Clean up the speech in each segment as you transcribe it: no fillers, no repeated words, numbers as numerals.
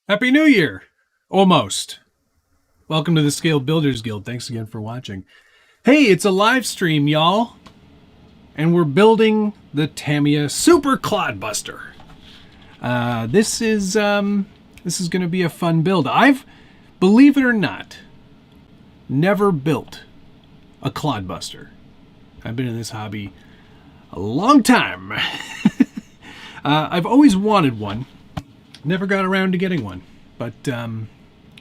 Happy New Year! Almost. Welcome to the Scale Builders Guild. Thanks again for watching. Hey, it's a live stream, y'all. And we're building the Tamiya Super Clod Buster. This is going to be a fun build. I've, believe it or not, never built a Clod Buster. I've been in this hobby a long time. I've always wanted one. Never got around to getting one, but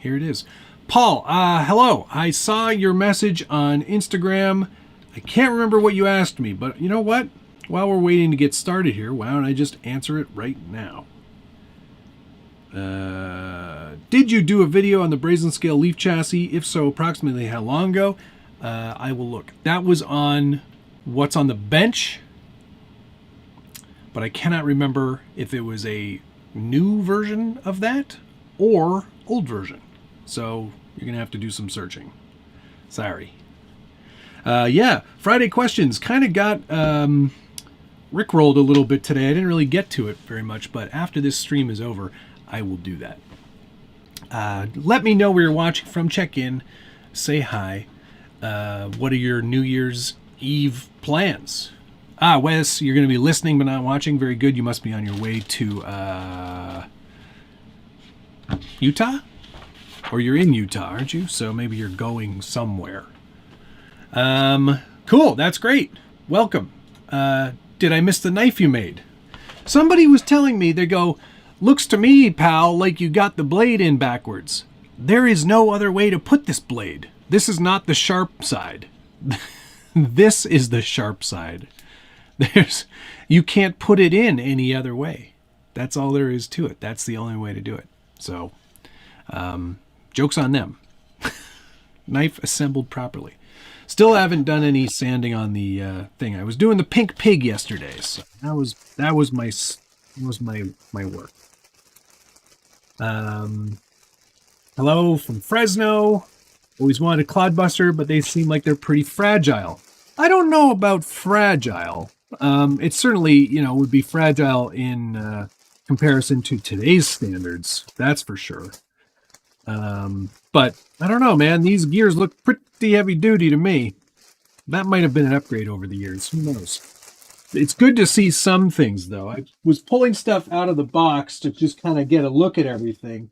here it is. Paul, hello. I saw your message on Instagram. I can't remember what you asked me, but you know what? While we're waiting to get started here, why don't I just answer it right now? Did you do a video on the brazen scale leaf chassis? If so, approximately how long ago? I will look. That was on What's on the Bench, but I cannot remember if it was a new version of that or old version. So you're going to have to do some searching. Sorry. Yeah, Friday questions kind of got rickrolled a little bit today. I didn't really get to it very much, but after this stream is over, I will do that. Let me know where you're watching from. Check in. Say hi. What are your New Year's Eve plans? Wes, you're going to be listening but not watching. Very good. You must be on your way to Utah? Or you're in Utah, aren't you? So maybe you're going somewhere. Cool. That's great. Welcome. Did I miss the knife you made? Somebody was telling me, they go, looks to me, pal, like you got the blade in backwards. There is no other way to put this blade. This is not the sharp side. This is the sharp side. You can't put it in any other way. That's all there is to it. That's the only way to do it. So, joke's on them. Knife assembled properly. Still haven't done any sanding on the thing. I was doing the pink pig yesterday, so that was my work. Hello from Fresno. Always wanted a Clod Buster, but they seem like they're pretty fragile. I don't know about fragile. It certainly, would be fragile in comparison to today's standards. That's for sure. But I don't know, man. These gears look pretty heavy duty to me. That might have been an upgrade over the years. Who knows? It's good to see some things, though. I was pulling stuff out of the box to just kind of get a look at everything.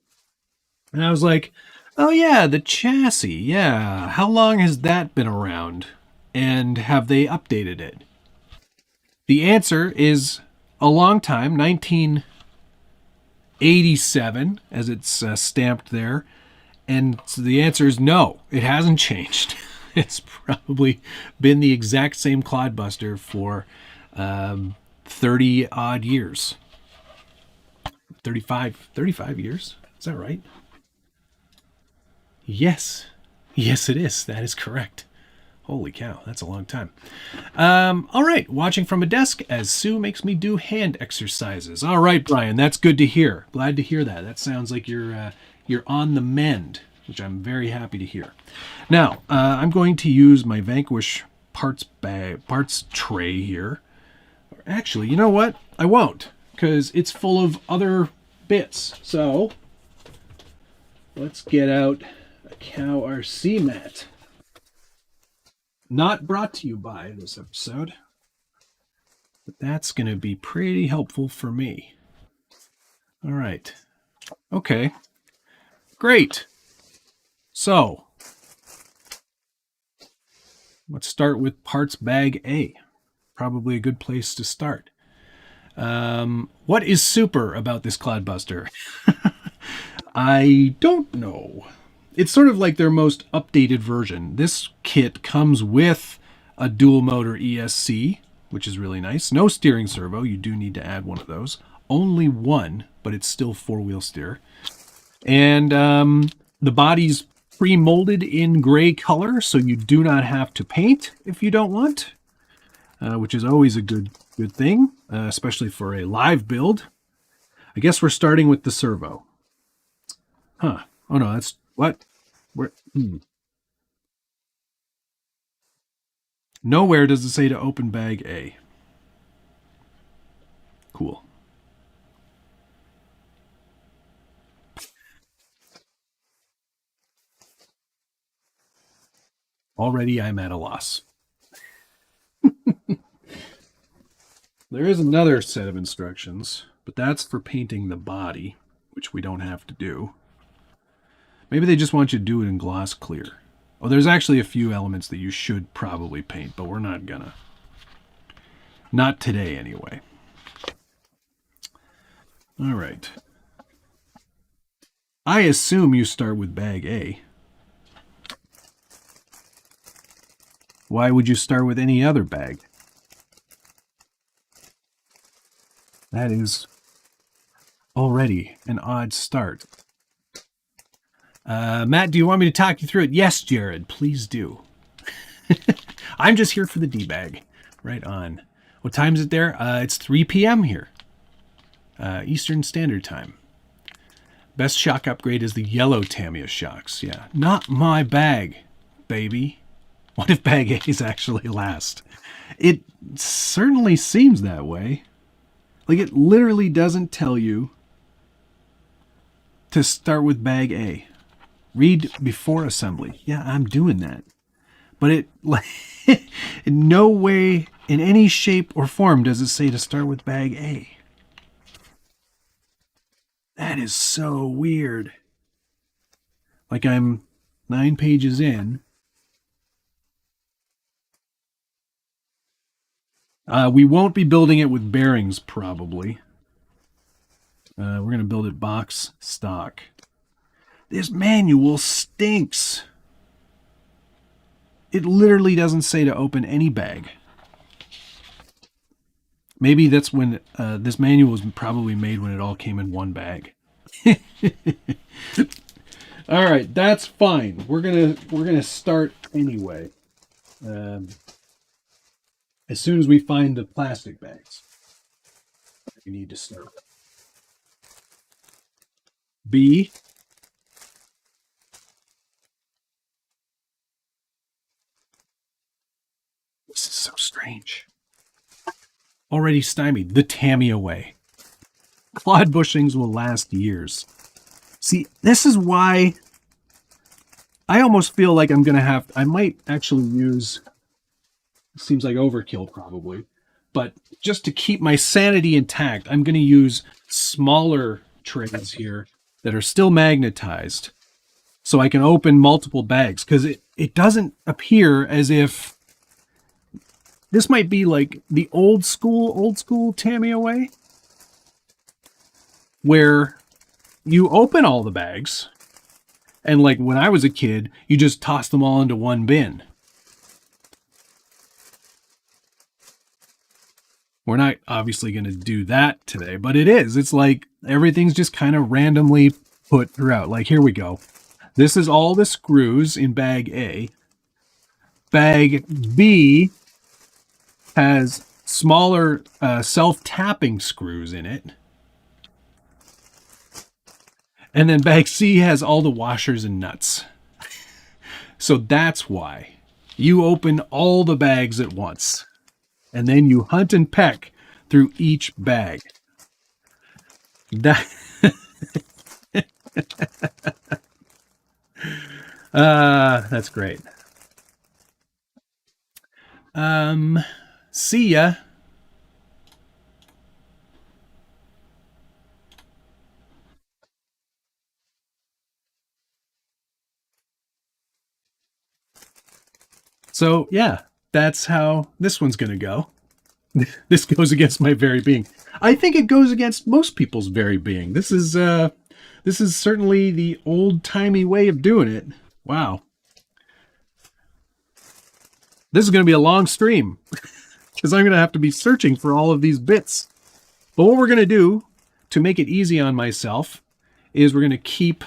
And I was like, oh yeah, the chassis. Yeah. How long has that been around? And have they updated it? The answer is a long time, 1987, as it's stamped there. And so the answer is no, it hasn't changed. It's probably been the exact same Clod Buster for 30 odd years. 35 years? Is that right? Yes. Yes, it is. That is correct. Holy cow, that's a long time. All right, watching from a desk as Sue makes me do hand exercises. All right, Brian, that's good to hear. Glad to hear that. That sounds like you're on the mend, which I'm very happy to hear. Now, I'm going to use my Vanquish parts tray here. Actually, you know what? I won't, because it's full of other bits. So, let's get out a Cow RC mat. Not brought to you by this episode, but that's going to be pretty helpful for me. All right. Okay. Great. So, let's start with parts bag A. Probably a good place to start. What is super about this Clod Buster? I don't know. It's sort of like their most updated version. This kit comes with a dual motor ESC, which is really nice. No steering servo. You do need to add one of those. Only one, but it's still four-wheel steer. And the body's pre-molded in gray color, so you do not have to paint if you don't want, which is always a good thing, especially for a live build. I guess we're starting with the servo. Huh. Oh, no, that's... What? Where? Nowhere does it say to open bag A. Cool. Already I'm at a loss. There is another set of instructions, but that's for painting the body, which we don't have to do. Maybe they just want you to do it in gloss clear. Oh, there's actually a few elements that you should probably paint, but we're not gonna. Not today, anyway. All right. I assume you start with bag A. Why would you start with any other bag? That is already an odd start. Matt, do you want me to talk you through it? Yes, Jared, please do. I'm just here for the D-bag. Right on. What time is it there? It's 3 p.m. here. Eastern Standard Time. Best shock upgrade is the yellow Tamiya shocks. Yeah. Not my bag, baby. What if bag A is actually last? It certainly seems that way. Like, it literally doesn't tell you to start with bag A. Read before assembly. Yeah, I'm doing that. But it, like, in no way, in any shape or form, does it say to start with bag A. That is so weird. Like, I'm 9 pages in. We won't be building it with bearings, probably. We're going to build it box stock. This manual stinks. It literally doesn't say to open any bag. Maybe that's when this manual was probably made when it all came in one bag. All right, that's fine. We're gonna start anyway. As soon as we find the plastic bags, we need to start. B. This is so strange. Already stymied. The Tamiya way. Clod bushings will last years. See, this is why I almost feel like I'm going to have... I might actually use... Seems like overkill, probably. But just to keep my sanity intact, I'm going to use smaller trays here that are still magnetized so I can open multiple bags. Because it doesn't appear as if... This might be like the old school Tamiya way, where you open all the bags, and like when I was a kid, you just toss them all into one bin. We're not obviously going to do that today, but it is. It's like everything's just kind of randomly put throughout. Like, here we go. This is all the screws in bag A. Bag B has smaller self-tapping screws in it. And then bag C has all the washers and nuts. So that's why you open all the bags at once. And then you hunt and peck through each bag. That that's great. See ya. So, yeah, that's how this one's going to go. This goes against my very being. I think it goes against most people's very being. This is certainly the old-timey way of doing it. Wow. This is going to be a long stream because I'm going to have to be searching for all of these bits. But what we're going to do to make it easy on myself is we're going to keep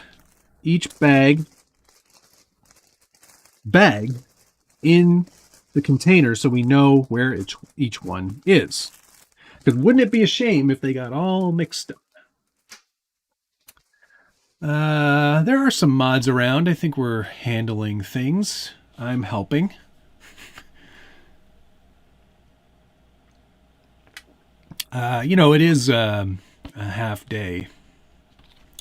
each bag in the container so we know where each one is. Because wouldn't it be a shame if they got all mixed up? There are some mods around. I think we're handling things. I'm helping. It is a half day.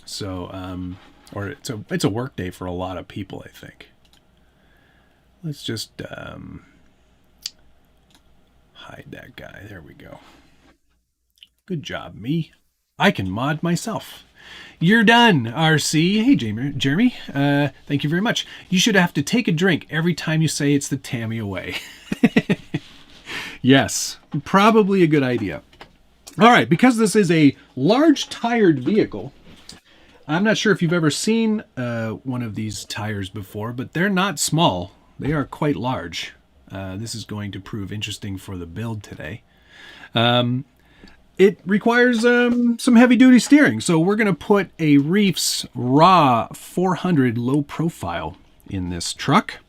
So, or it's a work day for a lot of people, I think. let's just hide that guy. There we go. Good job, me. I can mod myself. You're done, RC. Hey, Jeremy. Thank you very much. You should have to take a drink every time you say it's the Tamiya way. Yes, probably a good idea. All right, because this is a large tired vehicle, I'm not sure if you've ever seen one of these tires before, but they're not small. They are quite large. This is going to prove interesting for the build today. It requires some heavy-duty steering, so we're going to put a Reef's Raw 400 low profile in this truck,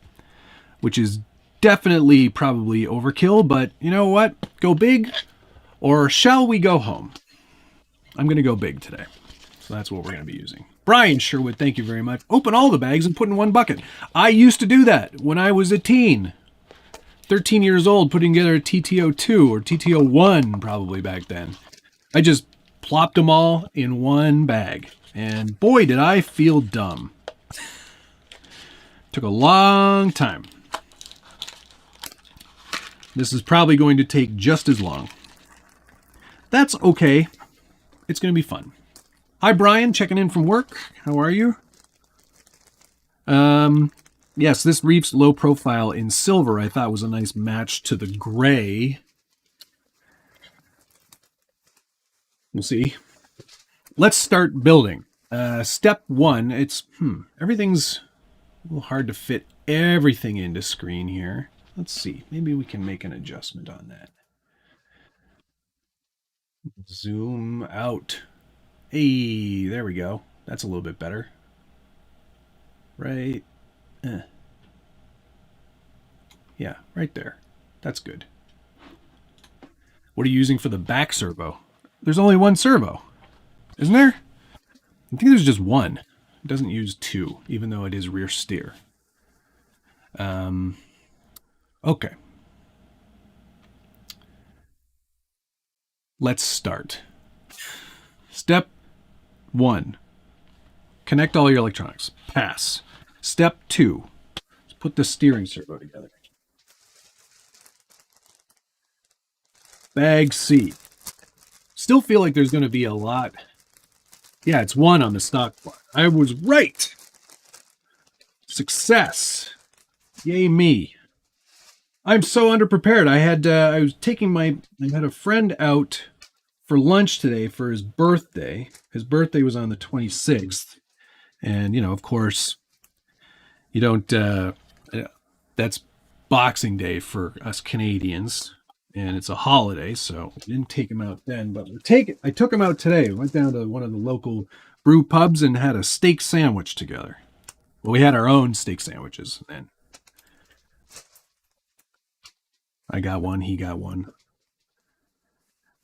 which is definitely probably overkill, but you know what? Go big, or shall we go home? I'm going to go big today, so that's what we're going to be using. Brian Sherwood, thank you very much. Open all the bags and put in one bucket. I used to do that when I was a teen. 13 years old, putting together a TTO2 or TTO1 probably back then. I just plopped them all in one bag. And boy, did I feel dumb. Took a long time. This is probably going to take just as long. That's okay. It's going to be fun. Hi, Brian, checking in from work. How are you? Yes, this Reef's low profile in silver I thought was a nice match to the gray. We'll see. Let's start building. Step one, everything's a little hard to fit everything into screen here. Let's see, maybe we can make an adjustment on that. Zoom out. Hey, there we go. That's a little bit better. Right. Yeah, right there. That's good. What are you using for the back servo? There's only one servo, isn't there? I think there's just one. It doesn't use two, even though it is rear steer. Okay. Let's start. Step 1. Connect all your electronics. Pass. Step 2. Let's put the steering servo together. Bag C. Still feel like there's going to be a lot. Yeah, it's 1 on the stock part. I was right. Success. Yay me. I'm so underprepared. I had a friend out for lunch today for his birthday. His birthday was on the 26th. And, you know, of course, you don't, that's Boxing Day for us Canadians. And it's a holiday, so I didn't take him out then. But I took him out today. Went down to one of the local brew pubs and had a steak sandwich together. Well, we had our own steak sandwiches then. I got one, he got one.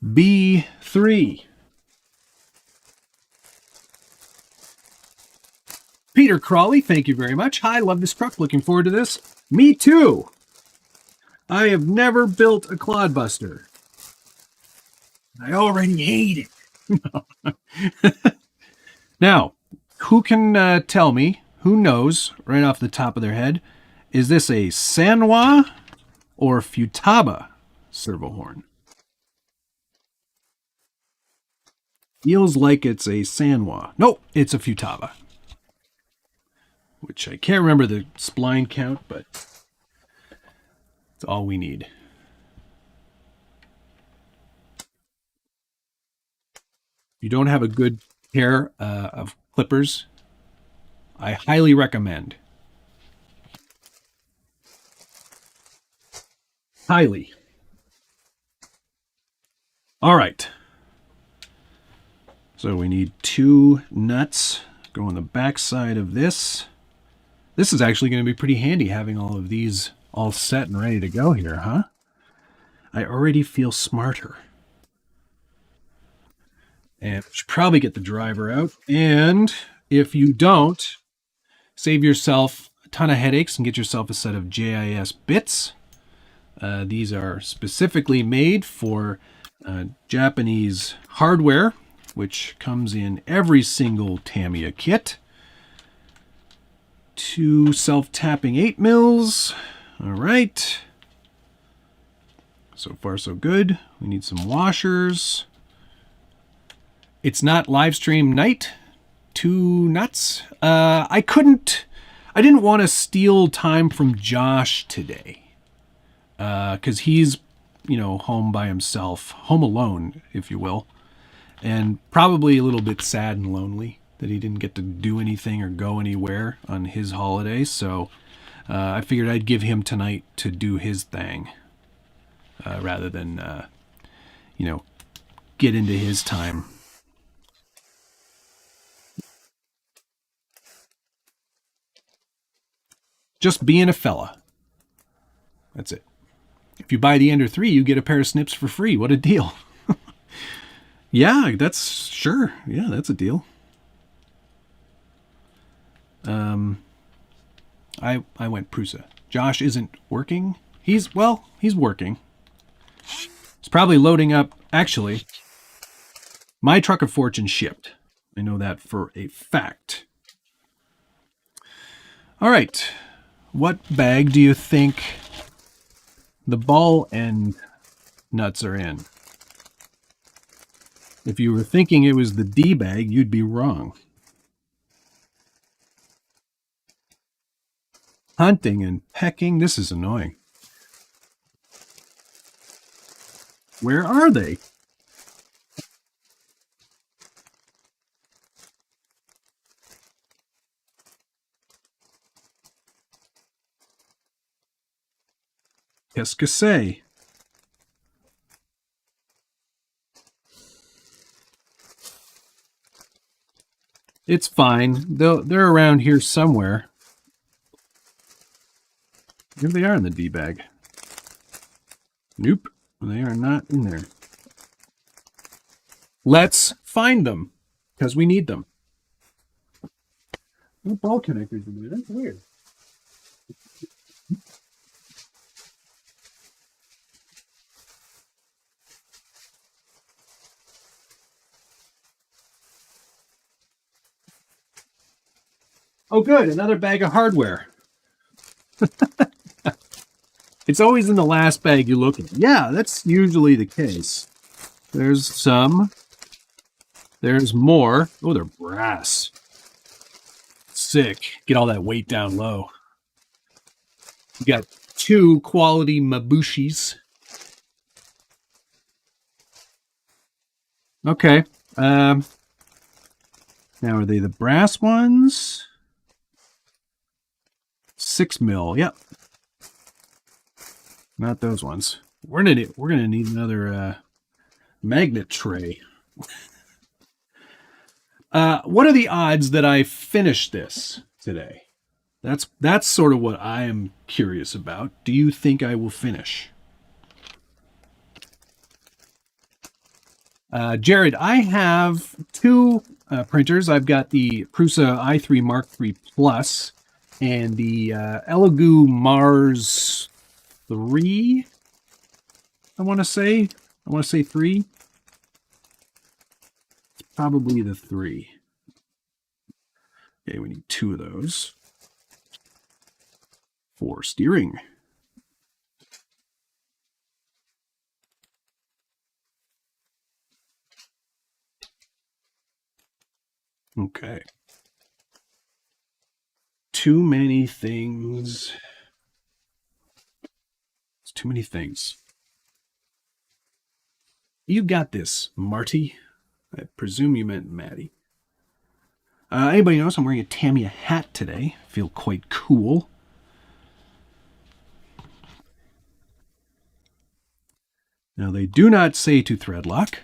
B3. Peter Crawley, thank you very much. Hi, love this truck. Looking forward to this. Me too. I have never built a Clod Buster. I already hate it. Now, who can tell me, who knows right off the top of their head, is this a Sanwa or Futaba servo horn? Feels like it's a Sanwa. Nope, it's a Futaba. Which I can't remember the spline count, but it's all we need. If you don't have a good pair of clippers, I highly recommend. Highly. All right. So we need 2 nuts. Go on the back side of this. This is actually going to be pretty handy having all of these all set and ready to go here, huh? I already feel smarter. And we should probably get the driver out. And if you don't, save yourself a ton of headaches and get yourself a set of JIS bits. These are specifically made for Japanese hardware, which comes in every single Tamiya kit. 2 self-tapping 8 mils, All right. So far, so good. We need some washers. It's not live stream night. Too nuts. I didn't want to steal time from Josh today. Because he's, home by himself. Home alone, if you will. And probably a little bit sad and lonely that he didn't get to do anything or go anywhere on his holiday. So I figured I'd give him tonight to do his thing. Rather than, get into his time. Just being a fella. That's it. If you buy the Ender 3, you get a pair of snips for free. What a deal. Yeah, that's sure. Yeah, that's a deal. I went Prusa. Josh isn't working. He's working. It's probably loading up. Actually, my truck of fortune shipped. I know that for a fact. All right. What bag do you think the ball end nuts are in? If you were thinking it was the D bag, you'd be wrong. Hunting and pecking. This is annoying. Where are they? Qu'est-ce que c'est? It's fine. They're around here somewhere. Here they are in the D bag. Nope, they are not in there. Let's find them, because we need them. No ball connectors in there. That's weird. Oh, good. Another bag of hardware. It's always in the last bag you look at. Yeah, that's usually the case. There's some. There's more. Oh, they're brass. Sick. Get all that weight down low. You got 2 quality Mabushis. Okay. Now, are they the brass ones? 6 mil. Yep. Not those ones. We're gonna need another magnet tray. What are the odds that I finish this today? That's sort of what I am curious about. Do you think I will finish? Jared, I have 2 printers. I've got the Prusa i3 Mark III Plus and the Elegoo Mars 3. I want to say 3. It's probably the 3. Okay, we need 2 of those for steering. Okay. Too many things. It's too many things. You got this, Marty. I presume you meant Maddie. Anybody knows I'm wearing a Tamiya hat today. I feel quite cool. Now, they do not say to thread lock.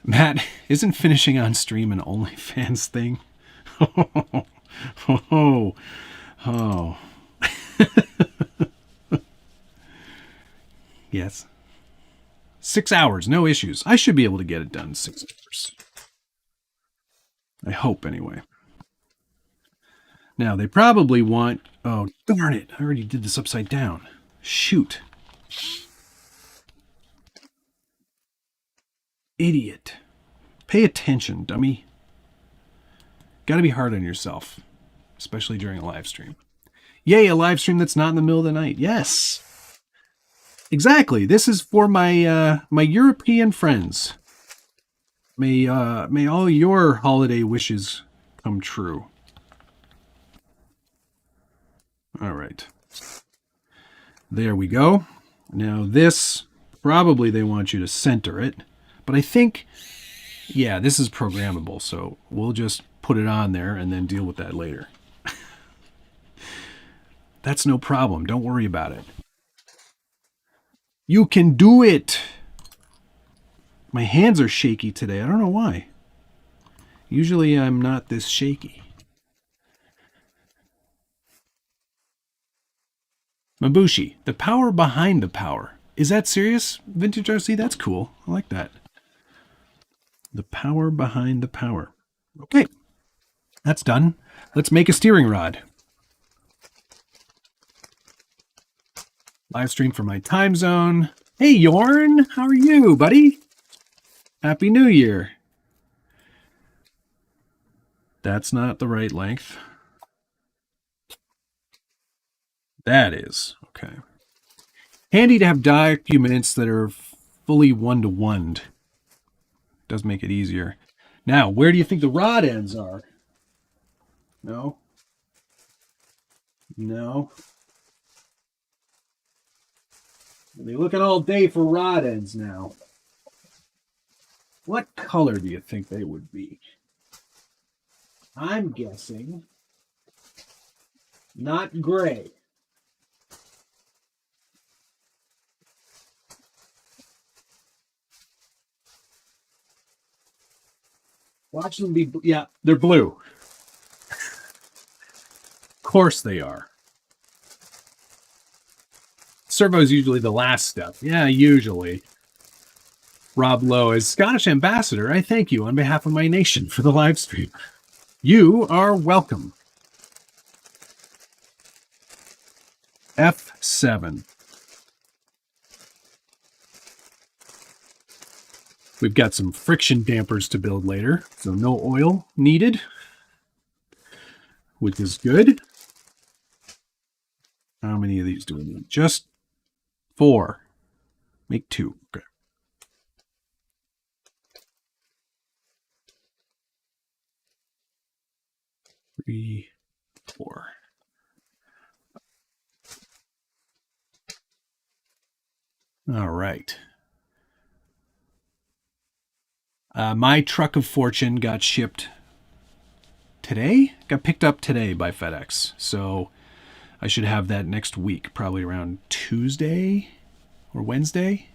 Matt, isn't finishing on stream an OnlyFans thing? Oh. Yes. 6 hours, no issues. I should be able to get it done in 6 hours. I hope, anyway. Now, they probably want... Oh, darn it. I already did this upside down. Shoot. Idiot. Pay attention, dummy. Gotta be hard on yourself, especially during a live stream. Yay, a live stream that's not in the middle of the night. Yes. Exactly. This is for my my European friends. May all your holiday wishes come true. All right. There we go. Now this, probably they want you to center it, but I think, yeah, this is programmable, so we'll just put it on there and then deal with that later. That's no problem. Don't worry about it. You can do it. My hands are shaky today. I don't know why. Usually I'm not this shaky. Mabushi, the power behind the power. Is that serious, Vintage RC? That's cool. I like that. The power behind the power. Okay, that's done. Let's make a steering rod. Live stream for my time zone. Hey, Yorn, how are you, buddy? Happy New Year. That's not the right length. That is. Okay. Handy to have documents that are fully one-to-one. Does make it easier. Now, where do you think the rod ends are? No? No? I'll be looking all day for rod ends now. What color do you think they would be? I'm guessing not gray. Watch them be, yeah, they're blue. Of course they are. Servo is usually the last step. Yeah, usually. Rob Lowe, as Scottish ambassador, I thank you on behalf of my nation for the live stream. You are welcome. F7. We've got some friction dampers to build later, so no oil needed, which is good. How many of these do we need? Just 4. Make 2. Okay. 3, 4. All right. My truck of fortune got shipped today. Got picked up today by FedEx. So I should have that next week, probably around Tuesday or Wednesday.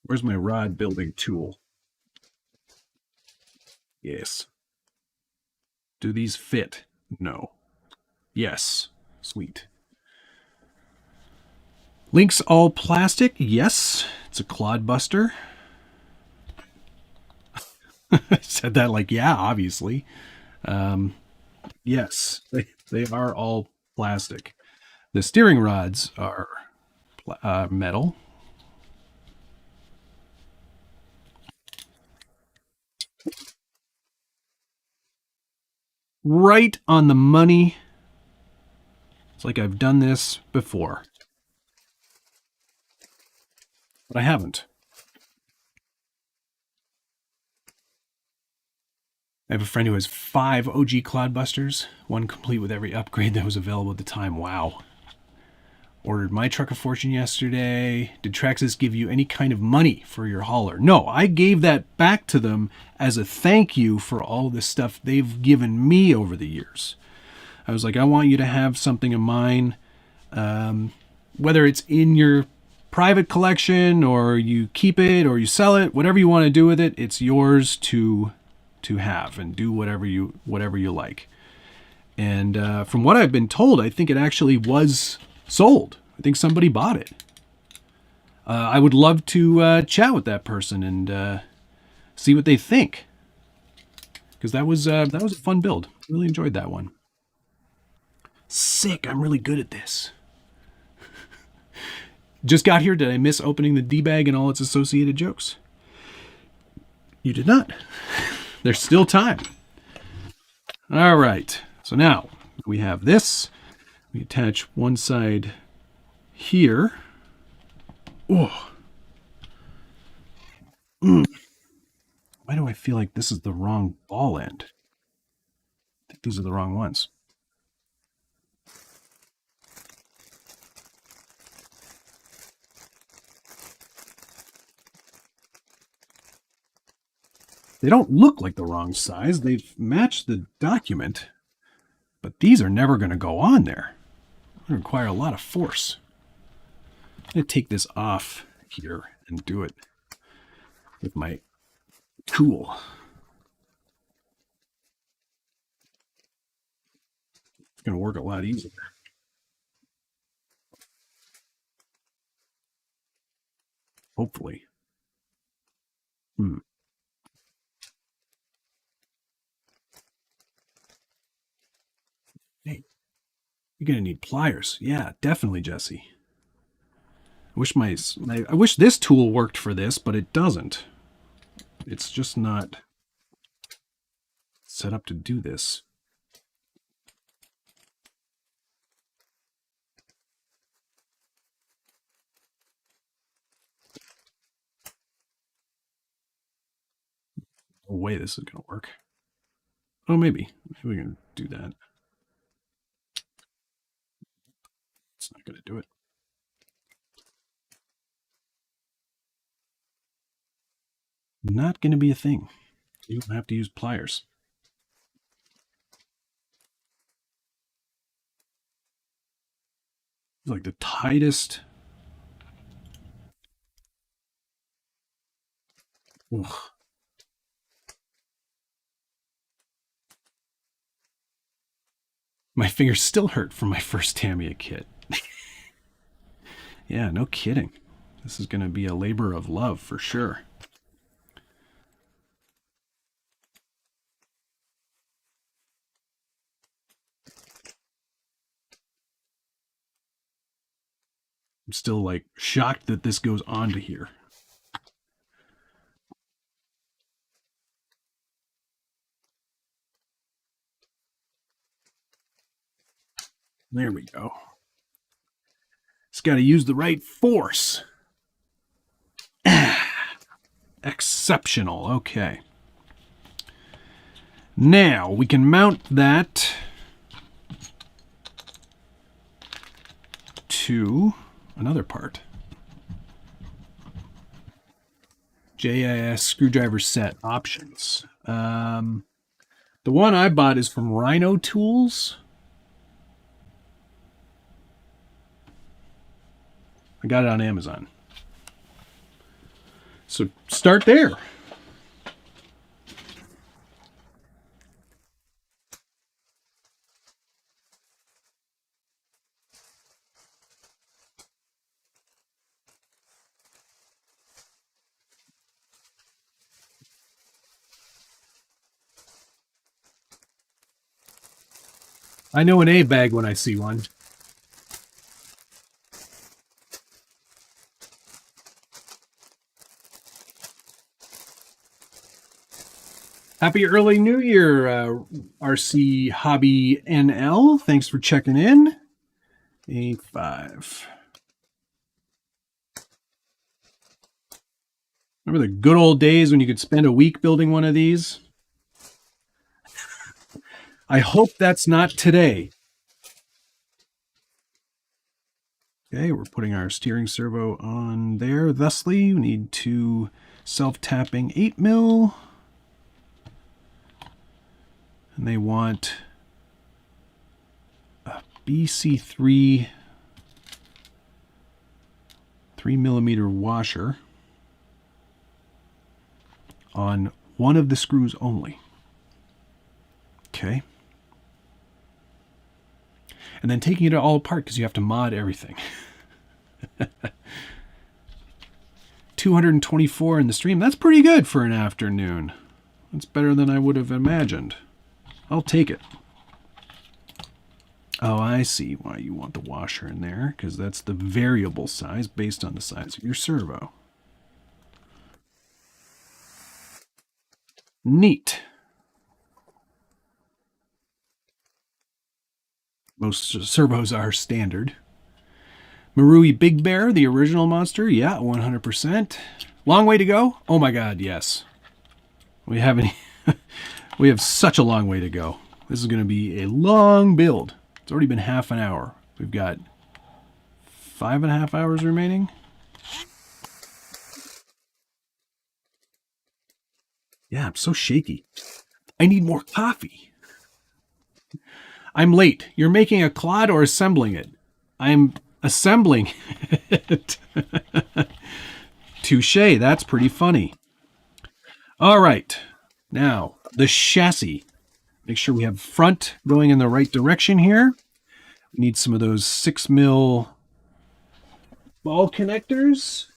Where's my rod building tool? Yes. Do these fit? No. Yes. Sweet. Link's all plastic? Yes. It's a Clod Buster. I said that like, yeah, obviously. Yes, they are all plastic. The steering rods are metal. Right on the money. It's like I've done this before. But I haven't. I have a friend who has 5 OG Clod Busters, one complete with every upgrade that was available at the time. Wow. Ordered my truck of fortune yesterday. Did Traxxas give you any kind of money for your hauler? No, I gave that back to them as a thank you for all the stuff they've given me over the years. I was like, I want you to have something of mine, whether it's in your private collection or you keep it or you sell it, whatever you want to do with it, it's yours to have and do whatever you like. And from what I've been told, I think it actually was sold. I think somebody bought it. I would love to chat with that person and see what they think, because that was a fun build. Really enjoyed that one. Sick! I'm really good at this. Just got here. Did I miss opening the D-bag and all its associated jokes? You did not. There's still time. All right. So now we have this. We attach one side here. Oh. Why do I feel like this is the wrong ball end? I think these are the wrong ones. They don't look like the wrong size. They've matched the document, but these are never going to go on there. They require a lot of force. I'm going to take this off here and do it with my tool. It's going to work a lot easier. Hopefully. Hey, you're going to need pliers. Yeah, definitely, Jesse. I wish this tool worked for this, but it doesn't. It's just not set up to do this. No way this is going to work. Oh, maybe. Maybe we can do that. It's not going to do it. Not going to be a thing. You don't have to use pliers. It's like the tightest. Ugh. My fingers still hurt from my first Tamiya kit. Yeah, no kidding. This is going to be a labor of love for sure. I'm still like shocked that this goes onto here. There we go. It's got to use the right force. Exceptional. Okay. Now we can mount that to another part. JIS screwdriver set options. The one I bought is from Rhino Tools. I got it on Amazon. So start there. I know an A bag when I see one. Happy early New Year, RC Hobby NL. Thanks for checking in. A5. Remember the good old days when you could spend a week building one of these? I hope that's not today. Okay, we're putting our steering servo on there. Thusly, we need two self-tapping 8mm. And they want a BC3 3mm washer on one of the screws only. Okay. And then taking it all apart because you have to mod everything. 224 in the stream. That's pretty good for an afternoon. That's better than I would have imagined. I'll take it. Oh, I see why you want the washer in there, because that's the variable size based on the size of your servo. Neat. Most servos are standard. Marui Big Bear, the original monster. Yeah, 100%. Long way to go? Oh my god, yes. We haven't... we have such a long way to go. This is going to be a long build. It's already been half an hour. We've got 5.5 hours remaining. Yeah, I'm so shaky. I need more coffee. I'm late. You're making a clod or assembling it? I'm assembling it. Touche. That's pretty funny. All right. Now, the chassis. Make sure we have front going in the right direction here. We need some of those 6mm ball connectors,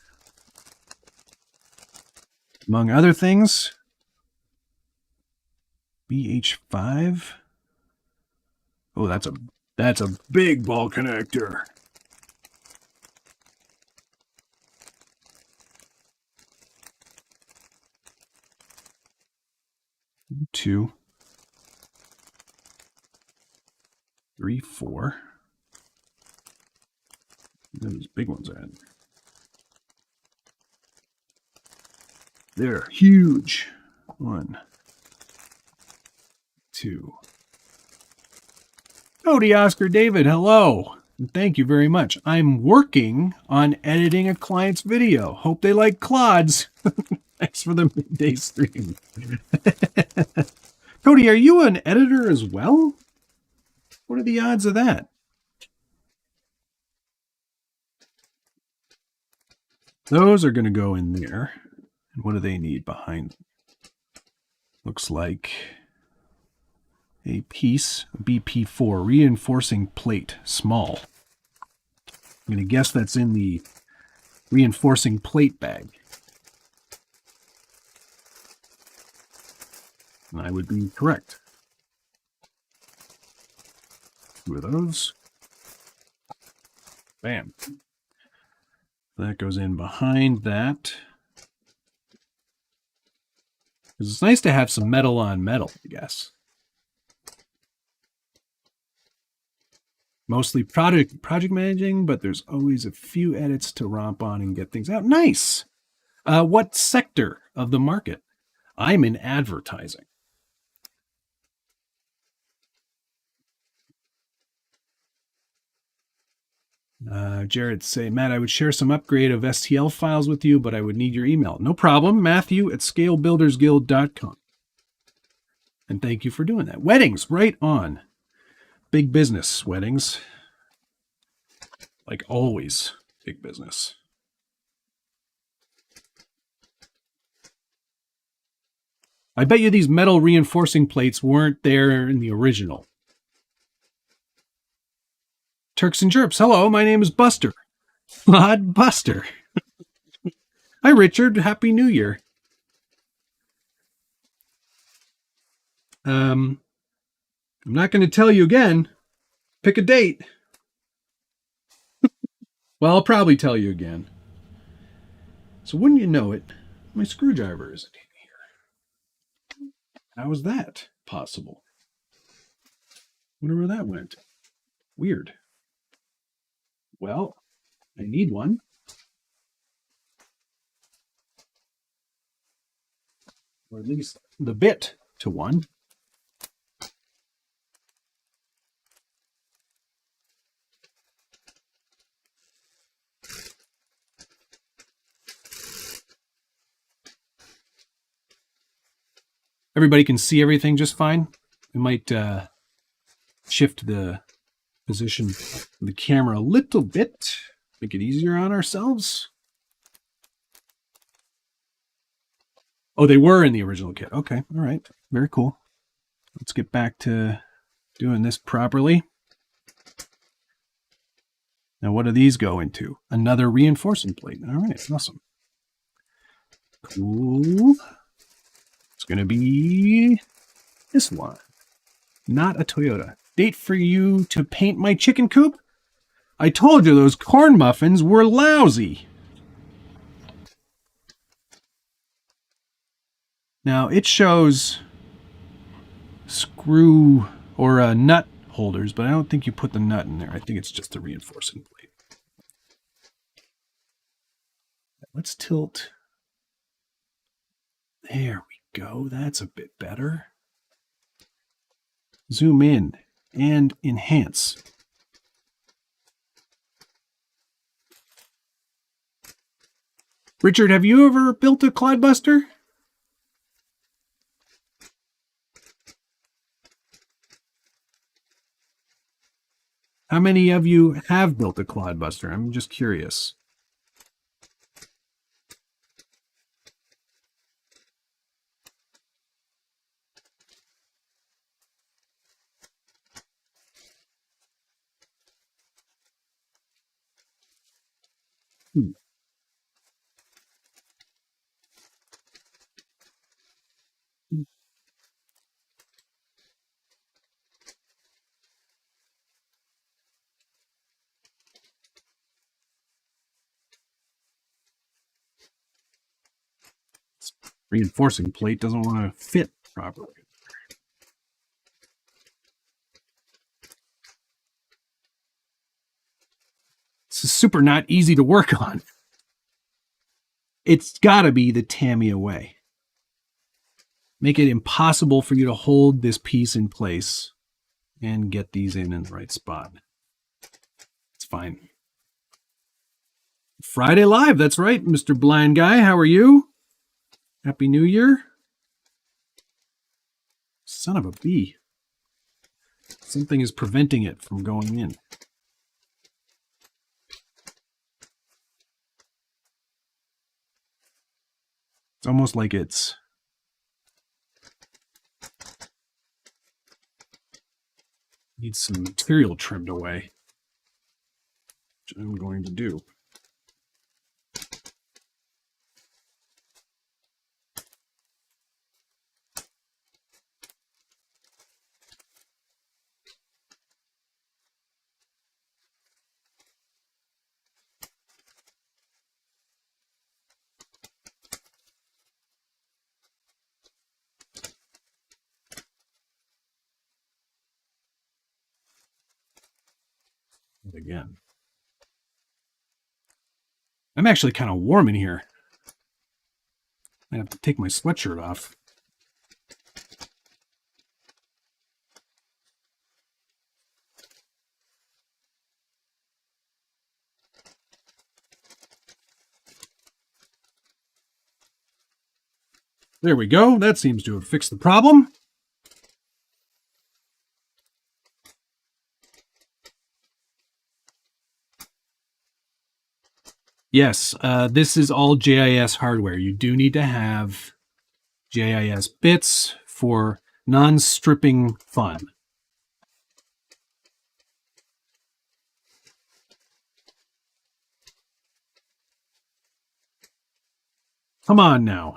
among other things. BH5. Oh, that's a big ball connector. Two, 3, 4. Those big ones are in. They're huge. 1, 2. Cody Oscar David, hello. And thank you very much. I'm working on editing a client's video. Hope they like clods. Thanks for the midday stream. Cody, are you an editor as well? What are the odds of that? Those are going to go in there. And what do they need behind? Looks like a piece, BP4, reinforcing plate, small. I'm going to guess that's in the reinforcing plate bag. And I would be correct. 2 of those. Bam. That goes in behind that. It's nice to have some metal on metal, I guess. Mostly project managing, but there's always a few edits to romp on and get things out. Nice! What sector of the market? I'm in advertising. Jared say, Matt, I would share some upgrade of STL files with you, but I would need your email. No problem. Matthew@scalebuildersguild.com. And thank you for doing that. Weddings, right on. Big business, weddings. Like always, big business. I bet you these metal reinforcing plates weren't there in the original. Turks and Jerps, hello, my name is Buster. Clod Buster. Hi, Richard. Happy New Year. I'm not going to tell you again. Pick a date. Well, I'll probably tell you again. So wouldn't you know it, my screwdriver isn't in here. How is that possible? Wonder where that went. Weird. Well, I need one. Or at least the bit to one. Everybody can see everything just fine. We might shift the position of the camera a little bit, make it easier on ourselves. Oh, they were in the original kit. Okay, all right, very cool. Let's get back to doing this properly. Now, what do these go into? Another reinforcing plate. All right, awesome. Cool. It's going to be this one. Not a Toyota. Date for you to paint my chicken coop? I told you those corn muffins were lousy. Now it shows screw or nut holders, but I don't think you put the nut in there. I think it's just the reinforcing plate. Let's tilt. There we go. That's a bit better. Zoom in and enhance. Richard, have you ever built a Clod Buster? How many of you have built a Clod Buster? I'm just curious. Reinforcing plate doesn't want to fit properly. This is super not easy to work on. It's got to be the Tamiya way. Make it impossible for you to hold this piece in place and get these in the right spot. It's fine. Friday Live, that's right, Mr. Blind Guy. How are you? Happy New Year. Son of a bee. Something is preventing it from going in. It's almost like it's needs some material trimmed away, which I'm going to do. Again. I'm actually kind of warm in here. I have to take my sweatshirt off. There we go. That seems to have fixed the problem. Yes, this is all JIS hardware. You do need to have JIS bits for non-stripping fun. Come on now.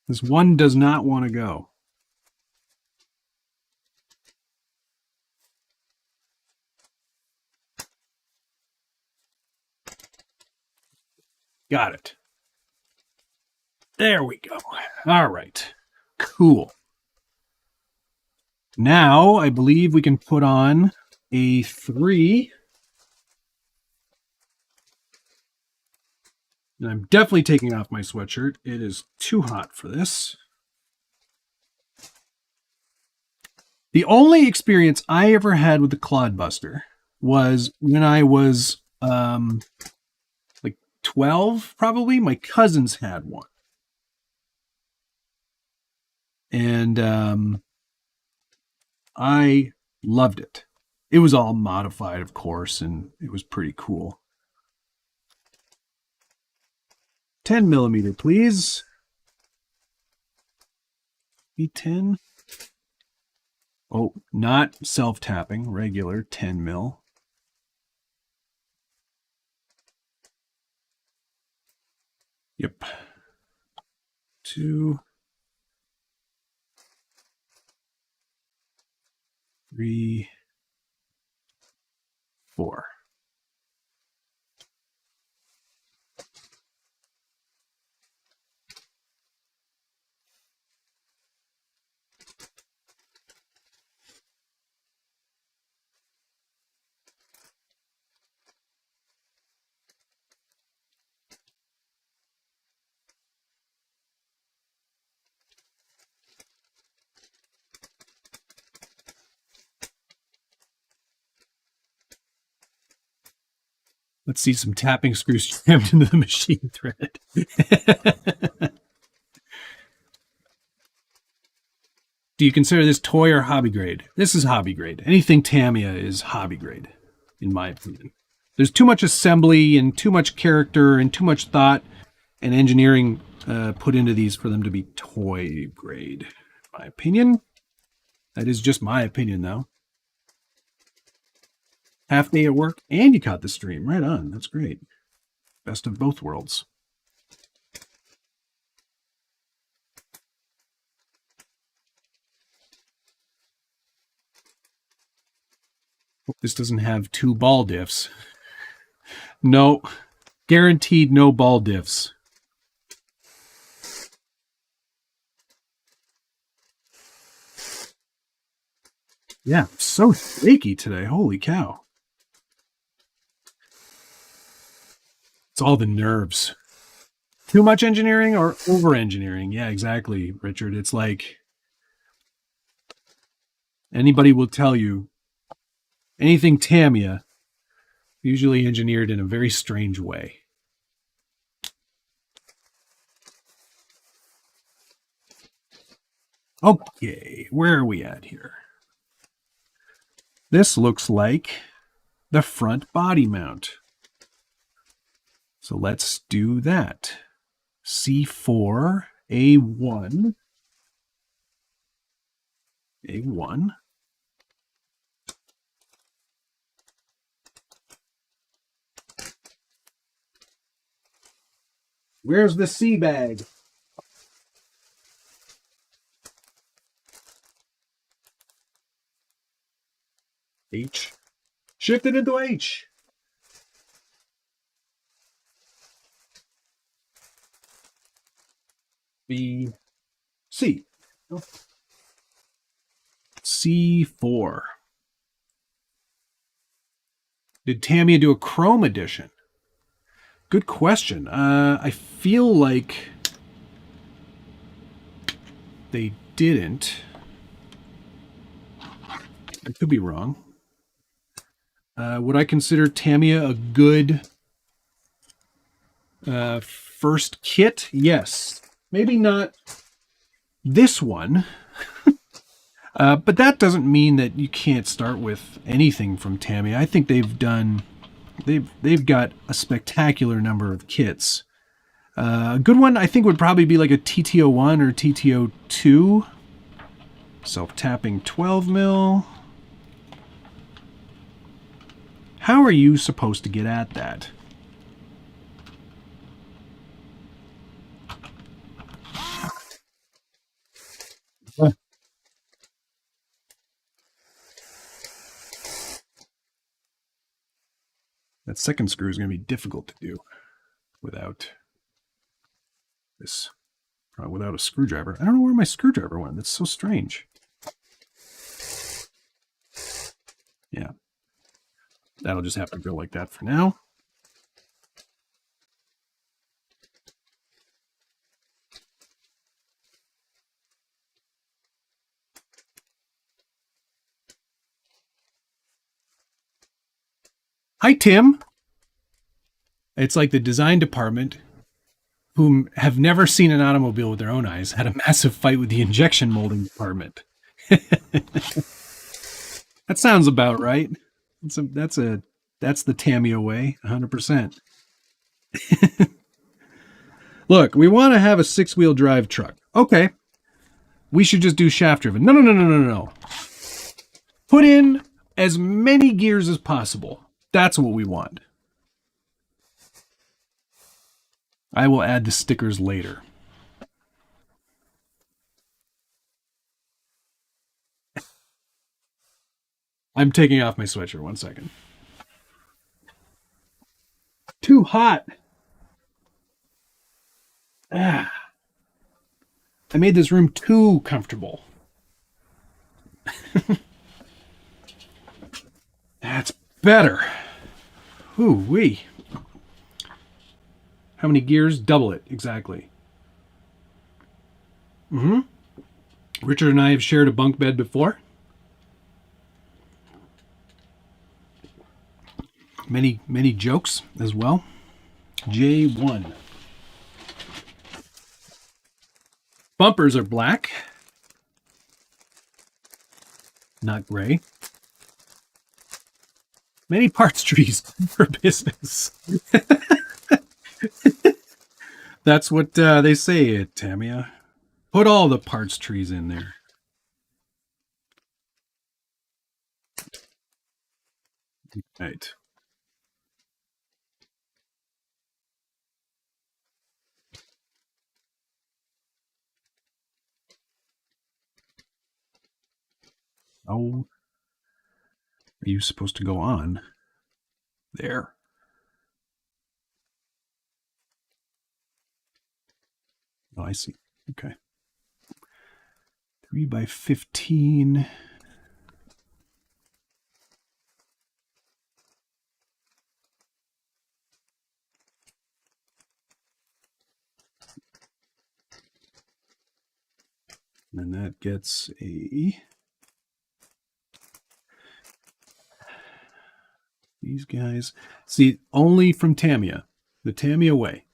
This one does not want to go. Got it. There we go. All right. Cool. Now, I believe we can put on a 3. And I'm definitely taking off my sweatshirt. It is too hot for this. The only experience I ever had with the Clod Buster was when I was like 12, probably. My cousins had one. And I loved it. It was all modified, of course, and it was pretty cool. 10 millimeter, please. E10. Oh, not self-tapping, regular 10 mil. Yep. 2, 3, 4. Let's see some tapping screws jammed into the machine thread. Do you consider this toy or hobby grade? This is hobby grade. Anything Tamiya is hobby grade, in my opinion. There's too much assembly and too much character and too much thought and engineering put into these for them to be toy grade, in my opinion. That is just my opinion, though. Half day at work, and you caught the stream. Right on. That's great. Best of both worlds. Hope this doesn't have 2 ball diffs. No. Guaranteed no ball diffs. Yeah, so shaky today. Holy cow. It's all the nerves. Too much engineering or over engineering? Yeah, exactly, Richard. It's like anybody will tell you anything Tamiya, usually engineered in a very strange way. Okay, where are we at here? This looks like the front body mount. So let's do that. C4, A1. A1. Where's the C bag? H. Shift it into H. B. C. C4. Did Tamiya do a Chrome edition? Good question. I feel like they didn't. I could be wrong. Would I consider Tamiya a good first kit? Yes. Maybe not this one. But that doesn't mean that you can't start with anything from Tamiya. I think they've got a spectacular number of kits. A good one I think would probably be like a TTO1 or TTO2. Self-tapping 12 mil. How are you supposed to get at that? That second screw is going to be difficult to do without this, without a screwdriver. I don't know where my screwdriver went. That's so strange. Yeah. That'll just have to go like that for now. Hi, Tim. It's like the design department, whom have never seen an automobile with their own eyes, had a massive fight with the injection molding department. That sounds about right. That's the Tamiya way, 100%. Look, we want to have a 6-wheel drive truck. Okay. We should just do shaft driven. No. Put in as many gears as possible. That's what we want. I will add the stickers later. I'm taking off my sweatshirt. 1 second. Too hot. I made this room too comfortable. That's better. Ooh-wee. How many gears? Double it, exactly. Richard and I have shared a bunk bed before. many jokes as well. J1. Bumpers are black, not gray. Many parts trees for business. That's what they say, Tamiya. Put all the parts trees in there. Right. Oh, are you supposed to go on? There. Oh, I see. Okay. 3 by 15. And that gets a... These guys. See, only from Tamiya. The Tamiya way.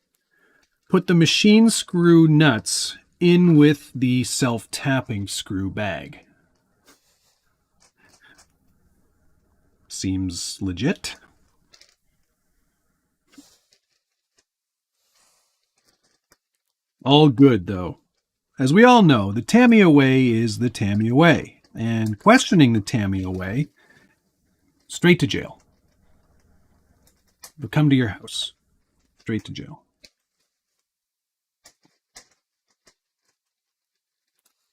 Put the machine screw nuts in with the self-tapping screw bag. Seems legit. All good, though. As we all know, the Tamiya way is the Tamiya way. And questioning the Tamiya way, straight to jail. They'll come to your house. Straight to jail.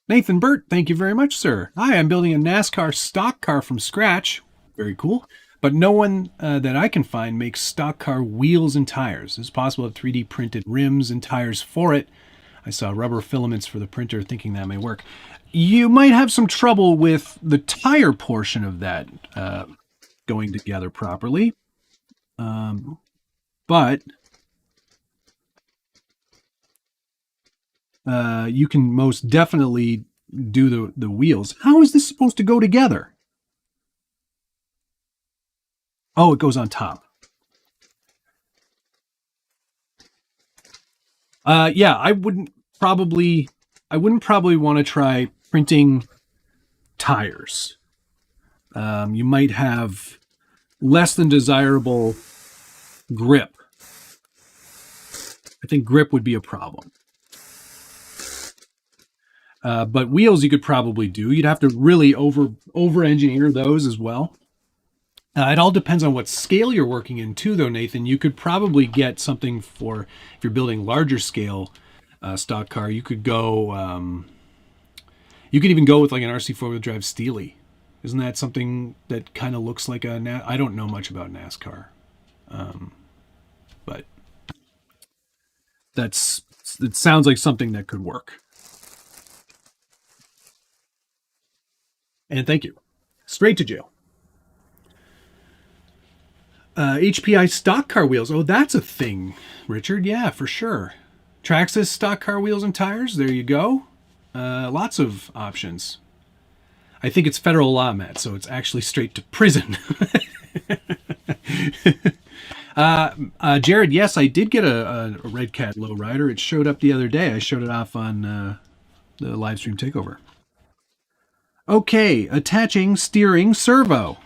Nathan Burt, thank you very much, sir. Hi, I'm building a NASCAR stock car from scratch. Very cool. But no one that I can find makes stock car wheels and tires. It's possible to have 3D printed rims and tires for it. I saw rubber filaments for the printer, thinking that may work. You might have some trouble with the tire portion of that going together properly. But you can most definitely do the wheels. How is this supposed to go together? Oh, it goes on top. Yeah, I wouldn't probably want to try printing tires. You might have less than desirable grip. I think grip would be a problem. But wheels you could probably do. You'd have to really over-engineer those as well. It all depends on what scale you're working in too, though, Nathan. You could probably get something for, if you're building larger scale stock car, you could go, you could even go with like an RC four-wheel drive Steely. Isn't that something that kind of looks like a, I don't know much about NASCAR, but it sounds like something that could work. And thank you. Straight to jail. HPI stock car wheels. Oh, that's a thing, Richard. Yeah, for sure. Traxxas stock car wheels and tires. There you go. Lots of options. I think it's federal law, Matt, so it's actually straight to prison. Jared, yes, I did get a Red Cat lowrider. It showed up the other day. I showed it off on the live stream takeover. Okay, attaching steering servo.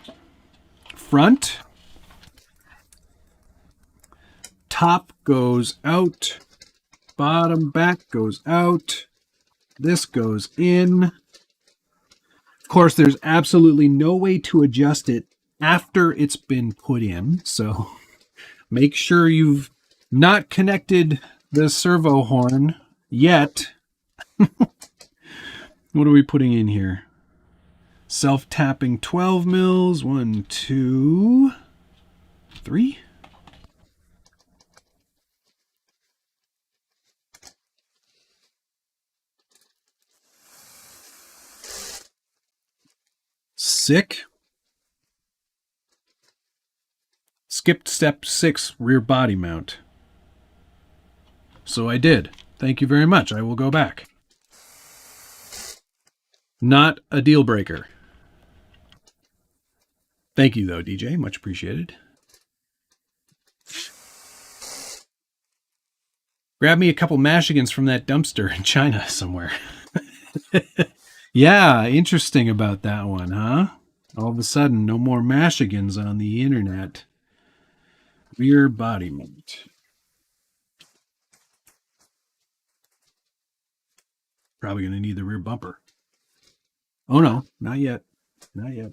Front. Top goes out. Bottom back goes out. This goes in. Of course, there's absolutely no way to adjust it after it's been put in. So make sure you've not connected the servo horn yet. What are we putting in here? Self-tapping 12 mils. 1, 2, 3. Sick. Skipped step 6, rear body mount. So I did. Thank you very much. I will go back. Not a deal breaker. Thank you, though, DJ. Much appreciated. Grab me a couple mashigans from that dumpster in China somewhere. Yeah, interesting about that one, huh? All of a sudden, no more mashigans on the internet. Rear body mount. Probably going to need the rear bumper. Oh no, not yet. Not yet.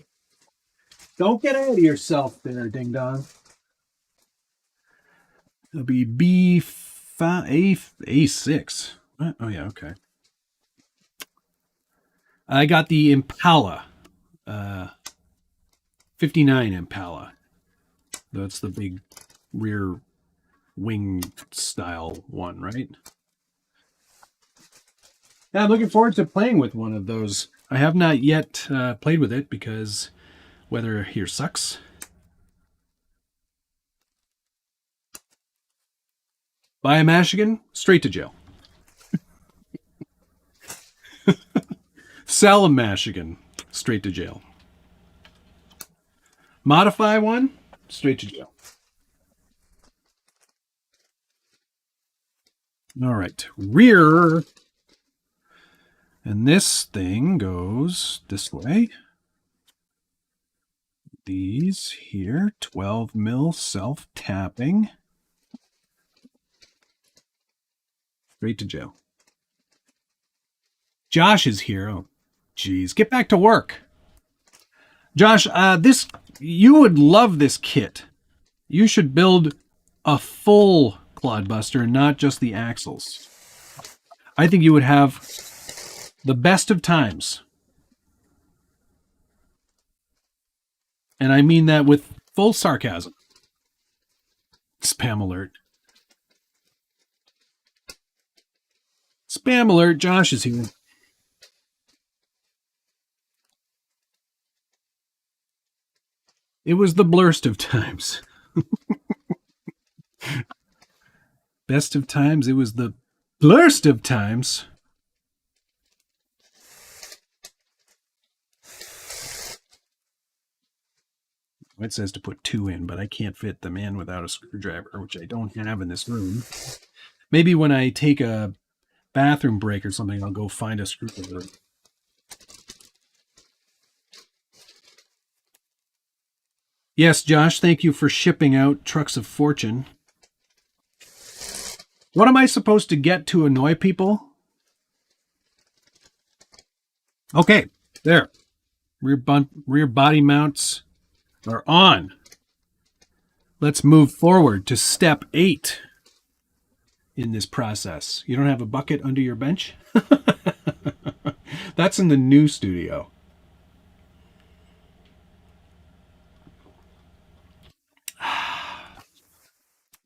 Don't get out of yourself there, ding dong. It'll be B5, A6. What? Oh yeah, okay. I got the Impala, 59 Impala. That's the big rear wing style one, right? Yeah, I'm looking forward to playing with one of those. I have not yet played with it because weather here sucks. Buy a Michigan, straight to jail. Sell a Michigan, straight to jail. Modify one, straight to jail. All right, rear. And this thing goes this way. These here, 12 mil self-tapping. Straight to jail. Josh is here. Oh, geez. Get back to work. Josh, you would love this kit. You should build a full Clod Buster and not just the axles. I think you would have the best of times. And I mean that with full sarcasm. Spam alert. Spam alert, Josh is here. It was the blurst of times. Best of times, it was the blurst of times. It says to put 2 in, but I can't fit them in without a screwdriver, which I don't have in this room. Maybe when I take a bathroom break or something, I'll go find a screwdriver. Yes, Josh, thank you for shipping out Trucks of Fortune. What am I supposed to get to annoy people? Okay, there. Rear body mounts are on. Let's move forward to step 8 in this process. You don't have a bucket under your bench? That's in the new studio.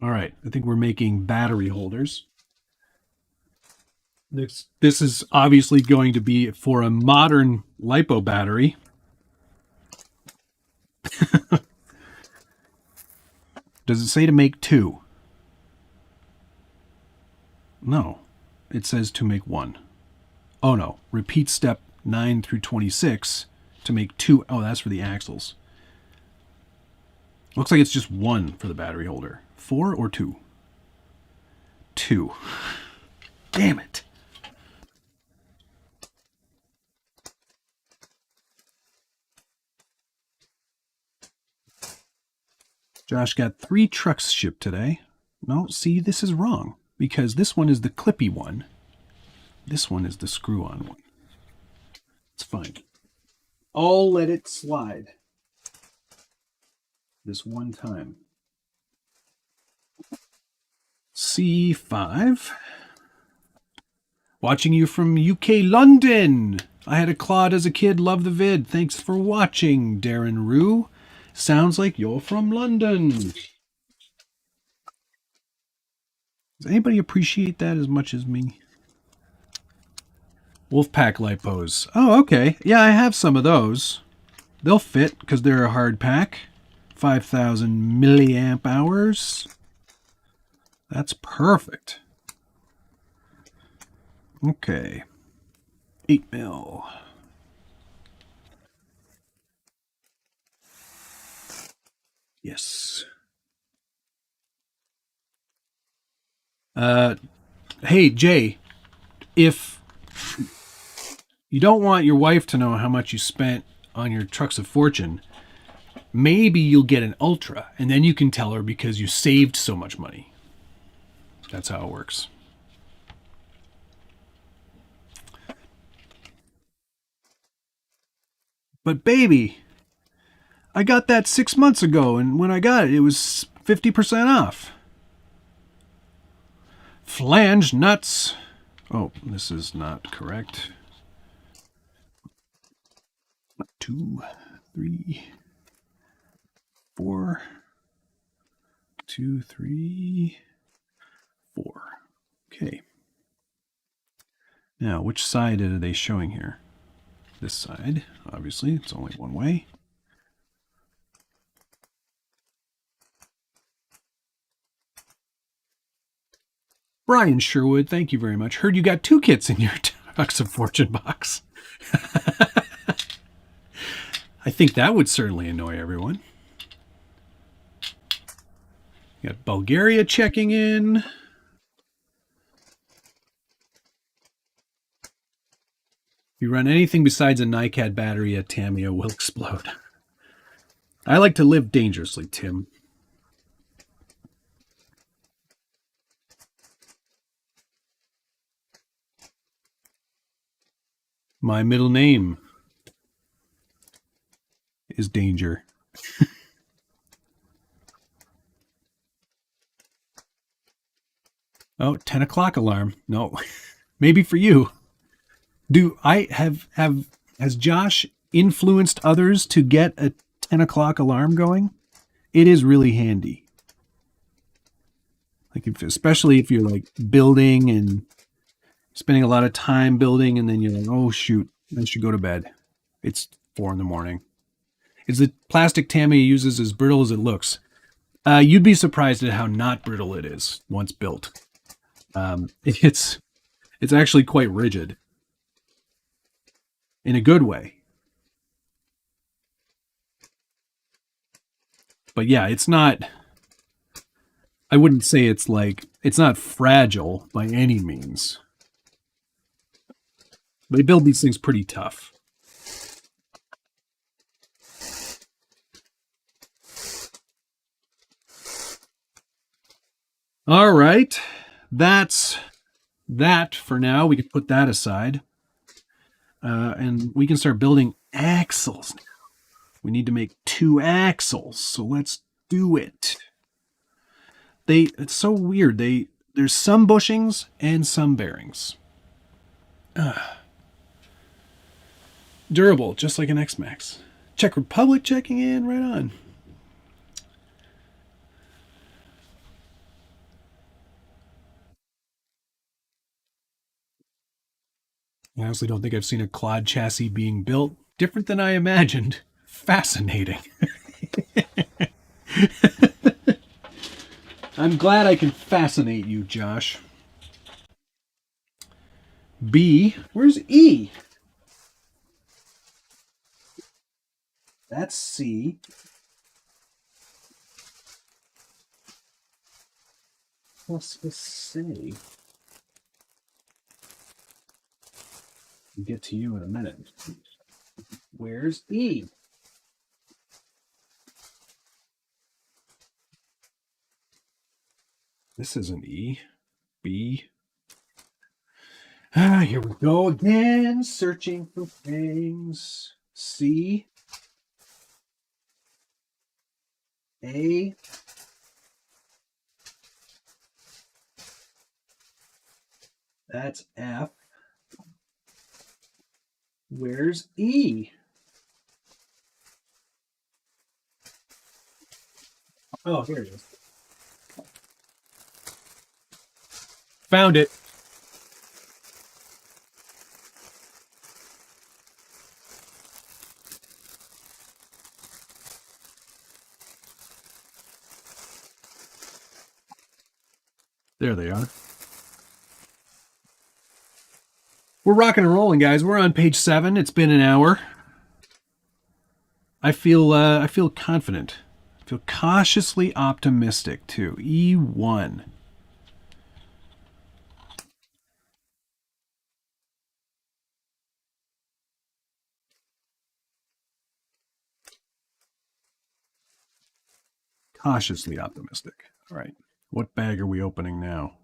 All right, I think we're making battery holders. This is obviously going to be for a modern LiPo battery. Does it say to make 2? No, it says to make 1. Oh no, repeat step 9 through 26 to make 2. Oh, that's for the axles. Looks like it's just 1 for the battery holder. 4 or 2? 2. Damn it. Josh got 3 trucks shipped today. No, see, this is wrong. Because this one is the clippy one. This one is the screw-on one. It's fine. I'll let it slide. This one time. C5. Watching you from UK London. I had a Clod as a kid. Love the vid. Thanks for watching, Darren Rue. Sounds like you're from London. Does anybody appreciate that as much as me? Wolfpack lipos. Oh, okay. Yeah, I have some of those. They'll fit because they're a hard pack. 5,000 milliamp hours. That's perfect. Okay. 8 mil. Yes. Hey, Jay, if you don't want your wife to know how much you spent on your trucks of fortune, maybe you'll get an Ultra, and then you can tell her because you saved so much money. That's how it works. But baby, I got that 6 months ago, and when I got it, it was 50% off. Flange nuts. Oh, this is not correct. 2, 3, 4. 2, 3, 4. Okay. Now, which side are they showing here? This side, obviously, it's only one way. Brian Sherwood, thank you very much. Heard you got 2 kits in your Trucks of Fortune box. I think that would certainly annoy everyone. You got Bulgaria checking in. If you run anything besides a NiCad battery, a Tamiya will explode. I like to live dangerously, Tim. My middle name is Danger. Oh, 10 o'clock alarm. No, maybe for you. Do I has Josh influenced others to get a 10 o'clock alarm going? It is really handy. Like especially if you're like building and spending a lot of time building, and then you're like, oh shoot, I should go to bed. It's 4 in the morning. Is the plastic Tamiya uses as brittle as it looks? You'd be surprised at how not brittle it is once built. It's actually quite rigid in a good way. But yeah, it's not, I wouldn't say it's not fragile by any means. They build these things pretty tough. All right. That's that for now. We can put that aside. And we can start building axles now. We need to make 2 axles, so let's do it. It's so weird. There's some bushings and some bearings. Durable, just like an X-Max. Czech Republic checking in, right on. I honestly don't think I've seen a Clod chassis being built. Different than I imagined. Fascinating. I'm glad I can fascinate you, Josh. B. Where's E? That's C. What's this say? We'll get to you in a minute. Where's E? This isn't E. B. Here we go again, searching for things. C. A. That's F. Where's E? Oh, here it is. Found it. There they are. We're rocking and rolling, guys. We're on page 7. It's been an hour. I feel confident. I feel cautiously optimistic too. E1. Cautiously optimistic. All right. What bag are we opening now?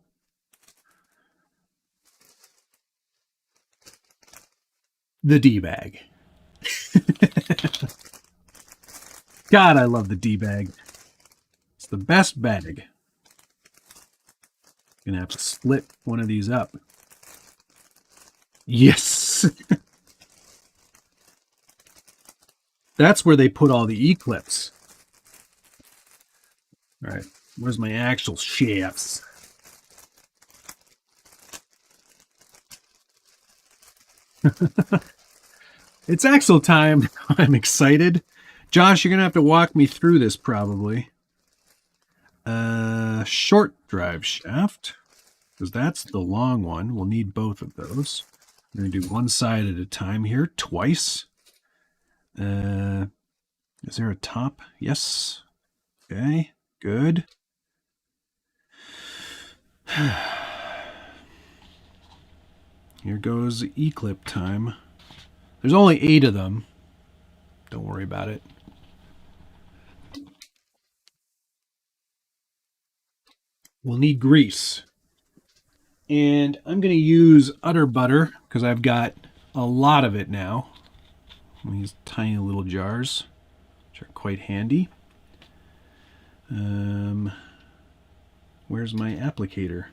The D bag. God, I love the D bag. It's the best bag. Gonna have to split one of these up. Yes. That's where they put all the E-clips. All right. Where's my actual shafts? It's axle time. I'm excited. Josh, you're going to have to walk me through this probably. Short drive shaft, because that's the long one. We'll need both of those. I'm going to do one side at a time here, twice. Is there a top? Yes. Okay, good. Here goes E-clip time. There's only 8 of them. Don't worry about it. We'll need grease. And I'm going to use Utter Butter because I've got a lot of it now. These tiny little jars, which are quite handy. Where's my applicator?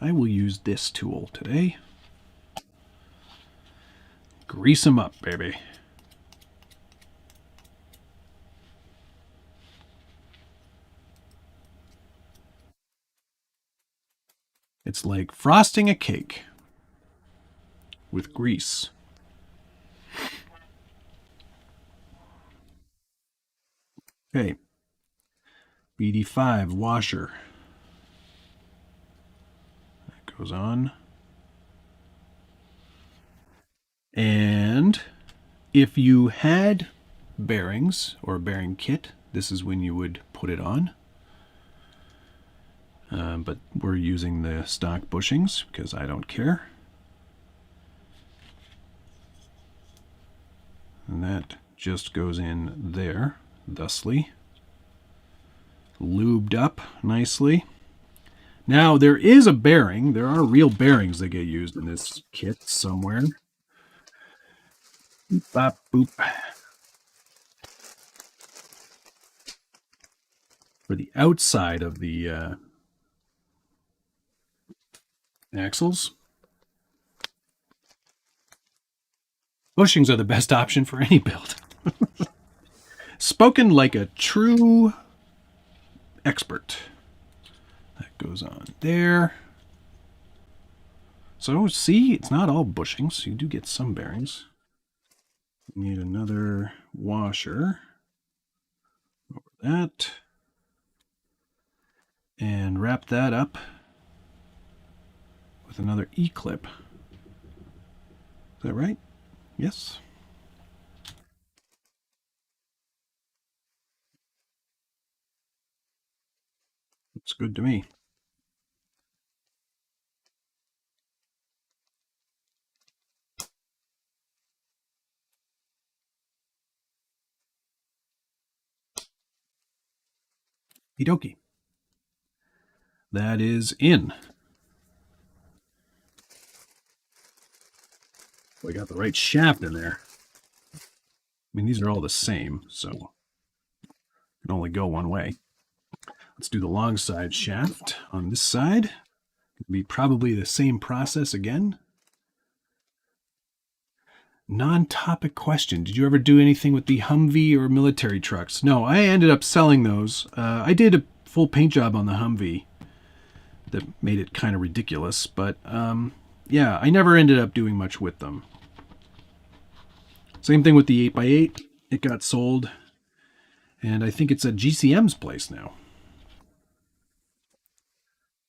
I will use this tool today. Grease them up, baby. It's like frosting a cake with grease. Okay. BD5 washer. That goes on. And if you had bearings or a bearing kit, this is when you would put it on. But we're using the stock bushings because I don't care. And that just goes in there, thusly. Lubed up nicely. Now, there is a bearing. There are real bearings that get used in this kit somewhere. Boop, bop, boop. For the outside of the axles. Bushings are the best option for any build. Spoken like a true expert. That goes on there. So see, it's not all bushings. You do get some bearings. You need another washer over that. And wrap that up with another E-clip. Is that right? Yes. Looks good to me. Okie dokie. That is in. We got the right shaft in there. I mean, these are all the same, so it can only go one way. Let's do the long side shaft on this side. It'll be probably the same process again. Non-topic question. Did you ever do anything with the Humvee or military trucks? No, I ended up selling those. I did a full paint job on the Humvee that made it kind of ridiculous, but yeah, I never ended up doing much with them. Same thing with the 8x8. It got sold, and I think it's at GCM's place now.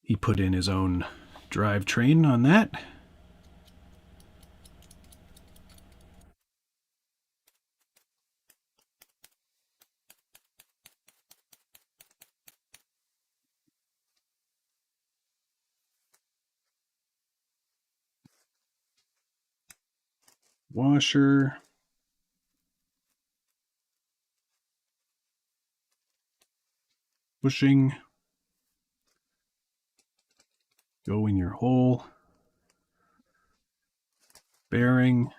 He put in his own drivetrain on that. Washer. bushing go in your hole, bearing,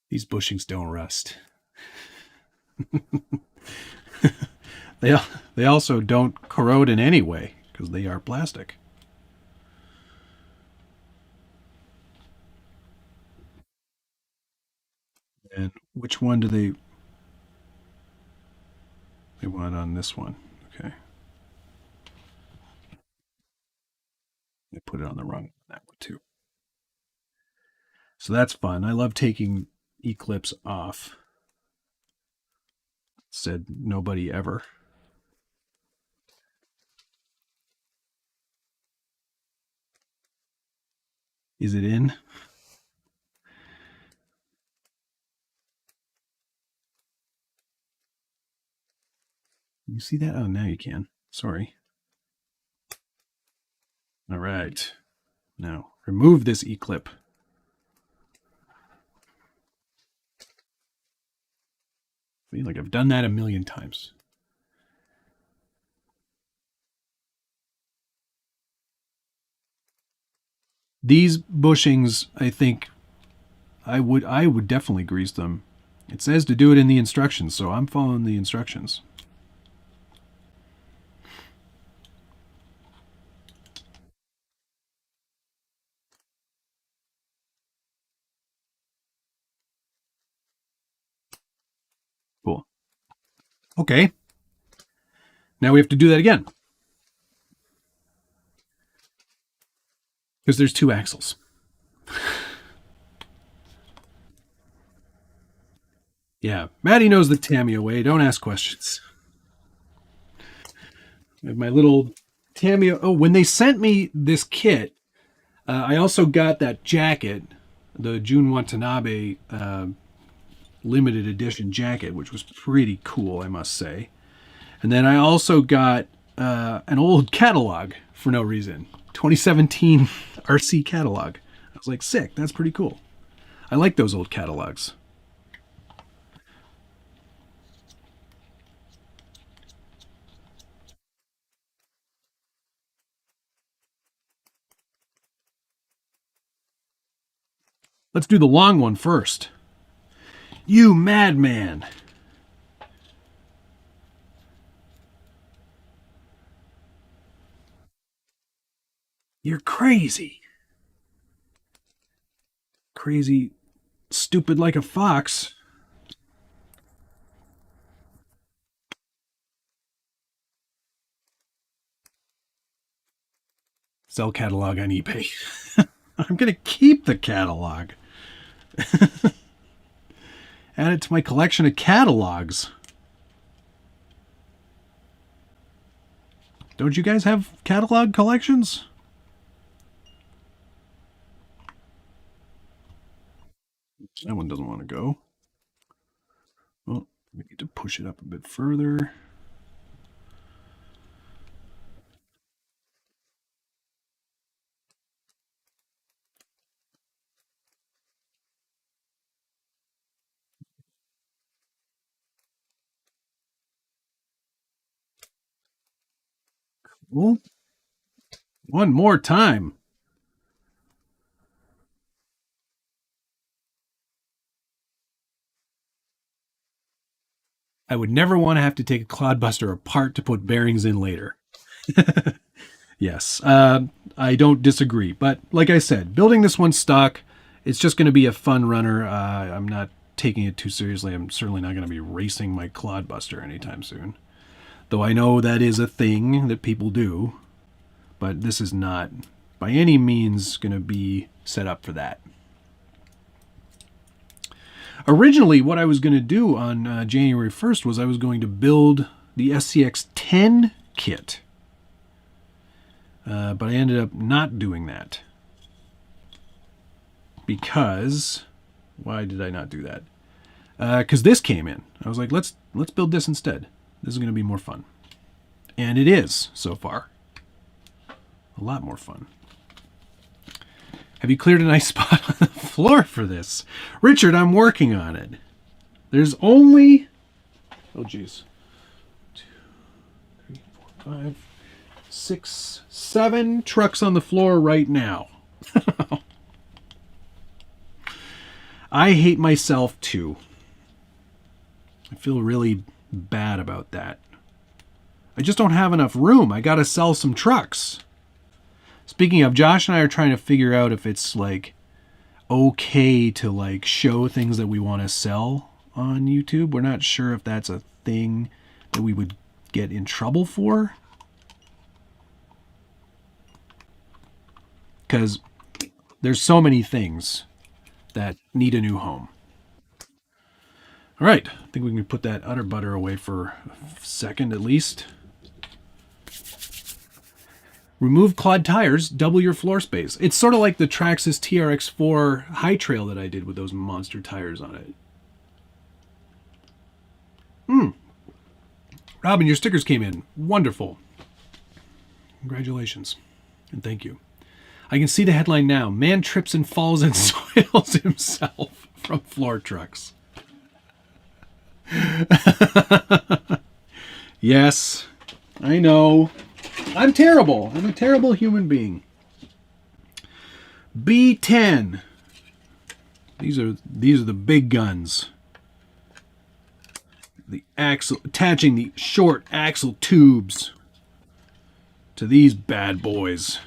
these bushings don't rust. They also don't corrode in any way because they are plastic. And which one do they want on this one? Okay. They put it on the wrong that one too. So that's fun. I love taking E-clips off. Said nobody ever. Is it in? You see that? Oh, now you can. Sorry. All right. Now, remove this E-clip. I feel like I've done that a million times. These bushings, I think, I would definitely grease them. It says to do it in the instructions, so I'm following the instructions. Cool. Okay. Now we have to do that again. Because there's 2 axles. Yeah, Maddie knows the Tamiya way. Don't ask questions. I have my little Tamiya. Oh, when they sent me this kit, I also got that jacket, the Jun Watanabe limited edition jacket, which was pretty cool, I must say. And then I also got an old catalog for no reason. 2017 RC catalog. I was like, sick, that's pretty cool. I like those old catalogs. Let's do the long one first. You madman. You're crazy. Crazy, stupid like a fox. Sell catalog on eBay. I'm going to keep the catalog. Add it to my collection of catalogs. Don't you guys have catalog collections? That one doesn't want to go. Well, we need to push it up a bit further. Cool. One more time. I would never want to have to take a Clod Buster apart to put bearings in later. Yes, I don't disagree. But like I said, building this one stock, it's just going to be a fun runner. I'm not taking it too seriously. I'm certainly not going to be racing my Clod Buster anytime soon. Though I know that is a thing that people do. But this is not by any means going to be set up for that. Originally, what I was going to do on January 1st was I was going to build the SCX 10 kit. But I ended up not doing that. Because, why did I not do that? Because this came in. I was like, let's build this instead. This is going to be more fun. And it is, so far. A lot more fun. Have you cleared a nice spot on the floor for this? Richard, I'm working on it. There's only... Oh, geez. 2, 3, 4, 5, 6, 7 trucks on the floor right now. I hate myself, too. I feel really bad about that. I just don't have enough room. I gotta sell some trucks. Speaking of, Josh and I are trying to figure out if it's like okay to like show things that we want to sell on YouTube. We're not sure if that's a thing that we would get in trouble for. Because there's so many things that need a new home. All right, I think we can put that utter butter away for a second at least. Remove Clod tires, double your floor space. It's sort of like the Traxxas TRX4 High Trail that I did with those monster tires on it. Robin, your stickers came in. Wonderful. Congratulations. And thank you. I can see the headline now. Man trips and falls and soils himself from floor trucks. Yes, I know. I'm terrible. I'm a terrible human being. B10. These are the big guns. The axle, attaching the short axle tubes to these bad boys.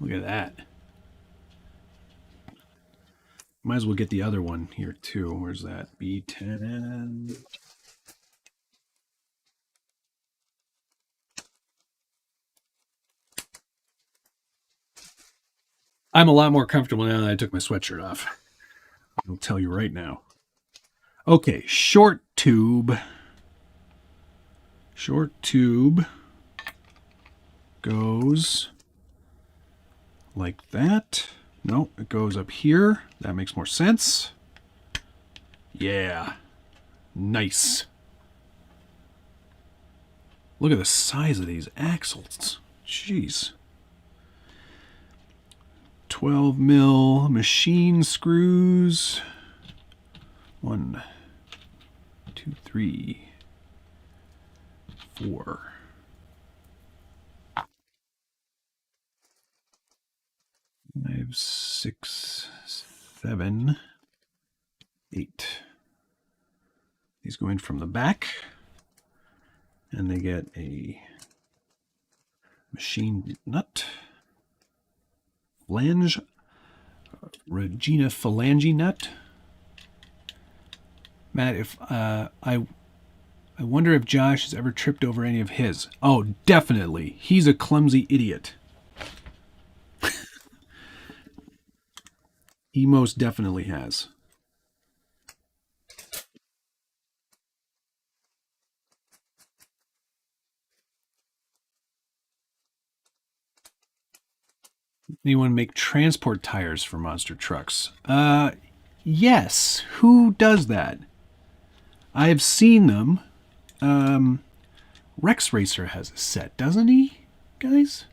Look at that. Might as well get the other one here too. Where's that? B10. I'm a lot more comfortable now that I took my sweatshirt off. I'll tell you right now. Okay, short tube. Short tube goes like that. No, it goes up here. That makes more sense. Yeah. Nice. Look at the size of these axles. Jeez. 12 mil machine screws. 1, 2, 3, 4. 5, 6, 7, 8. These go in from the back, and they get a machine nut, flange, Regina phalange nut. Matt, if I wonder if Josh has ever tripped over any of his. Oh, definitely. He's a clumsy idiot. He most definitely has. Anyone make transport tires for monster trucks? Yes. Who does that? I've seen them. Rex Racer has a set, doesn't he, guys?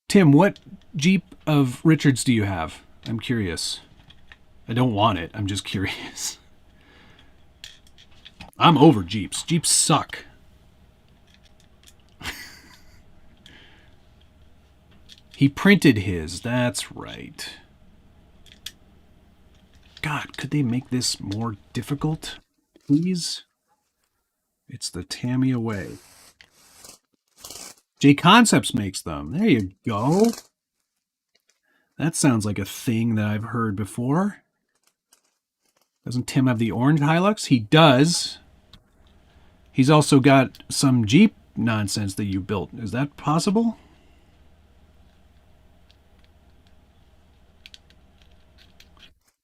Tim, what Jeep of Richard's do you have? I'm curious. I don't want it. I'm just curious. I'm over Jeeps. Jeeps suck. He printed his. That's right. God, could they make this more difficult, please? It's the Tamiya way. J Concepts makes them. There you go. That sounds like a thing that I've heard before. Doesn't Tim have the orange Hilux? He does. He's also got some Jeep nonsense that you built. Is that possible?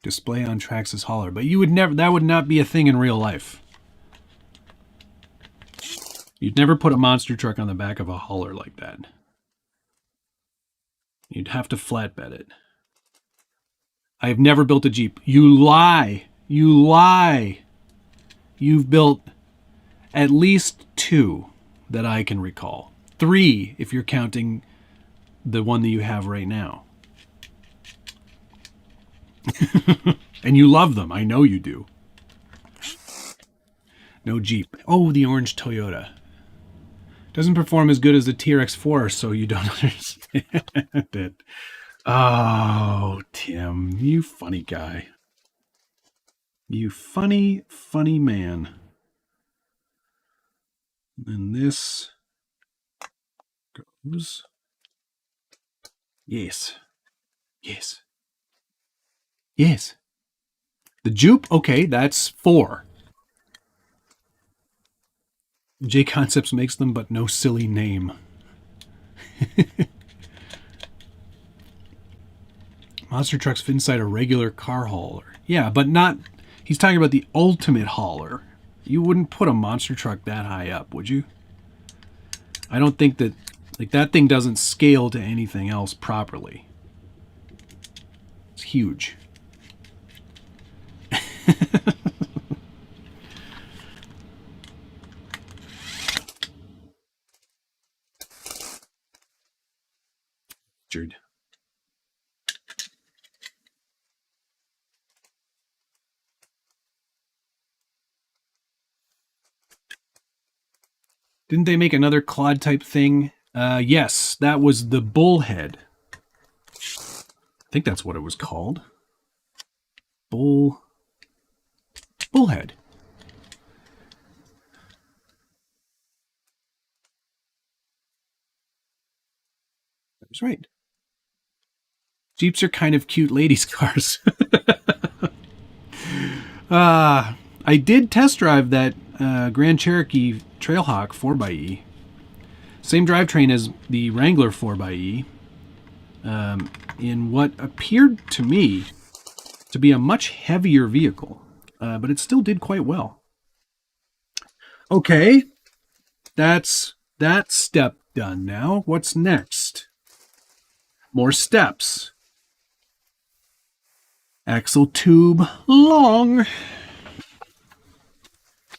Display on Traxxas hauler, but you would never. That would not be a thing in real life. You'd never put a monster truck on the back of a hauler like that. You'd have to flatbed it. I've never built a Jeep. You lie. You lie. You've built at least 2. that I can recall. 3 if you're counting the one that you have right now. And you love them. I know you do. No Jeep. Oh, the orange Toyota. Doesn't perform as good as the TRX-4, so you don't understand it. Oh, Tim, you funny guy. You funny, funny man. And this goes... Yes. Yes. Yes. The Jupe? Okay, that's 4. J Concepts makes them, but no silly name. Monster trucks fit inside a regular car hauler. Yeah, but not... He's talking about the ultimate hauler. You wouldn't put a monster truck that high up, would you? I don't think that... Like, that thing doesn't scale to anything else properly. It's huge. Richard. Didn't they make another Clod type thing? Yes, that was the Bullhead. I think that's what it was called. Bullhead. That's right. Jeeps are kind of cute ladies' cars. I did test drive that Grand Cherokee Trailhawk 4xe. Same drivetrain as the Wrangler 4xe. In what appeared to me to be a much heavier vehicle. But it still did quite well. Okay. That's that step done now. What's next? More steps. Axle tube long.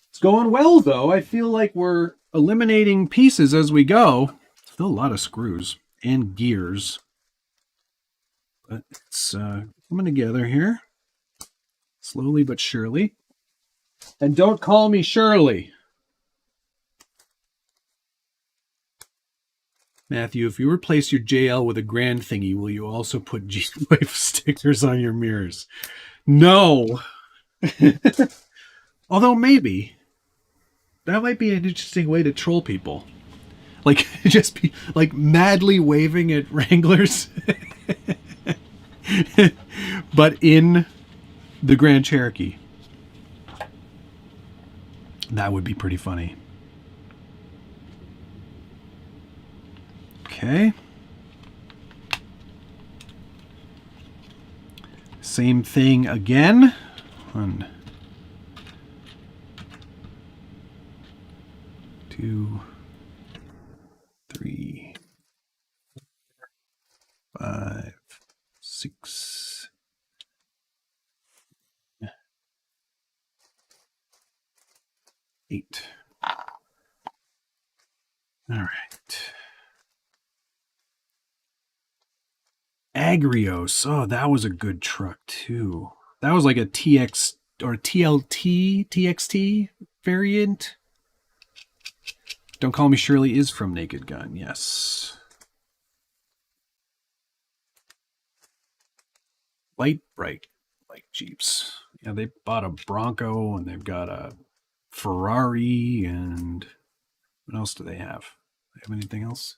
It's going well, though. I feel like we're eliminating pieces as we go. Still a lot of screws and gears. But it's coming together here. Slowly but surely. And don't call me Shirley. Matthew, if you replace your JL with a Grand thingy, will you also put G-Wave stickers on your mirrors? No. Although maybe. That might be an interesting way to troll people. Like, just be like madly waving at Wranglers. But in the Grand Cherokee. That would be pretty funny. Okay. Same thing again. 1, 2, 3, 5, 6. 8. All right. Agrios. Oh, that was a good truck too. That was like a TX or TXT variant. Don't Call Me Shirley is from Naked Gun. Yes. Light bright like Jeeps. Yeah, they bought a Bronco and they've got a Ferrari and what else do they have? They have anything else?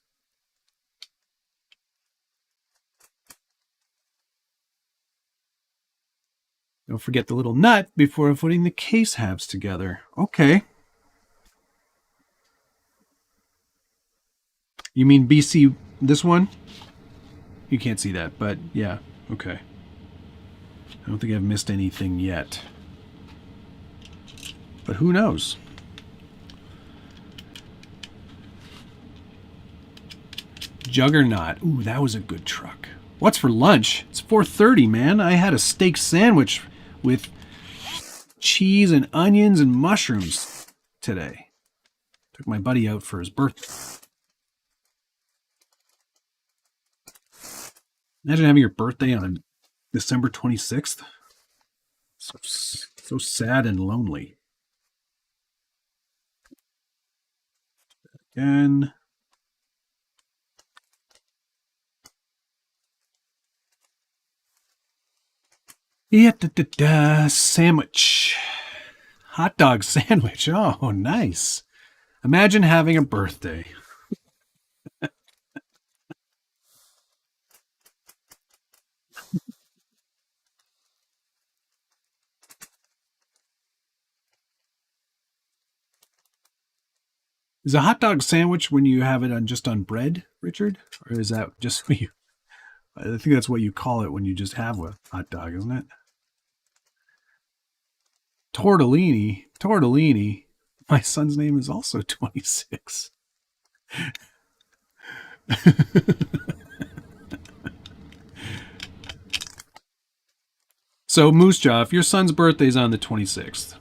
Don't forget the little nut before putting the case halves together. Okay. You mean BC, this one? You can't see that, but yeah, okay. I don't think I've missed anything yet. But who knows? Juggernaut. Ooh, that was a good truck. What's for lunch? It's 4:30, man. I had a steak sandwich with cheese and onions and mushrooms today. Took my buddy out for his birthday. Imagine having your birthday on December 26th. So sad and lonely. Again. Yeah, sandwich. Hot dog sandwich. Oh, nice. Imagine having a birthday. Is a hot dog sandwich when you have it on just on bread, Richard? Or is that just what you... I think that's what you call it when you just have a hot dog, isn't it? Tortellini. Tortellini. My son's name is also 26. So, Moose Jaw, if your son's birthday's on the 26th,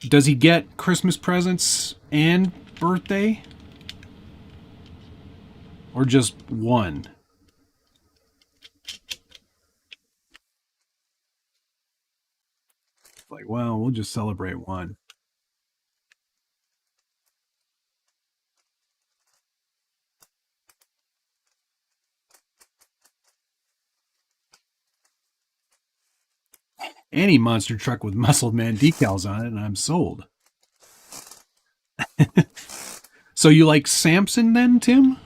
does he get Christmas presents and birthday? Or just one? Like, well, we'll just celebrate one. Any monster truck with Muscle Man decals on it, and I'm sold. So you like Samson then, Tim?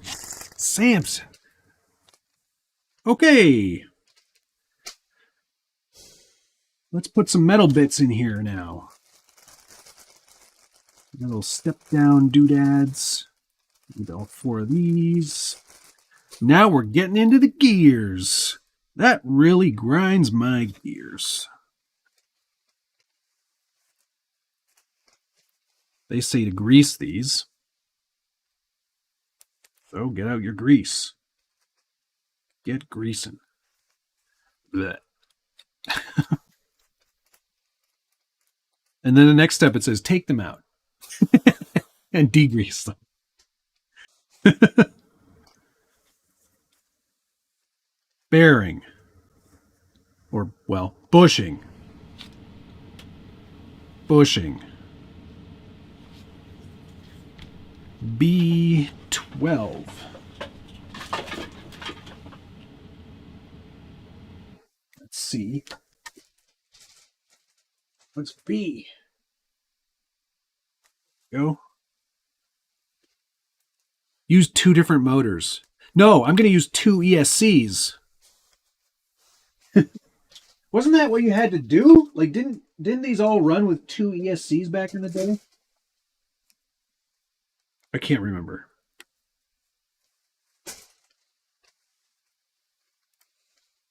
Samson. Okay. Let's put some metal bits in here now. Little step-down doodads. Need all 4 of these. Now we're getting into the gears. That really grinds my gears. They say to grease these. So get out your grease. Get greasing. Blech. And then the next step it says take them out and degrease them. Bearing. Or, well, bushing. Bushing. B12. Let's see. What's B? Go. Use 2 different motors. No, I'm going to use 2 ESCs. Wasn't that what you had to do? Like, didn't these all run with 2 ESCs back in the day? I can't remember.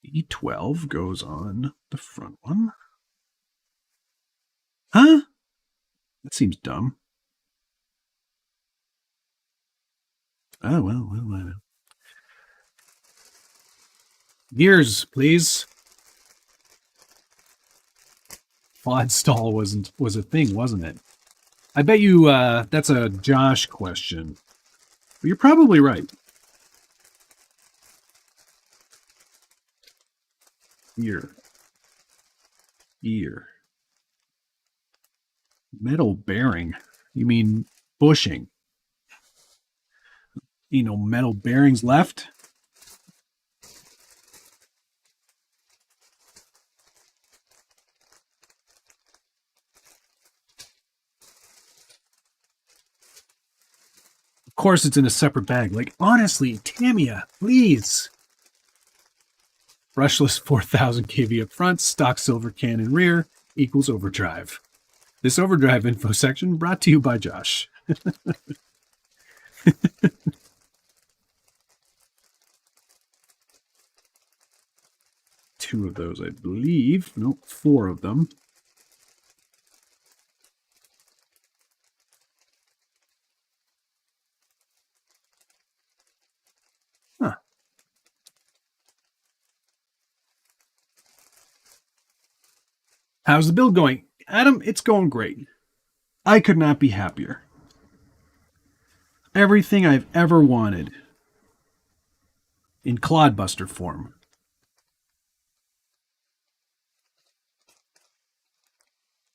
E12 goes on the front one. Huh? That seems dumb. Oh, well, I know. Gears, please. Quad stall was a thing, wasn't it? I bet you that's a Josh question. But you're probably right. Ear. Metal bearing. You mean bushing? You know, metal bearings left? Of course it's in a separate bag. Like, honestly, Tamiya, please. Brushless 4000 kV up front, stock silver can in rear, equals overdrive. This overdrive info section brought to you by Josh. 2 of those, I believe. Nope, 4 of them. Huh. How's the build going? Adam, it's going great. I could not be happier. Everything I've ever wanted in Clod Buster form.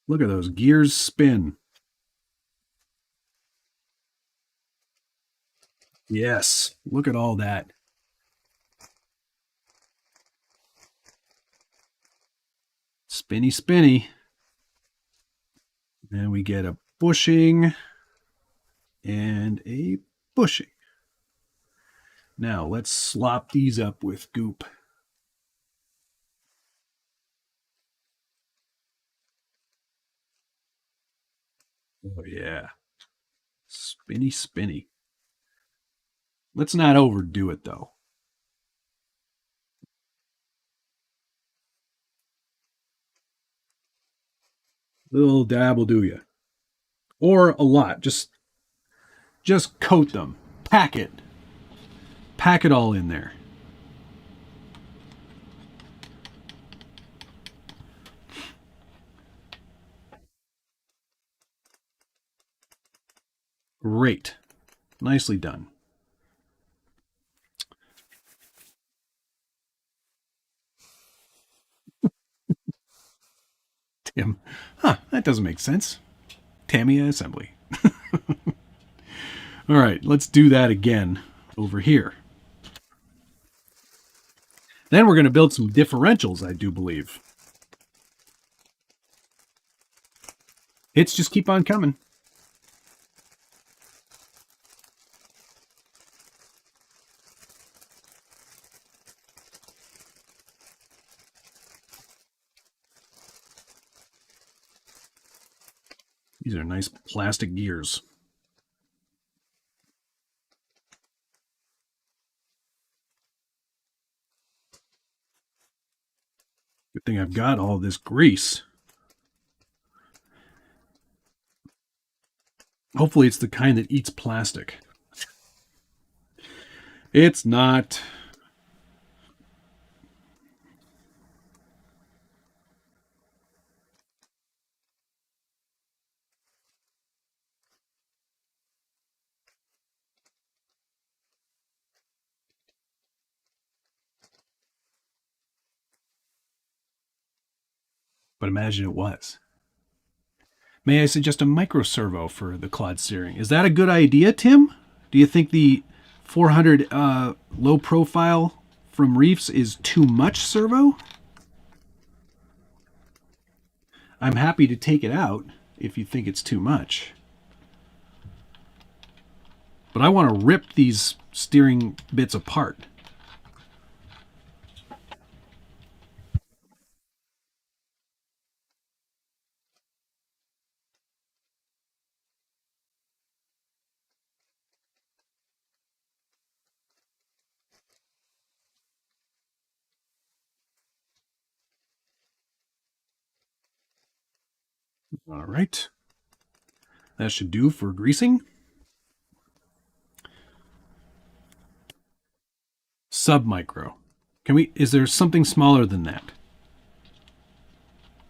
Look at those gears spin. Yes, look at all that. Spinny, spinny. And we get a bushing and a bushing. Now let's slop these up with goop. Oh yeah. Spinny, spinny. Let's not overdo it though. Little dab will do you. Or a lot. Just coat them. Pack it. Pack it all in there. Great. Nicely done. Tim. Huh, that doesn't make sense. Tamiya assembly. All right, let's do that again over here. Then we're going to build some differentials, I do believe. Hits just keep on coming. These are nice plastic gears. Good thing I've got all this grease. Hopefully it's the kind that eats plastic. It's not. But imagine it was. May I suggest a micro servo for the Clod steering? Is that a good idea, Tim? Do you think the 400 low profile from Reefs is too much servo? I'm happy to take it out if you think it's too much. But I want to rip these steering bits apart. All right. That should do for greasing. Submicro. Can we? Is there something smaller than that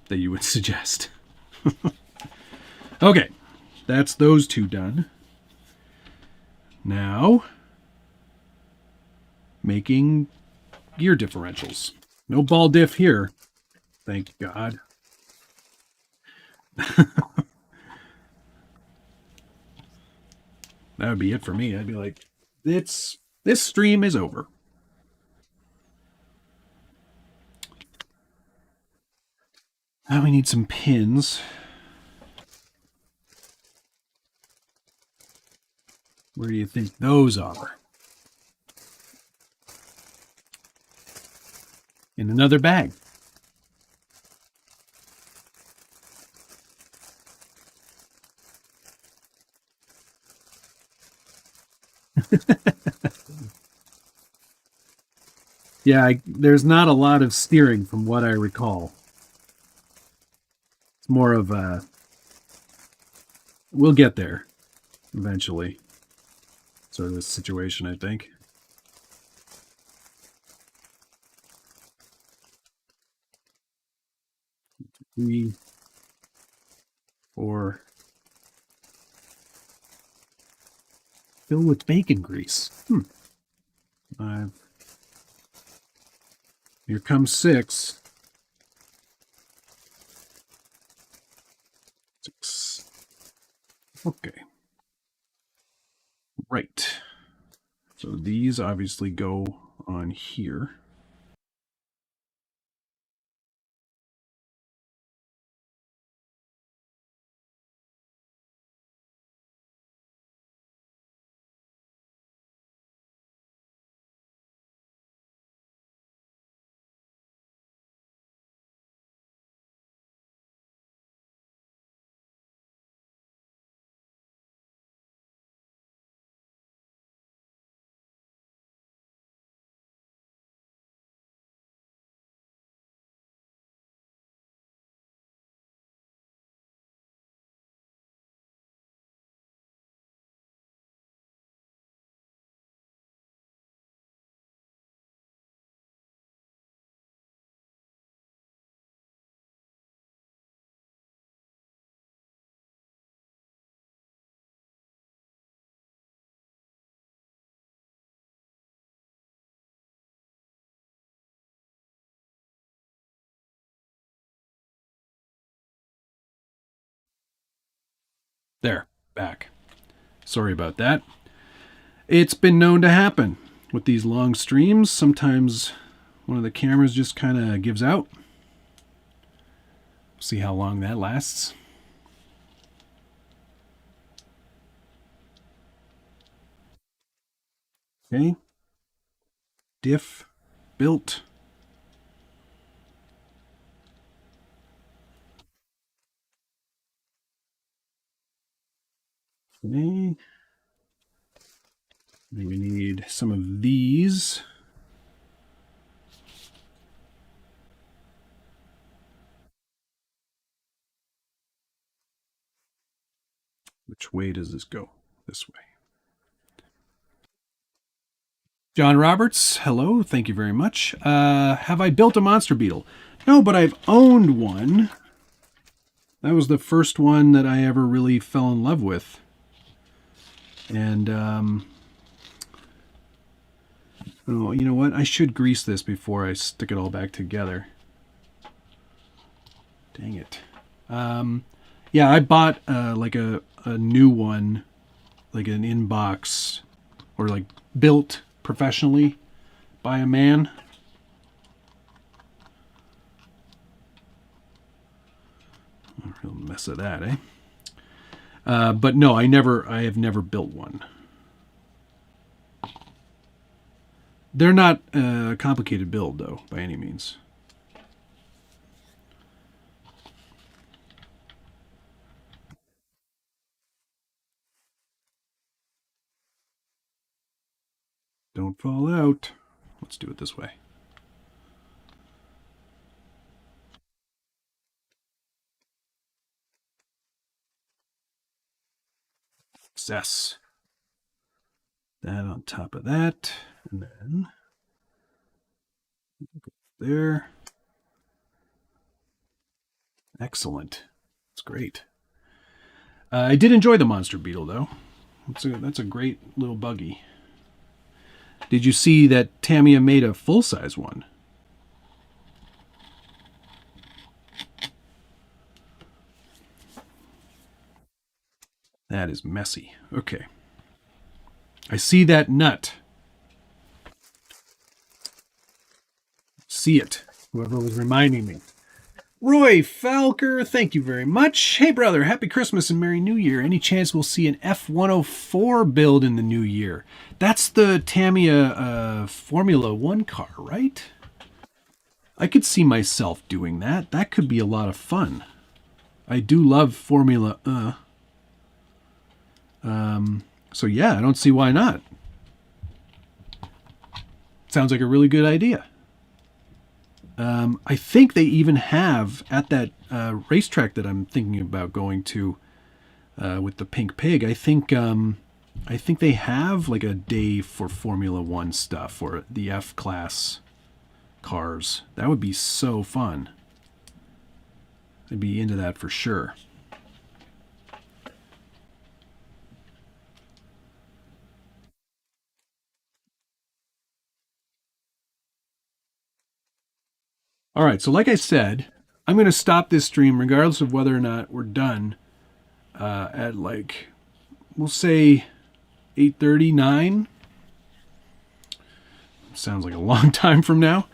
you would suggest? Okay, that's those two done. Now, making gear differentials. No ball diff here, thank God. That would be it for me. I'd be like, this stream is over. Now we need some pins. Where do you think those are? In another bag. Yeah, there's not a lot of steering from what I recall. It's more of a... We'll get there eventually. Sort of this situation, I think. Three, 4, Fill with bacon grease. 5. Here comes 6. 6. Okay. Right. So these obviously go on here. There, back. Sorry about that. It's been known to happen with these long streams. Sometimes one of the cameras just kind of gives out. See how long that lasts. Okay. Diff built. Okay. Then we need some of these. Which way does this go? This way. John Roberts, hello. Thank you very much. Have I built a monster beetle? No, but I've owned one. That was the first one that I ever really fell in love with. And, oh, you know what? I should grease this before I stick it all back together. Dang it. Yeah, I bought like a new one, like an inbox, or like built professionally by a man. A real mess of that, eh? But no, I have never built one. They're not a complicated build, though, by any means. Don't fall out. Let's do it this way. Success. That on top of that, and then there. Excellent. That's great. I did enjoy the monster beetle, though. That's a great little buggy. Did you see that Tamiya made a full-size one? That is messy. Okay. I see that nut. See it. Whoever was reminding me. Roy Falker, thank you very much. Hey, brother, happy Christmas and Merry New Year. Any chance we'll see an F104 build in the new year? That's the Tamiya Formula 1 car, right? I could see myself doing that. That could be a lot of fun. I do love Formula so yeah, I don't see why not. Sounds like a really good idea. I think they even have at that racetrack that I'm thinking about going to with the pink pig. I think they have like a day for Formula 1 stuff or the F-class cars. That would be so fun. I'd be into that for sure. All right, so like I said, I'm going to stop this stream regardless of whether or not we're done at like, we'll say 8:39. Sounds like a long time from now.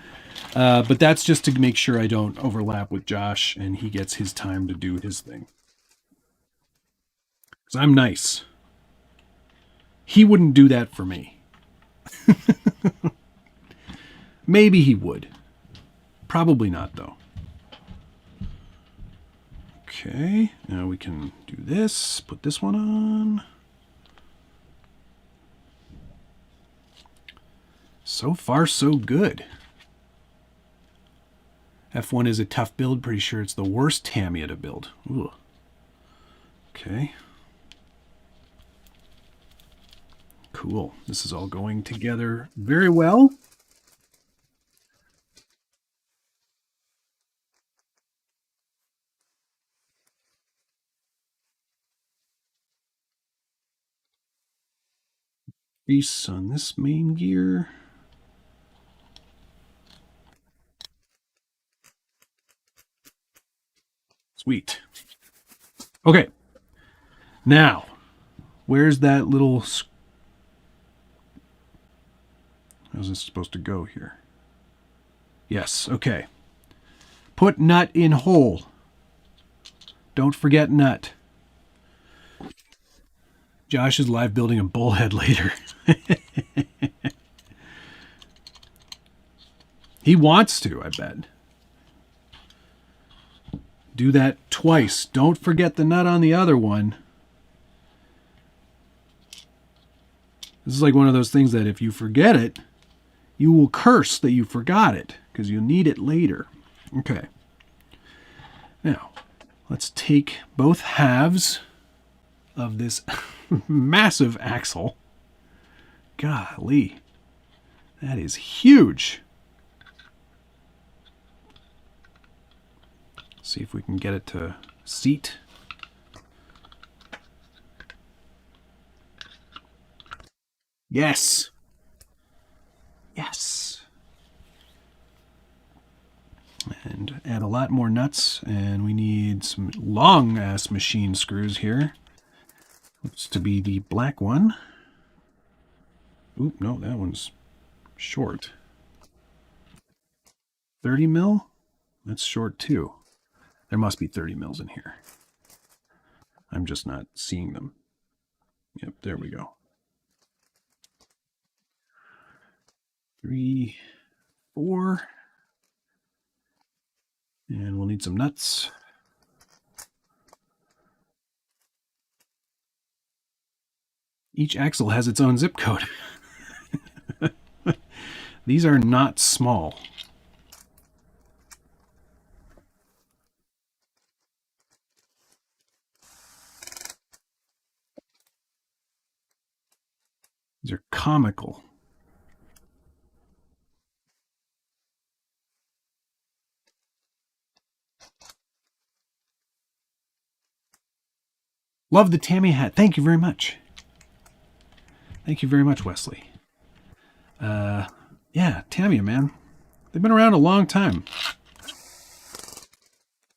But that's just to make sure I don't overlap with Josh and he gets his time to do his thing. Because I'm nice. He wouldn't do that for me. Maybe he would. Probably not, though. Okay, now we can do this. Put this one on. So far, so good. F1 is a tough build. Pretty sure it's the worst Tamiya to build. Ooh. Okay. Cool. This is all going together very well. Grease on this main gear. Sweet. Okay. Now, where's that little... How's this supposed to go here? Yes, okay. Put nut in hole. Don't forget nut. Josh is live building a bullhead later. He wants to, I bet. Do that twice. Don't forget the nut on the other one. This is like one of those things that if you forget it, you will curse that you forgot it because you'll need it later. Okay. Now, let's take both halves of this massive axle. Golly, that is huge. See if we can get it to seat. Yes. Yes. And add a lot more nuts, and we need some long-ass machine screws here. Looks to be the black one. Oop, no, that one's short. 30 mil? That's short too. There must be 30 mils in here. I'm just not seeing them. Yep, there we go. 3, 4. And we'll need some nuts. Each axle has its own zip code. These are not small. These are comical. Love the Tamiya hat. Thank you very much. Thank you very much, Wesley. Yeah, Tamiya, man. They've been around a long time.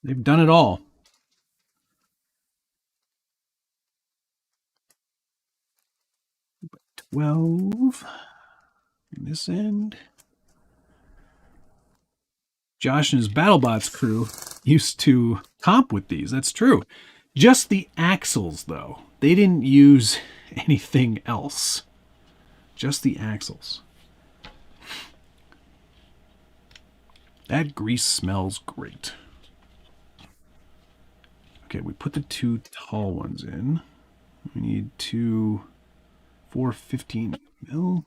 They've done it all. $12 on this end. Josh and his BattleBots crew used to comp with these. That's true. Just the axles, though. They didn't use anything else. Just the axles. That grease smells great. Okay, we put the 2 tall ones in. We need 2 415 mil.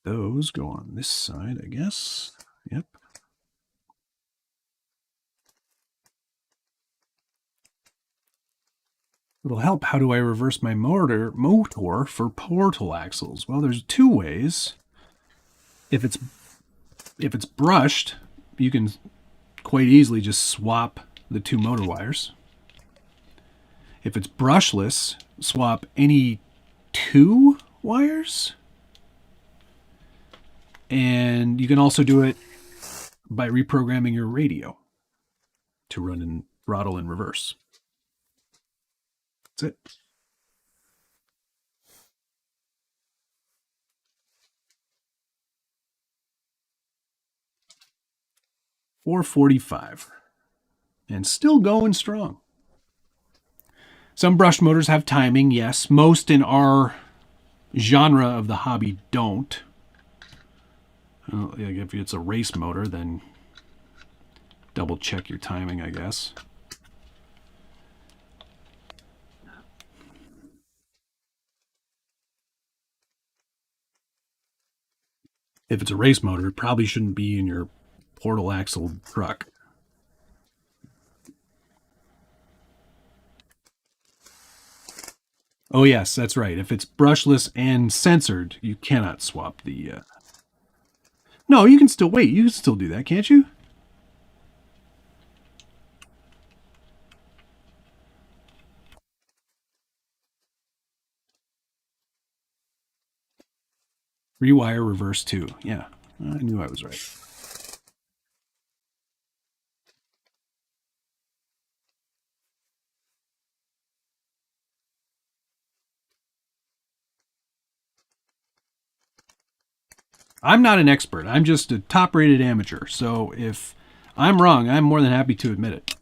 Those go on this side, I guess. Yep. It'll help. How do I reverse my motor for portal axles? Well, there's 2 ways. If it's brushed, you can quite easily just swap the two motor wires. If it's brushless, swap any two wires. And you can also do it by reprogramming your radio to run in throttle in reverse. That's it. $445 and still going strong. Some brush motors have timing, yes. Most in our genre of the hobby don't. If it's a race motor, then double check your timing, I guess. If it's a race motor, it probably shouldn't be in your portal axle truck. Oh yes, that's right. If it's brushless and censored, you cannot swap the... No, you can still wait. You can still do that, can't you? Rewire reverse 2. Yeah, I knew I was right. I'm not an expert. I'm just a top-rated amateur. So if I'm wrong, I'm more than happy to admit it.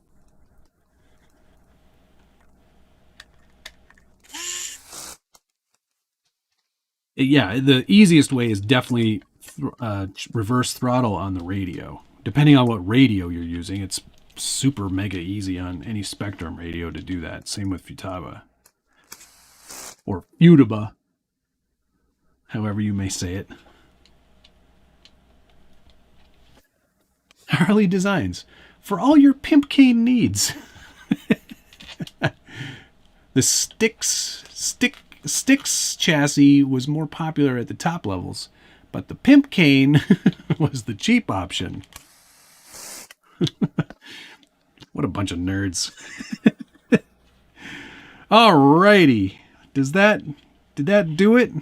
Yeah, the easiest way is definitely reverse throttle on the radio. Depending on what radio you're using, it's super mega easy on any Spectrum radio to do that. Same with Futaba. Or Futaba, however you may say it. Harley Designs, for all your pimp cane needs. The Styx chassis was more popular at the top levels, but the pimp cane was the cheap option. What a bunch of nerds. Alrighty. Did that do it?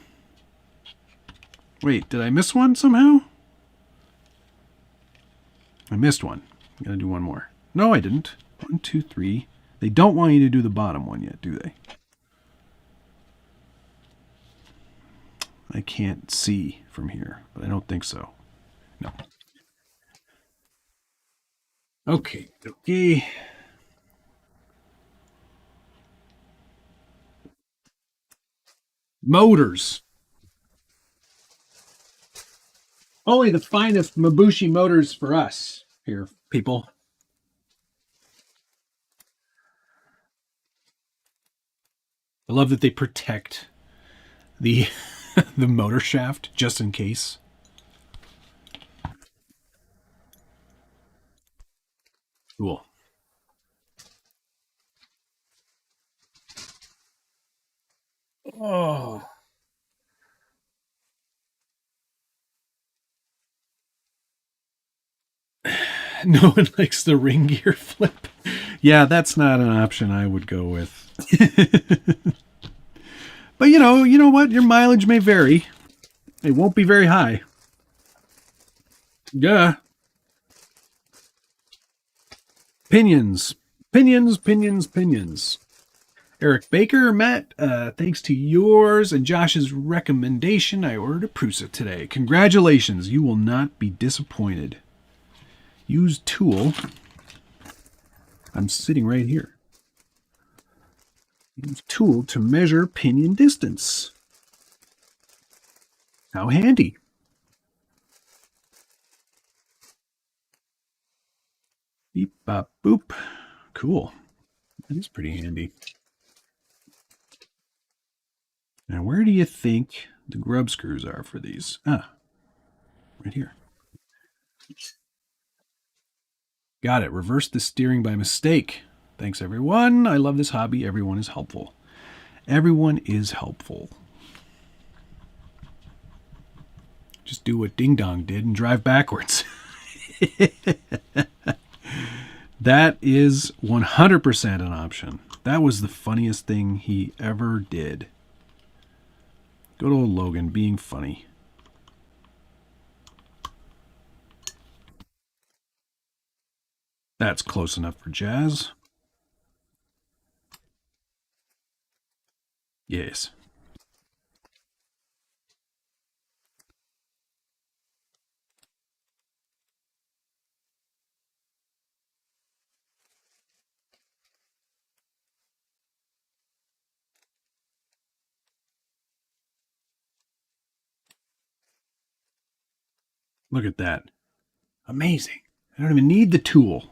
Wait, did I miss one somehow? I missed one. I'm going to do one more. No, I didn't. 1, 2, 3. They don't want you to do the bottom one yet, do they? I can't see from here, but I don't think so. No. Okay. Motors. Only the finest Mabushi motors for us here, people. I love that they protect the the motor shaft just in case. Cool. Oh. No one likes the ring gear flip. Yeah, that's not an option I would go with. But you know what? Your mileage may vary. It won't be very high. Yeah. Pinions. Eric Baker, Matt, thanks to yours and Josh's recommendation, I ordered a Prusa today. Congratulations. You will not be disappointed. Use tool. I'm sitting right here. Use tool to measure pinion distance. How handy. Beep, bop, boop. Cool. That is pretty handy. Now, where do you think the grub screws are for these? Ah, right here. Got it. Reverse the steering by mistake. Thanks, everyone. I love this hobby. Everyone is helpful. Everyone is helpful. Just do what Ding Dong did and drive backwards. That is 100% an option. That was the funniest thing he ever did. Good old Logan being funny. That's close enough for jazz. Yes. Look at that. Amazing. I don't even need the tool.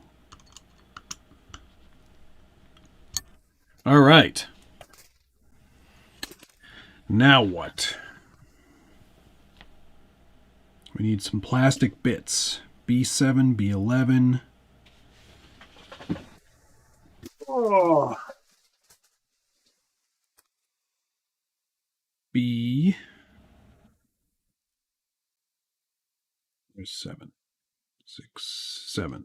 All right. Now what? We need some plastic bits. B7, B11. Oh. B. There's 7, 6, 7.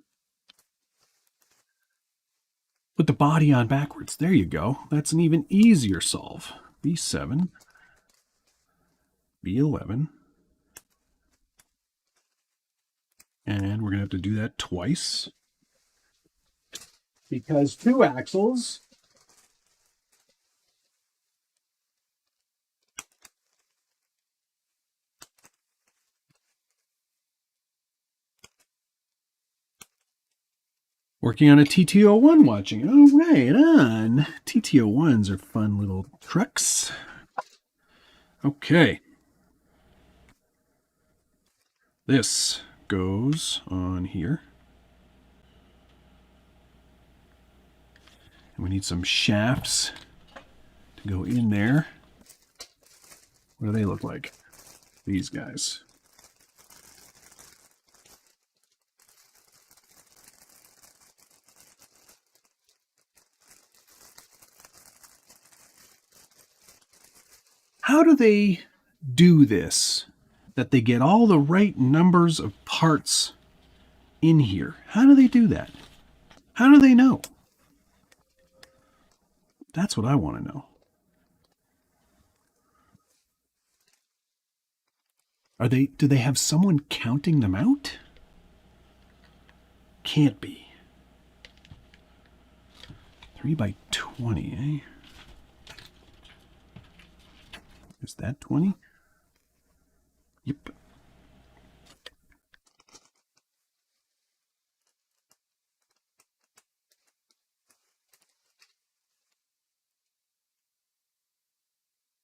Put the body on backwards. There you go. That's an even easier solve. B7, B11. And we're going to have to do that twice. Because 2 axles working on a TT01 watching. Oh, right on. TT01s are fun little trucks. Okay. This goes on here. And we need some shafts to go in there. What do they look like? These guys. How do they do this? That they get all the right numbers of parts in here. How do they do that? How do they know? That's what I want to know. Do they have someone counting them out? Can't be. 3 by 20, eh? Is that 20? Yep.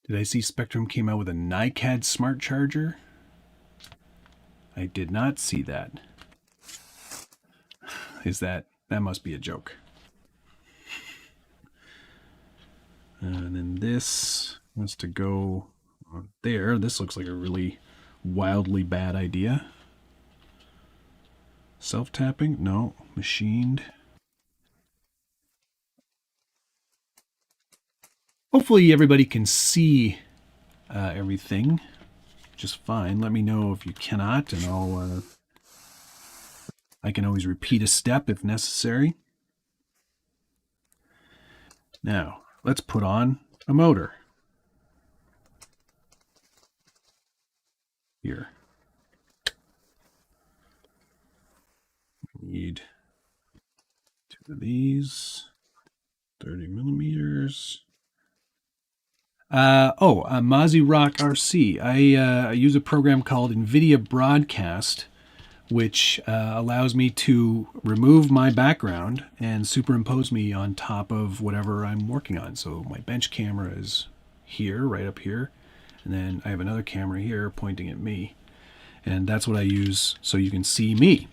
Did I see Spectrum came out with a NiCad smart charger? I did not see that. That must be a joke. And then this wants to go there. This looks like a really wildly bad idea. Self-tapping? No. Machined. Hopefully everybody can see everything just fine. Let me know if you cannot, and I can always repeat a step if necessary. Now, let's put on a motor. Here. We need 2 of these, 30 millimeters. Mozzie Rock RC. I use a program called NVIDIA Broadcast, which allows me to remove my background and superimpose me on top of whatever I'm working on. So my bench camera is here, right up here, and then I have another camera here pointing at me, and that's what I use so you can see me.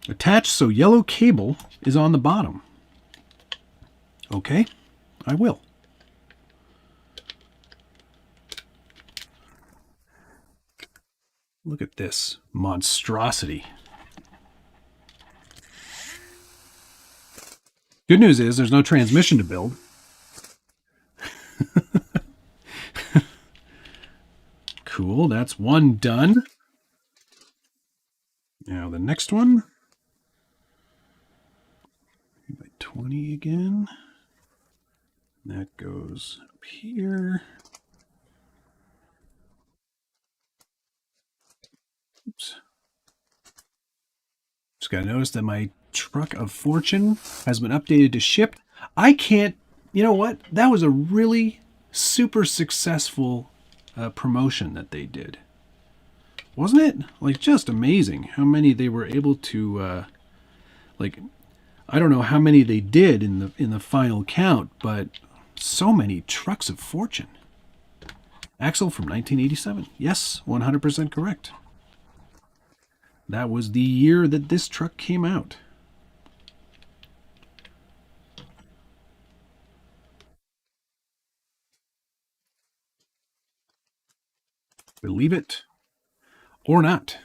Attached so yellow cable is on the bottom. Okay, I will. Look at this monstrosity. Good news is there's no transmission to build. Cool, that's one done. Now the next one. By 20 again. That goes up here. Oops. Just got to notice that my truck of fortune has been updated to shipped. I can't, you know what? That was a really super successful promotion that they did. Wasn't it? Like, just amazing how many they were able to, like, I don't know how many they did in the final count, but so many trucks of fortune. Axle from 1987. Yes, 100% correct. That was the year that this truck came out. Believe it or not.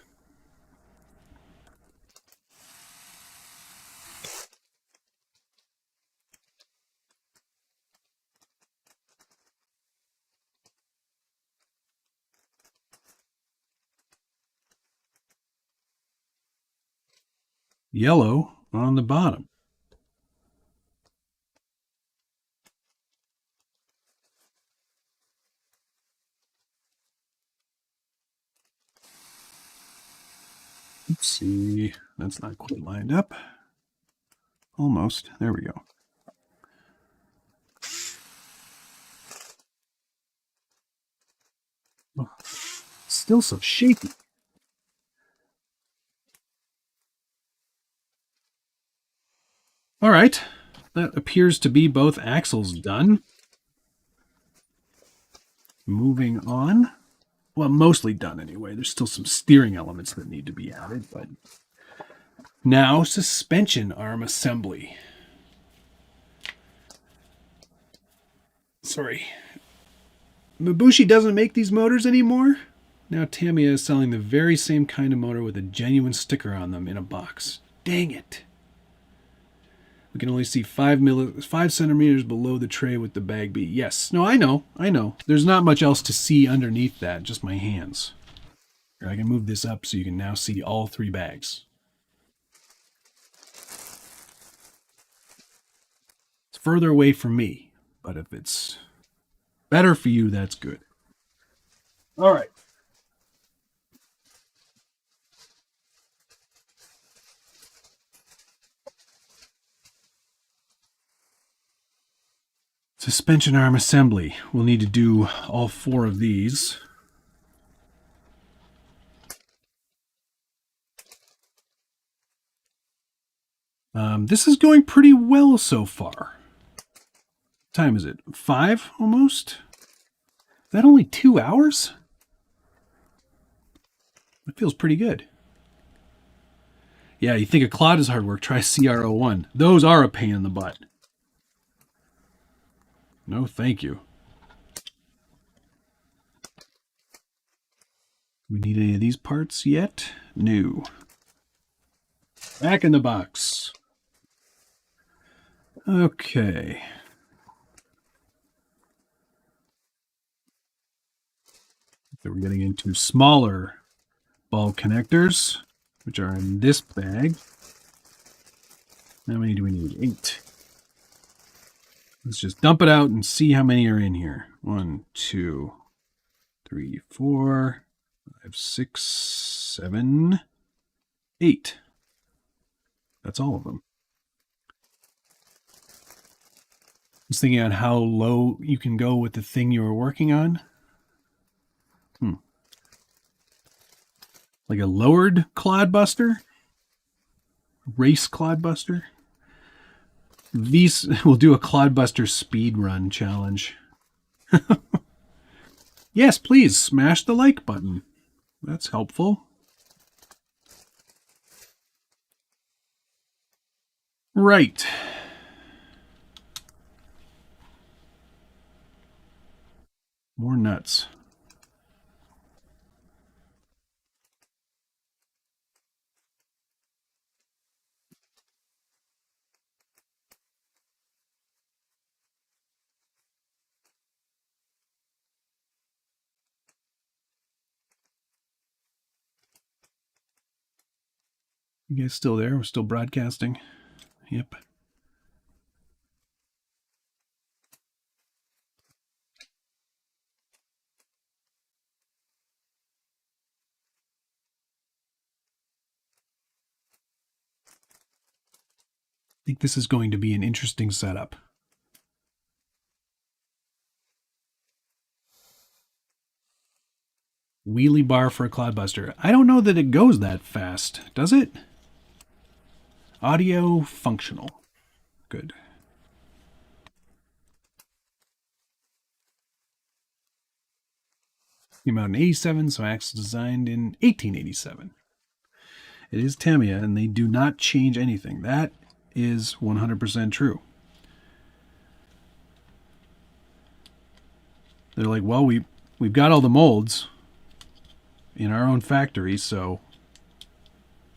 Yellow on the bottom. Oopsie, that's not quite lined up. Almost. There we go. Oh, still so shaky. All right. That appears to be both axles done. Moving on. Well, mostly done anyway. There's still some steering elements that need to be added, but now suspension arm assembly. Sorry. Mabushi doesn't make these motors anymore. Now Tamiya is selling the very same kind of motor with a genuine sticker on them in a box. Dang it. We can only see 5 centimeters below the tray with the bag B. Yes. No, I know. There's not much else to see underneath that, just my hands. Here, I can move this up so you can now see all 3 bags. It's further away from me, but if it's better for you, that's good. All right. Suspension arm assembly. We'll need to do all 4 of these. This is going pretty well so far. What time is it? 5 almost? Is that only 2 hours? That feels pretty good. Yeah, you think a Clod is hard work, try CR01. Those are a pain in the butt. No, thank you. Do we need any of these parts yet? No. Back in the box. Okay. So we're getting into smaller ball connectors, which are in this bag. How many do we need? 8. Let's just dump it out and see how many are in here. 1, 2, 3, 4, 5, 6, 7, 8. That's all of them. I was thinking on how low you can go with the thing you were working on. Like a lowered Clod Buster? Race Clod Buster? These will do a Clod Buster speed run challenge. Yes, please smash the like button. That's helpful. Right. More nuts. You guys still there? We're still broadcasting. Yep. I think this is going to be an interesting setup. Wheelie bar for a Clod Buster. I don't know that it goes that fast. Does it? Audio functional. Good. Came out in 87, so Axle's designed in 1887. It is Tamiya, and they do not change anything. That is 100% true. They're like, well, we've got all the molds in our own factory, so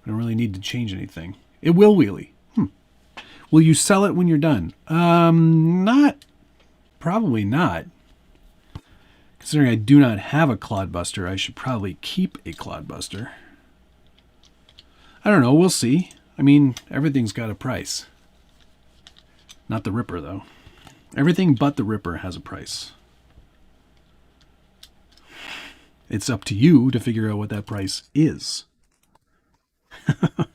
we don't really need to change anything. It will wheelie. Will you sell it when you're done? Probably not. Considering I do not have a Clod Buster, I should probably keep a Clod Buster. I don't know, we'll see. I mean, everything's got a price. Not the Ripper, though. Everything but the Ripper has a price. It's up to you to figure out what that price is. I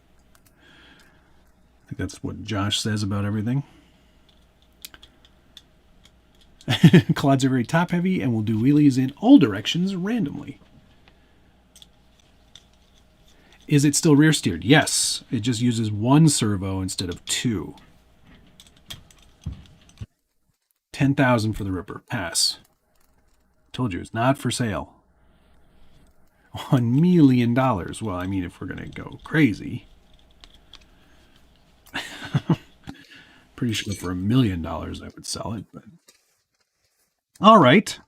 think that's what Josh says about everything. Clods are very top heavy and will do wheelies in all directions randomly. Is it still rear steered? Yes. It just uses one servo instead of two. 10,000 for the Ripper. Pass. Told you it's not for sale. $1 million. Well, I mean, if we're going to go crazy. Pretty sure for $1 million I would sell it. But all right.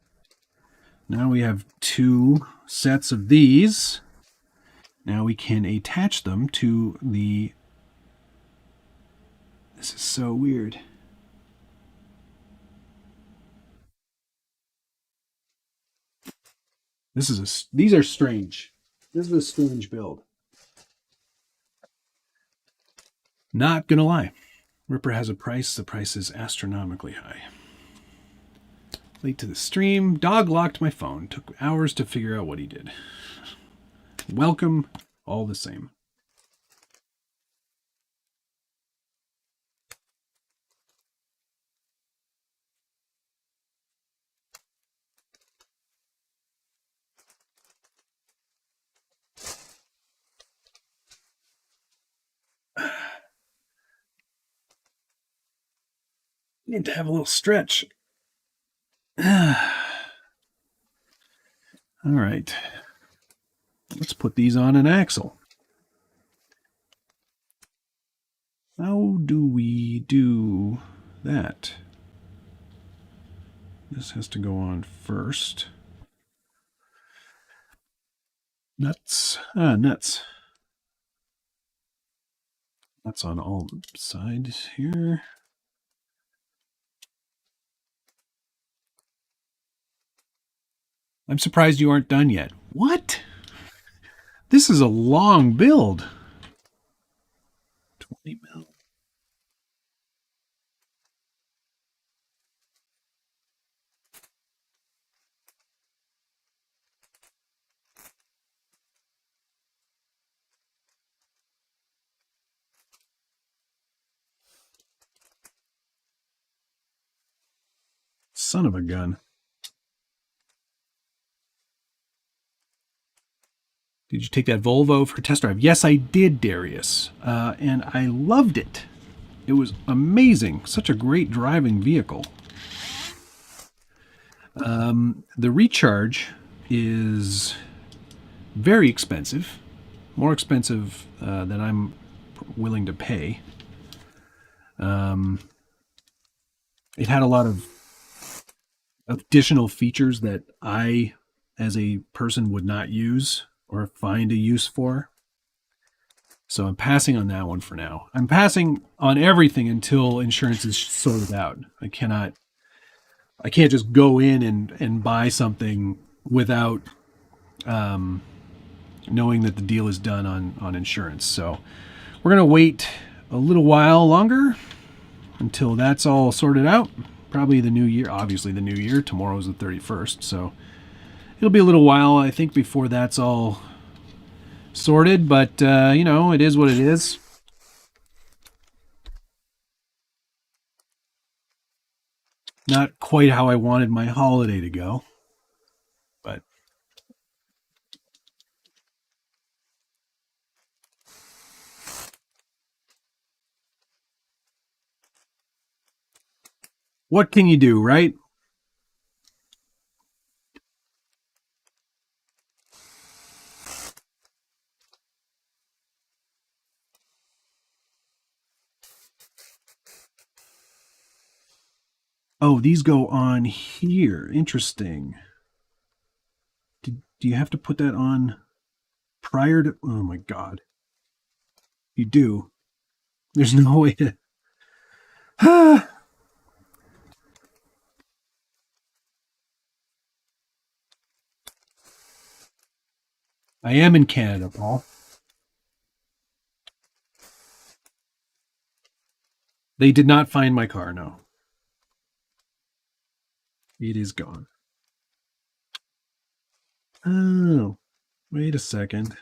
Now we have 2 sets of these. Now we can attach them to the... This is so weird. These are strange. This is a strange build. Not gonna lie. Ripper has a price. The price is astronomically high. Late to the stream. Dog locked my phone. Took hours to figure out what he did. Welcome, all the same. Need to have a little stretch. All right. Let's put these on an axle. How do we do that? This has to go on first. Nuts. Nuts. Nuts on all sides here. I'm surprised you aren't done yet. What? This is a long build. 20 mil. Son of a gun. Did you take that Volvo for a test drive? Yes, I did, Darius. And I loved it. It was amazing. Such a great driving vehicle. The recharge is very expensive. More expensive than I'm willing to pay. It had a lot of additional features that I, as a person, would not use or find a use for. So I'm passing on that one for now. I'm passing on everything until insurance is sorted out. I can't just go in and buy something without knowing that the deal is done on insurance. So We're going to wait a little while longer until that's all sorted out. Probably the new year, obviously the new year. Tomorrow's the 31st, so it'll be a little while, I think, before that's all sorted, but, you know, it is what it is. Not quite how I wanted my holiday to go, but what can you do, right? Oh, these go on here. Interesting. Do you have to put that on prior to... Oh, my God. You do. There's no way to... I am in Canada, Paul. They did not find my car, no. It is gone. Oh, wait a second.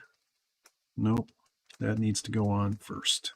Nope, that needs to go on first.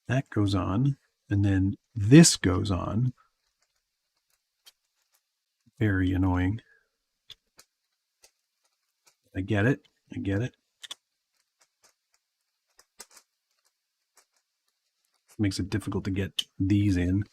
That goes on, and then this goes on. Very annoying. I get it. I get it. Makes it difficult to get these in.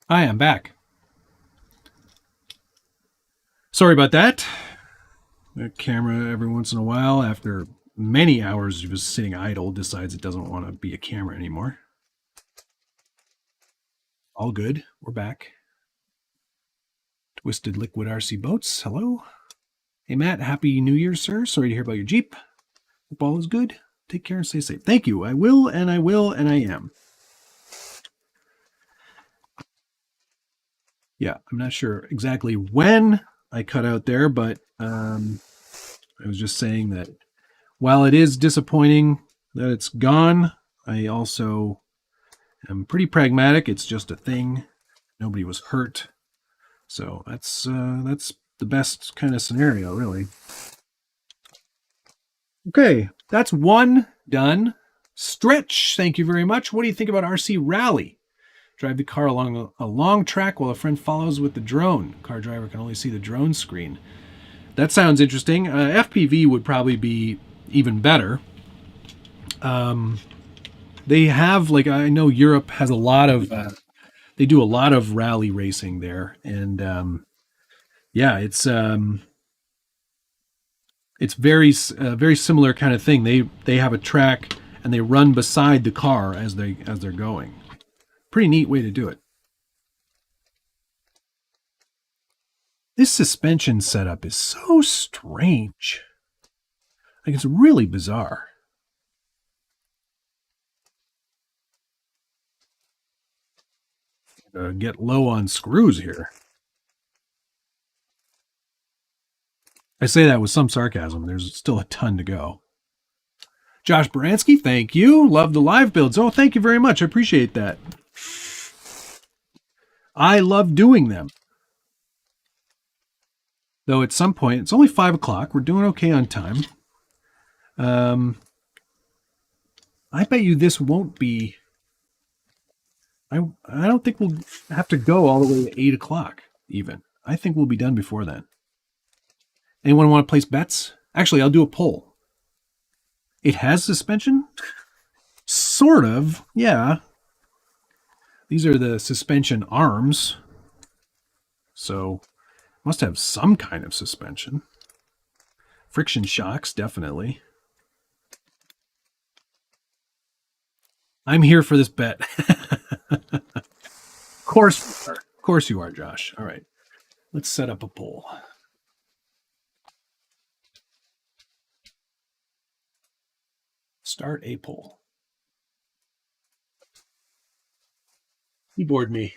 I am back. Sorry about that. The camera, every once in a while, after many hours of just sitting idle, decides it doesn't want to be a camera anymore. All good. We're back. Twisted Liquid RC Boats. Hello. Hey, Matt. Happy New Year, sir. Sorry to hear about your Jeep. Hope all is good. Take care and stay safe. Thank you. I will, and I will, and I am. Yeah, I'm not sure exactly when I cut out there, but I was just saying that while it is disappointing that it's gone, I also am pretty pragmatic. It's just a thing. Nobody was hurt. So that's the best kind of scenario, really. Okay, that's one done. Stretch, thank you very much. What do you think about RC Rally? Drive the car along a long track while a friend follows with the drone. Car driver can only see the drone screen. That sounds interesting. FPV would probably be even better. They have, like, I know Europe has a lot of, they do a lot of rally racing there. And yeah, it's It's very very similar kind of thing. They have a track and they run beside the car as they're going. Pretty neat way to do it. This suspension setup is so strange. Like, it's really bizarre. Get low on screws here. I say that with some sarcasm. There's still a ton to go. Josh Baranski, thank you. Love the live builds. Oh, thank you very much. I appreciate that. I love doing them. Though at some point, it's only 5 o'clock. We're doing okay on time. I bet you this won't be... I don't think we'll have to go all the way to 8 o'clock even. I think we'll be done before then. Anyone want to place bets? Actually, I'll do a poll. It has suspension? Sort of, yeah. These are the suspension arms. So, must have some kind of suspension. Friction shocks, definitely. I'm here for this bet. Of course you are. Of course you are, Josh. All right. Let's set up a poll. Start a poll. Keyboard me.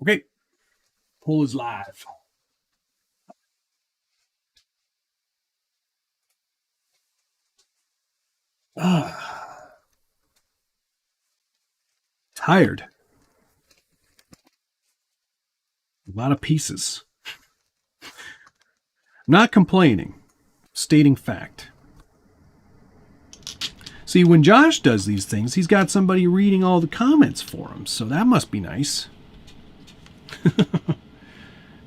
Okay. Poll is live. Tired. A lot of pieces. Not complaining. Stating fact. See, when Josh does these things, he's got somebody reading all the comments for him, so that must be nice.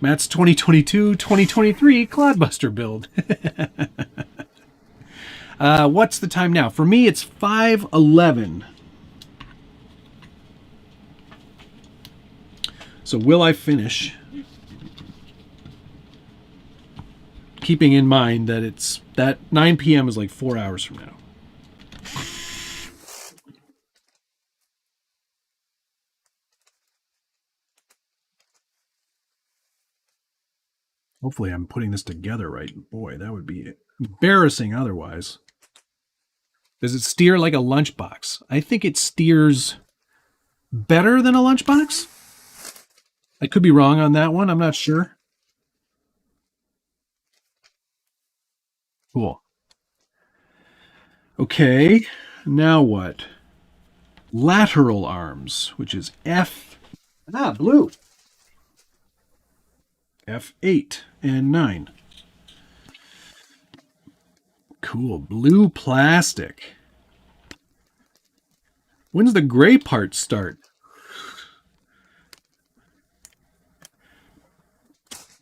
Matt's 2022-2023 Clod Buster build. What's the time now? For me, it's 5:11. So will I finish? Keeping in mind that it's that 9 p.m. is like 4 hours from now. Hopefully I'm putting this together right. Boy, that would be embarrassing otherwise. Does it steer like a lunchbox? I think it steers better than a lunchbox. I could be wrong on that one. I'm not sure. Cool. Okay, now what? Lateral arms, which is F. Blue. F8 and 9. Cool. Blue plastic. When's the gray part start?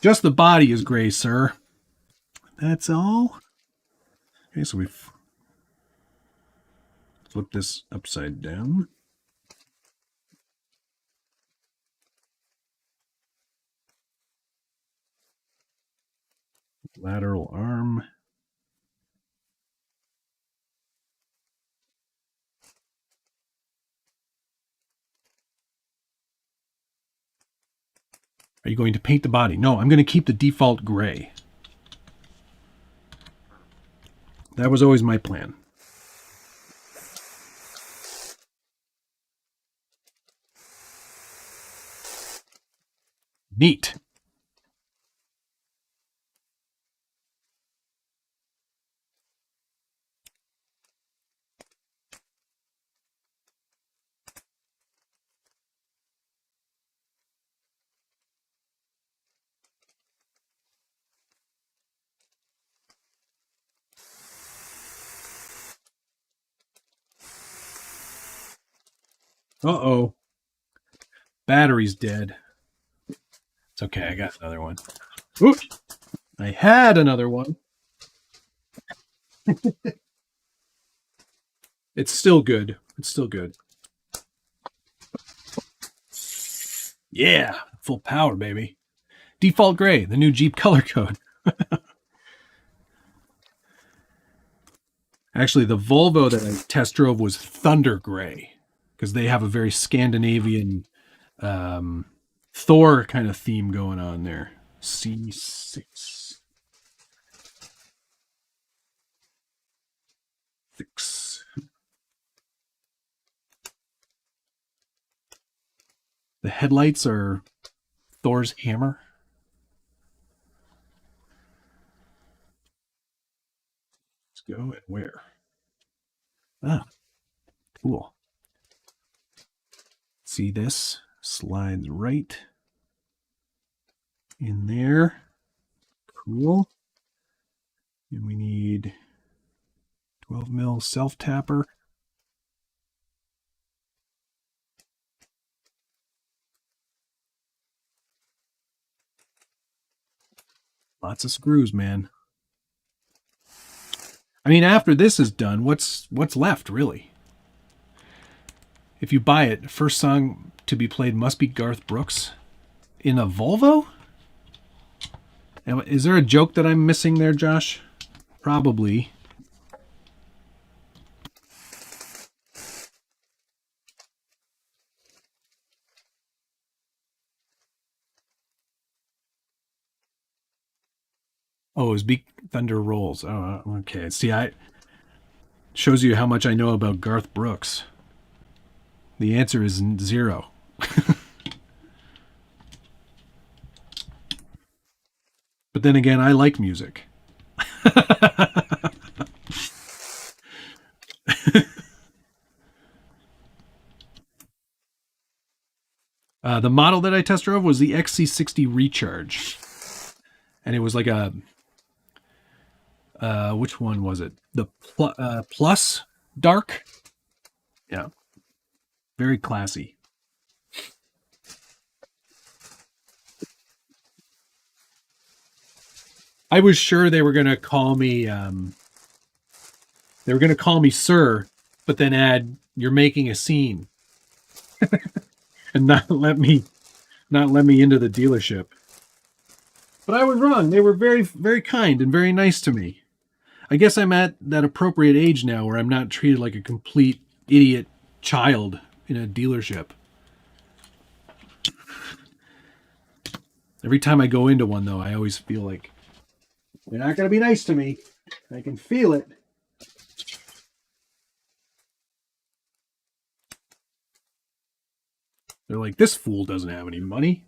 Just the body is gray, sir. That's all? Okay, so we've flipped this upside down. Lateral arm. Are you going to paint the body? No, I'm going to keep the default gray. That was always my plan. Neat. Uh-oh. Battery's dead. It's okay. I got another one. Oop. I had another one. It's still good. It's still good. Yeah. Full power, baby. Default gray, the new Jeep color code. Actually, the Volvo that I test drove was Thunder Gray because they have a very Scandinavian Thor kind of theme going on there. C6. Six. The headlights are Thor's hammer. Let's go and where? Ah, cool. See this? Slides right in there. Cool. And we need 12 mil self tapper. Lots of screws, man. I mean, after this is done, what's left, really? If you buy it, first song to be played must be Garth Brooks in a Volvo? Is there a joke that I'm missing there, Josh? Probably. Oh, it's Beak Thunder Rolls. Oh, okay. See, I shows you how much I know about Garth Brooks. The answer is 0. But then again, I like music. The model that I test drove was the XC60 Recharge. And it was like a... which one was it? The Plus Dark? Yeah. Very classy. I was sure they were going to call me... they were going to call me sir, but then add, "You're making a scene." And not let me into the dealership. But I was wrong. They were very, very kind and very nice to me. I guess I'm at that appropriate age now where I'm not treated like a complete idiot child in a dealership. Every time I go into one, though, I always feel like they're not going to be nice to me. I can feel it. They're like, "This fool doesn't have any money.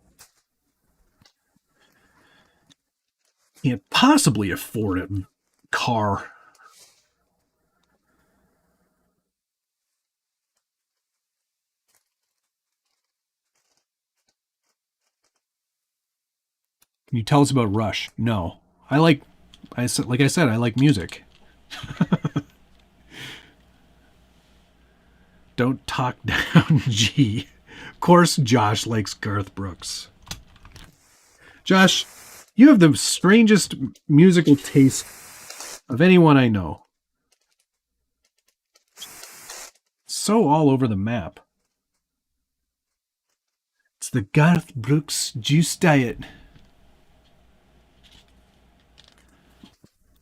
Can't possibly afford a car." Can you tell us about Rush? No. Like I said, I like music. Don't talk down, G. Of course, Josh likes Garth Brooks. Josh, you have the strangest musical taste of anyone I know. So all over the map. It's the Garth Brooks juice diet.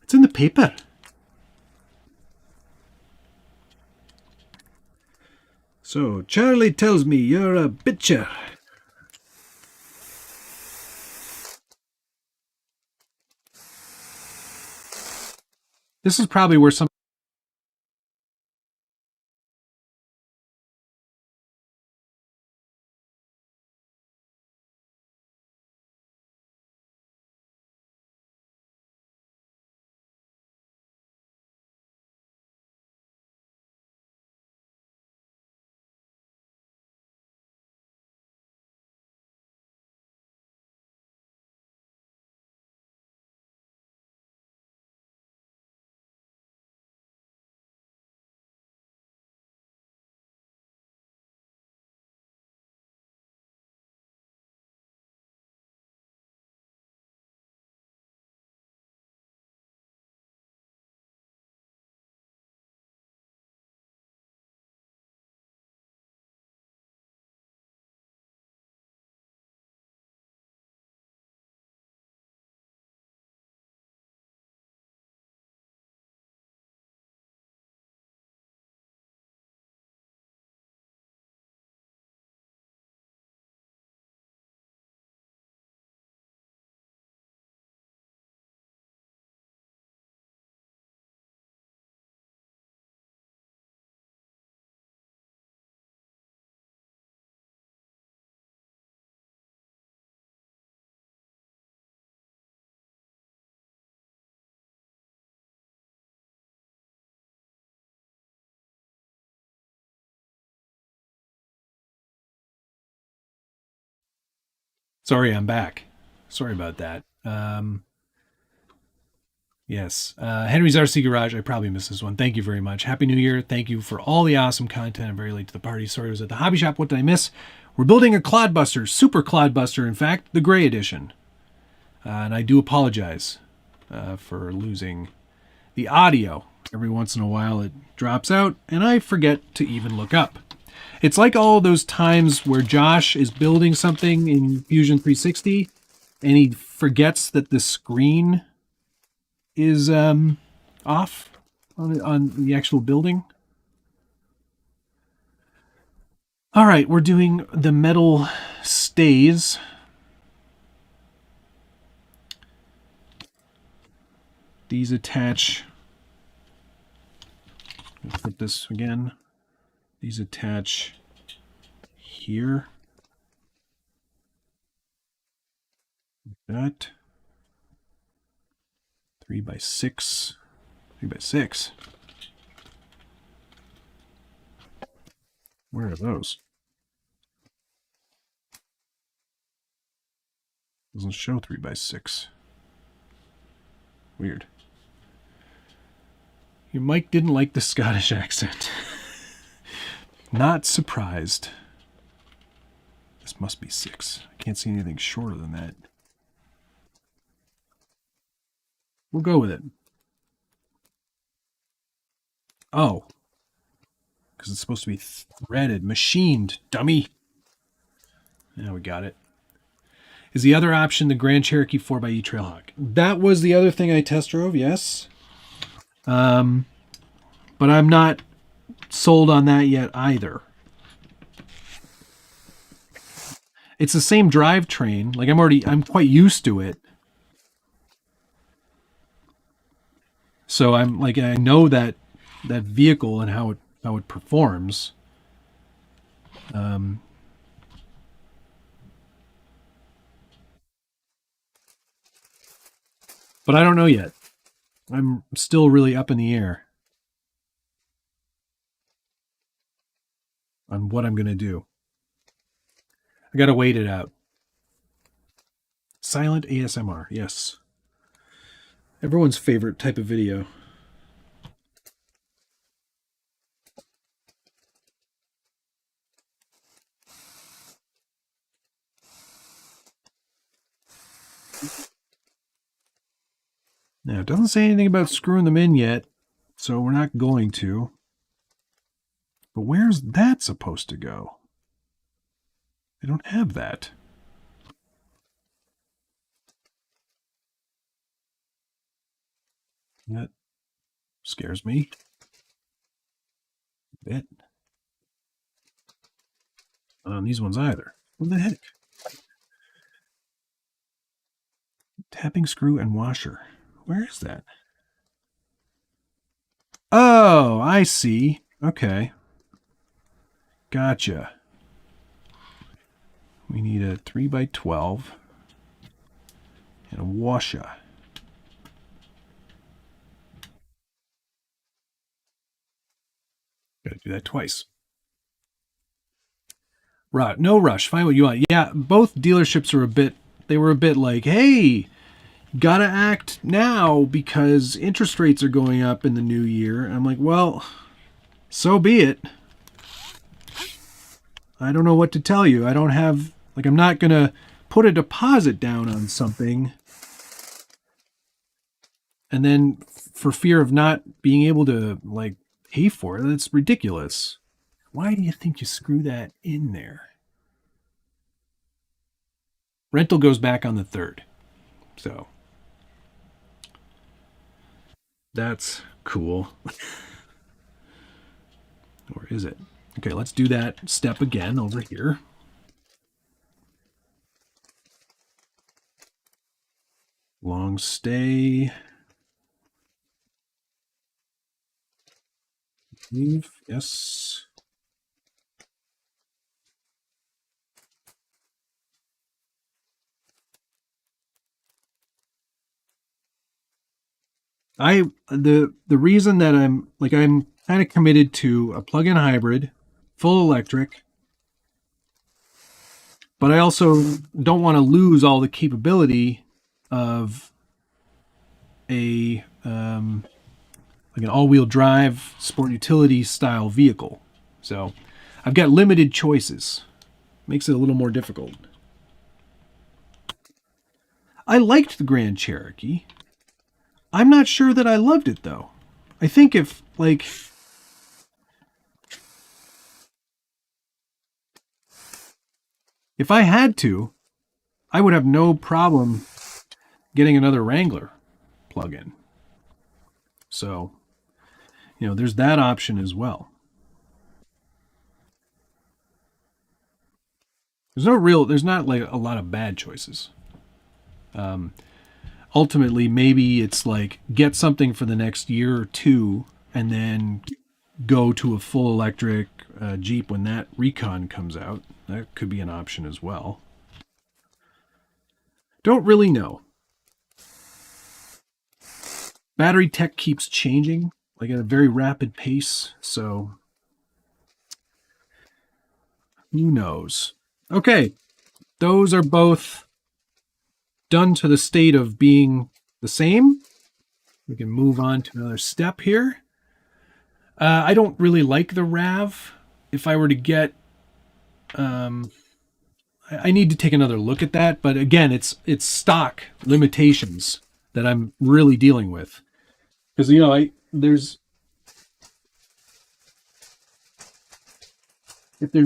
It's in the paper. So, Charlie tells me you're a bitcher. This is probably where some Sorry, I'm back. Sorry about that. Yes. Henry's RC Garage. I probably missed this one. Thank you very much. Happy New Year. Thank you for all the awesome content. I'm very late to the party. Sorry I was at the hobby shop. What did I miss? We're building a Clod Buster, Super Clod Buster, in fact, the gray edition. And I do apologize for losing the audio. Every once in a while it drops out, and I forget to even look up. It's like all those times where Josh is building something in Fusion 360, and he forgets that the screen is off on the actual building. All right, we're doing the metal stays. These attach, let's flip this again. These attach here. Like that. 3x6. 3x6. Where are those? Doesn't show 3x6. Weird. Your mic didn't like the Scottish accent. Not surprised. This must be 6. I can't see anything shorter than that. We'll go with it. Oh. Because it's supposed to be threaded, machined, dummy. Now we got it. Is the other option the Grand Cherokee 4xe Trailhawk? That was the other thing I test drove, yes. But I'm not sold on that yet either. It's the same drivetrain. Like I'm quite used to it. So I know that vehicle and how it performs. But I don't know yet. I'm still really up in the air on what I'm going to do. I got to wait it out. Silent ASMR, yes. Everyone's favorite type of video. Now, it doesn't say anything about screwing them in yet, so we're not going to. But where's that supposed to go? I don't have that. That scares me a bit. Not on these ones either. What the heck? Tapping screw and washer. Where is that? Oh, I see. Okay. Gotcha. We need a 3x12 and a washer. Gotta do that twice. Right, no rush. Find what you want. Yeah, both dealerships are they were a bit like, hey, gotta act now because interest rates are going up in the new year. And I'm like, well, so be it. I don't know what to tell you. I don't have, I'm not going to put a deposit down on something and then for fear of not being able to, pay for it. That's ridiculous. Why do you think you screw that in there? Rental goes back on the 3rd. So that's cool. Or is it? Okay, let's do that step again over here. Long stay. Leave. Yes. The reason that I'm kind of committed to a plug-in hybrid, full electric, but I also don't want to lose all the capability of a like an all-wheel drive sport utility style vehicle. So I've got limited choices. Makes it a little more difficult. I liked the Grand Cherokee. I'm not sure that I loved it though. I think if I had to, I would have no problem getting another Wrangler plug-in. So, you know, there's that option as well. There's not like a lot of bad choices. Ultimately, maybe it's like get something for the next year or two and then go to a full electric Jeep when that Recon comes out. That could be an option as well. Don't really know. Battery tech keeps changing, like at a very rapid pace, so who knows? Okay, those are both done to the state of being the same. We can move on to another step here. I don't really like the RAV. If I were to get, I need to take another look at that. But again, it's stock limitations that I'm really dealing with. Because you know, if there's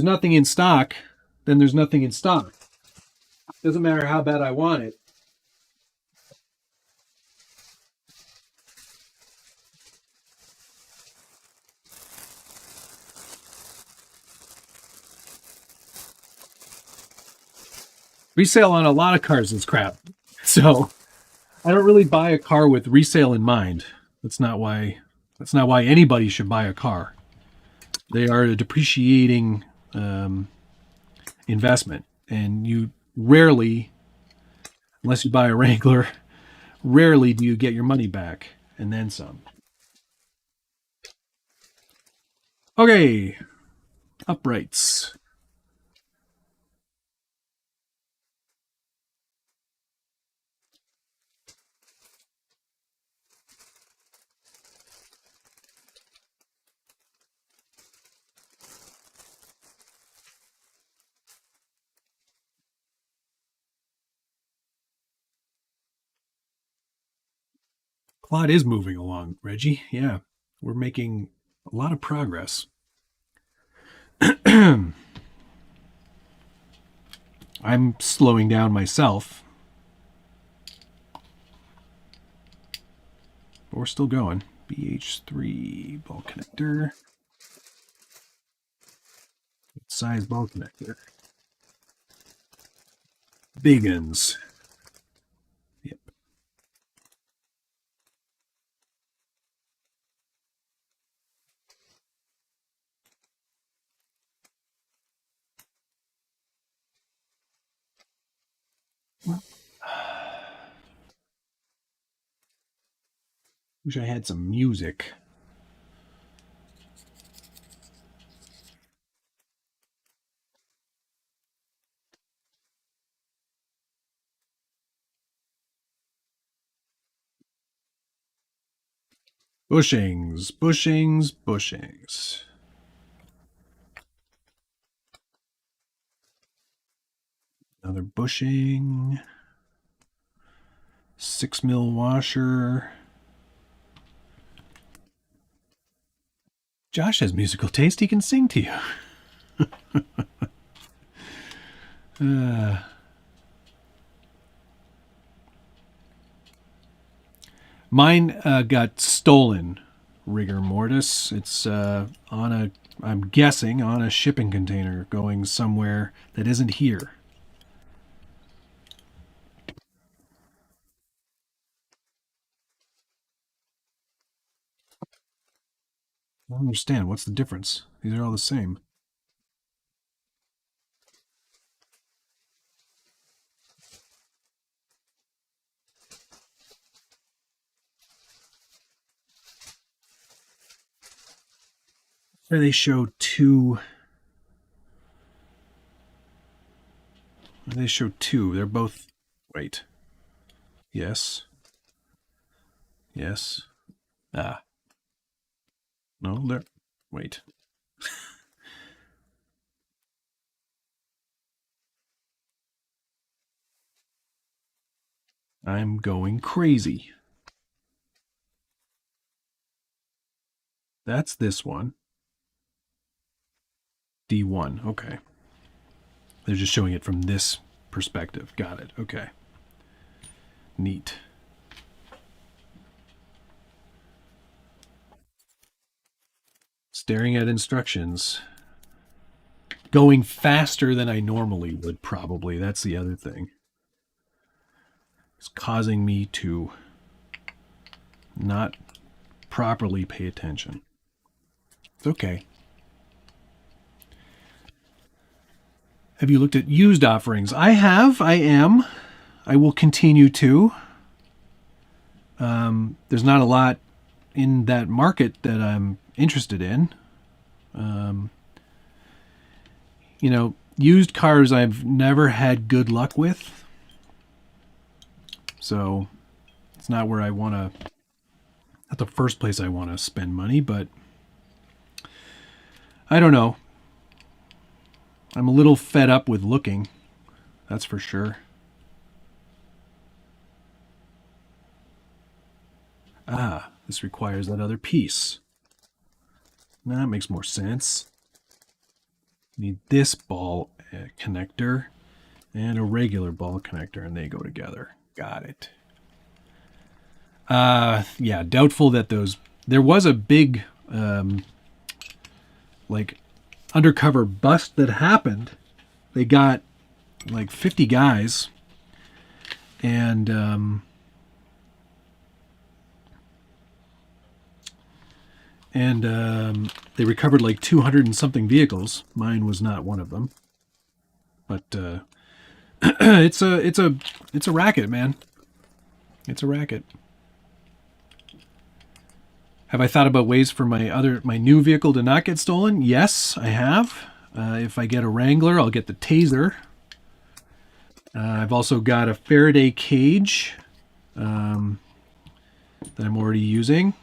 nothing in stock, then there's nothing in stock. Doesn't matter how bad I want it. Resale on a lot of cars is crap. So I don't really buy a car with resale in mind. That's not why anybody should buy a car. They are a depreciating investment, and you rarely, unless you buy a Wrangler, rarely do you get your money back and then some. Okay, uprights. Clod is moving along, Reggie. Yeah, we're making a lot of progress. I'm slowing down myself. But we're still going. BH3 ball connector. Size ball connector. Big uns. Yep. Wish I had some music. Bushings, bushings, bushings. Another bushing. 6mm washer. Josh has musical taste. He can sing to you. Mine got stolen, rigor mortis. It's I'm guessing, on a shipping container going somewhere that isn't here. I don't understand. What's the difference? These are all the same. Where they show two. They show two. They're both... Wait. Yes. Yes. Ah. No, there... Wait. I'm going crazy. That's this one. D1. Okay. They're just showing it from this perspective. Got it. Okay. Neat. Staring at instructions. Going faster than I normally would, probably. That's the other thing. It's causing me to not properly pay attention. It's okay. Have you looked at used offerings? I have. I am. I will continue to. There's not a lot in that market that I'm interested in. You know, used cars I've never had good luck with. So it's not where I want to, not the first place I want to spend money, but I don't know. I'm a little fed up with looking. That's for sure. Ah, this requires that other piece. That makes more sense. Need this ball connector and a regular ball connector, and they go together. Got it. Yeah, doubtful that those... There was a big, like, undercover bust that happened. They got, like, 50 guys, and, they recovered like 200 and something vehicles. Mine was not one of them, but it's a racket, man. It's a racket. Have I thought about ways for my new vehicle to not get stolen? Yes, I have. If I get a Wrangler, I'll get the Taser. I've also got a Faraday cage that I'm already using,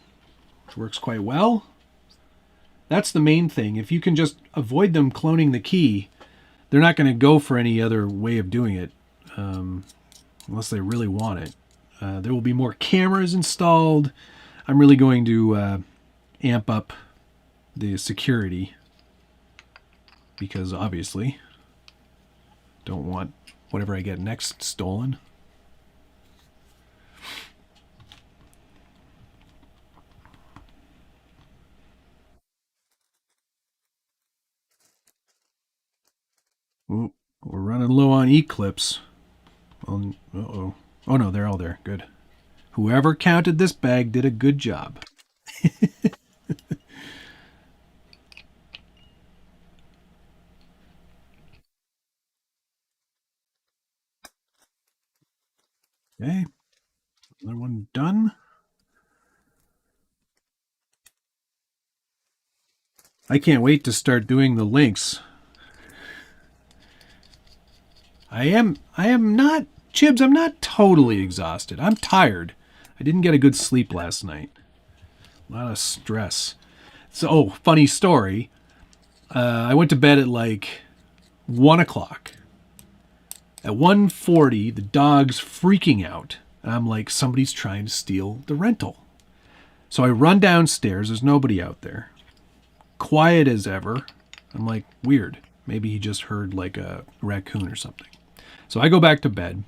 which works quite well. That's the main thing. If you can just avoid them cloning the key, they're not going to go for any other way of doing it, unless they really want it. There will be more cameras installed. I'm really going to amp up the security, because obviously don't want whatever I get next stolen. Ooh, we're running low on E-clips. Uh-oh. Oh no, they're all there. Good. Whoever counted this bag did a good job. Okay. Another one done. I can't wait to start doing the links. I am not, Chibs, I'm not totally exhausted. I'm tired. I didn't get a good sleep last night. A lot of stress. So, oh, funny story. I went to bed at like 1 o'clock. At 1:40, the dog's freaking out. I'm like, somebody's trying to steal the rental. So I run downstairs. There's nobody out there. Quiet as ever. I'm like, weird. Maybe he just heard like a raccoon or something. So I go back to bed.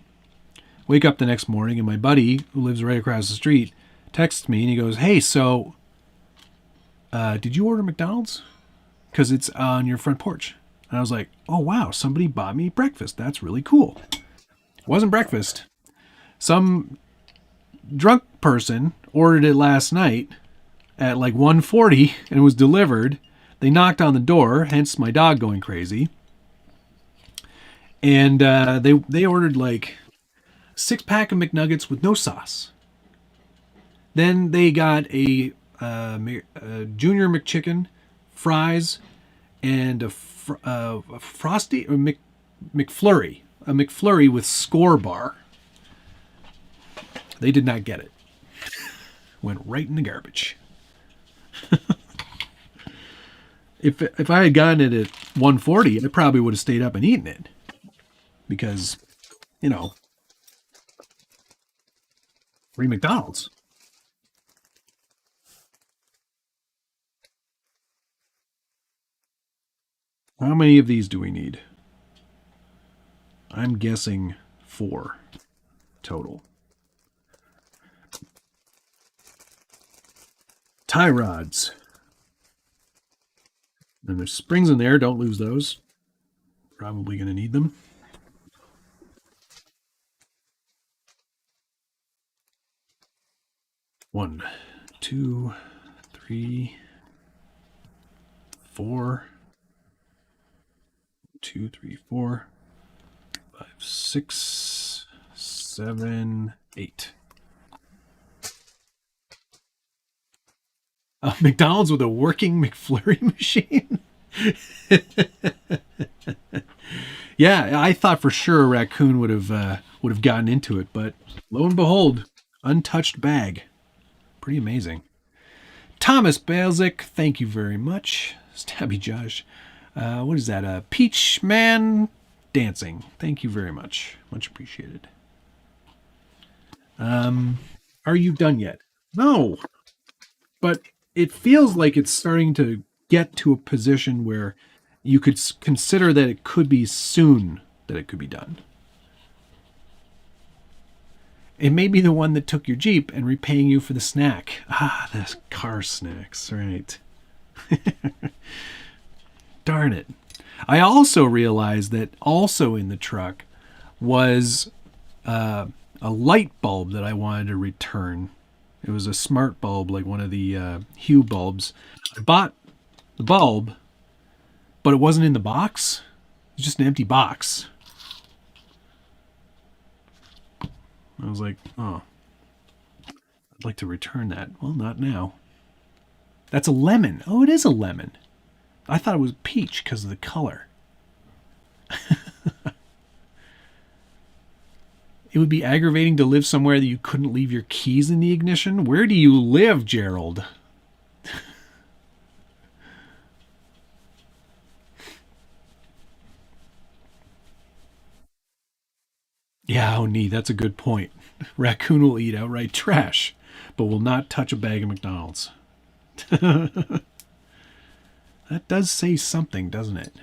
Wake up the next morning, and my buddy, who lives right across the street, texts me, and he goes, hey, so did you order McDonald's? Because it's on your front porch. And I was like, oh, wow, somebody bought me breakfast. That's really cool. It wasn't breakfast. Some drunk person ordered it last night at like 1:40 and it was delivered. They knocked on the door, hence my dog going crazy. And they ordered like 6-pack of McNuggets with no sauce. Then they got a Junior McChicken, fries, and a Frosty or McFlurry, a McFlurry with score bar. They did not get it. Went right in the garbage. If I had gotten it at 140, I probably would have stayed up and eaten it. Because, you know, free McDonald's. How many of these do we need? I'm guessing 4 total. Tie rods. And there's springs in there. Don't lose those. Probably going to need them. One, 2, 3, 4. 2, 3, 4, 5, 6, 7, 8. McDonald's with a working McFlurry machine? Yeah, I thought for sure a raccoon would have gotten into it, but lo and behold, untouched bag. Pretty amazing. Thomas Balzic, thank you very much. Stabby Josh. What is that? Peach Man Dancing. Thank you very much. Much appreciated. Are you done yet? No. But it feels like it's starting to get to a position where you could consider that it could be soon that it could be done. It may be the one that took your Jeep and repaying you for the snack. Ah, the car snacks, right. Darn it. I also realized that also in the truck was a light bulb that I wanted to return. It was a smart bulb, like one of the Hue bulbs. I bought the bulb, but it wasn't in the box. It was just an empty box. I was like, oh, I'd like to return that. Well, not now. That's a lemon. Oh, it is a lemon. I thought it was peach because of the color. It would be aggravating to live somewhere that you couldn't leave your keys in the ignition. Where do you live, Gerald? Yeah, oh, neat. That's a good point. Raccoon will eat outright trash, but will not touch a bag of McDonald's. That does say something, doesn't it?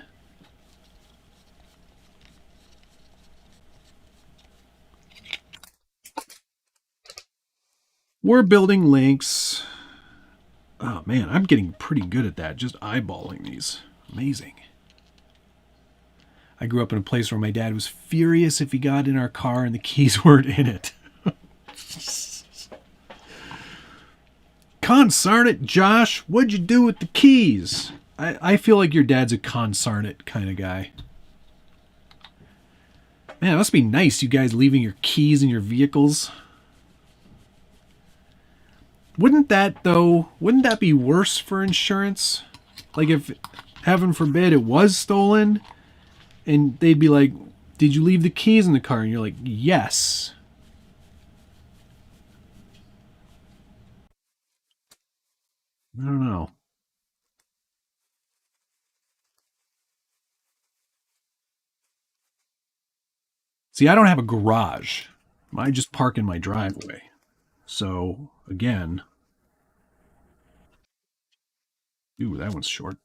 We're building links. Oh man, I'm getting pretty good at that, just eyeballing these. Amazing. I grew up in a place where my dad was furious if he got in our car and the keys weren't in it. Consarn it, Josh, what'd you do with the keys? I feel like your dad's a consarn it kind of guy. Man, it must be nice, you guys leaving your keys in your vehicles. Wouldn't that be worse for insurance? Like if, heaven forbid, it was stolen and they'd be like, did you leave the keys in the car? And you're like, yes. I don't know. See, I don't have a garage. I just park in my driveway. So, again. Ooh, that one's short.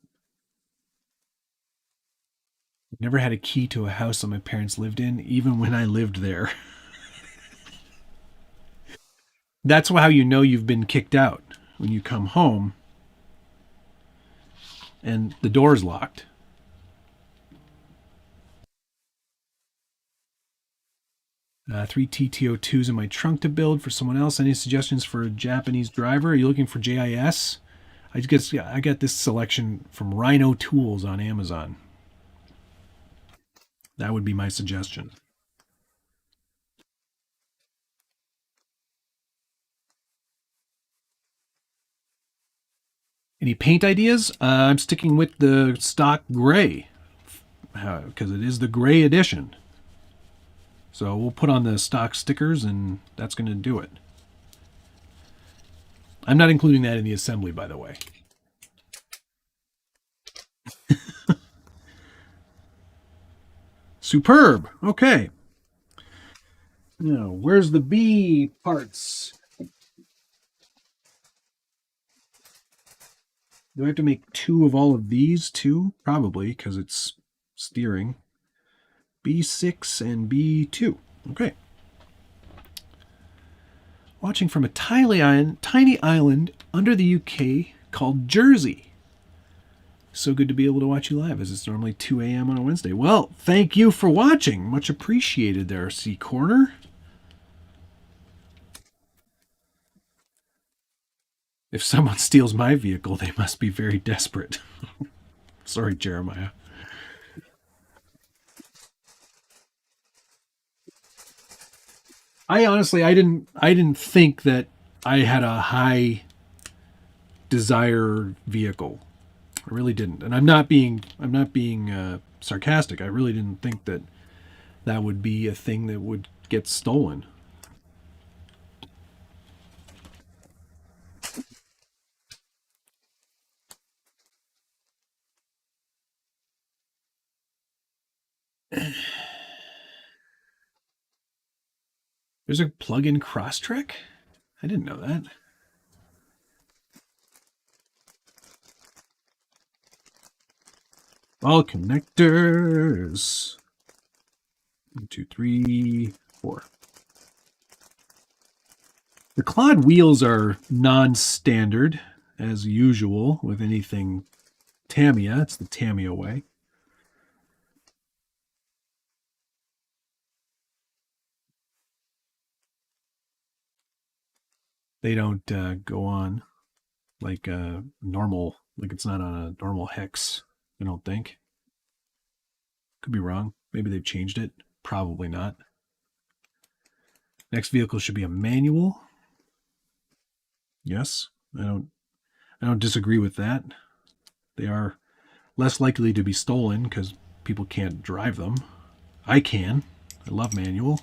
Never had a key to a house that my parents lived in, even when I lived there. That's how you know you've been kicked out. When you come home and the door's locked. Three TTO2s in my trunk to build for someone else. Any suggestions for a Japanese driver? Are you looking for JIS? I got this selection from Rhino Tools on Amazon. That would be my suggestion. Any paint ideas? I'm sticking with the stock gray because it is the gray edition. So we'll put on the stock stickers, and that's going to do it. I'm not including that in the assembly, by the way. Superb. Okay. Now, where's the B parts? Do I have to make 2 of all of these too? Probably, because it's steering. B6 and B2. Okay. Watching from a tiny island under the UK called Jersey. So good to be able to watch you live, as it's normally 2 a.m. on a Wednesday. Well, thank you for watching. Much appreciated there, C Corner. If someone steals my vehicle, they must be very desperate. Sorry, Jeremiah. I honestly, I didn't think that I had a high desire vehicle. I really didn't, and I'm not being sarcastic. I really didn't think that that would be a thing that would get stolen. There's a plug-in Crosstrek? I didn't know that. All connectors. 1, 2, 3, 4. The Clod wheels are non-standard, as usual with anything Tamiya. It's the Tamiya way. They don't go on like a normal, like it's not on a normal hex, I don't think. Could be wrong. Maybe they've changed it. Probably not. Next vehicle should be a manual. Yes, I don't disagree with that. They are less likely to be stolen because people can't drive them. I can. I love manual.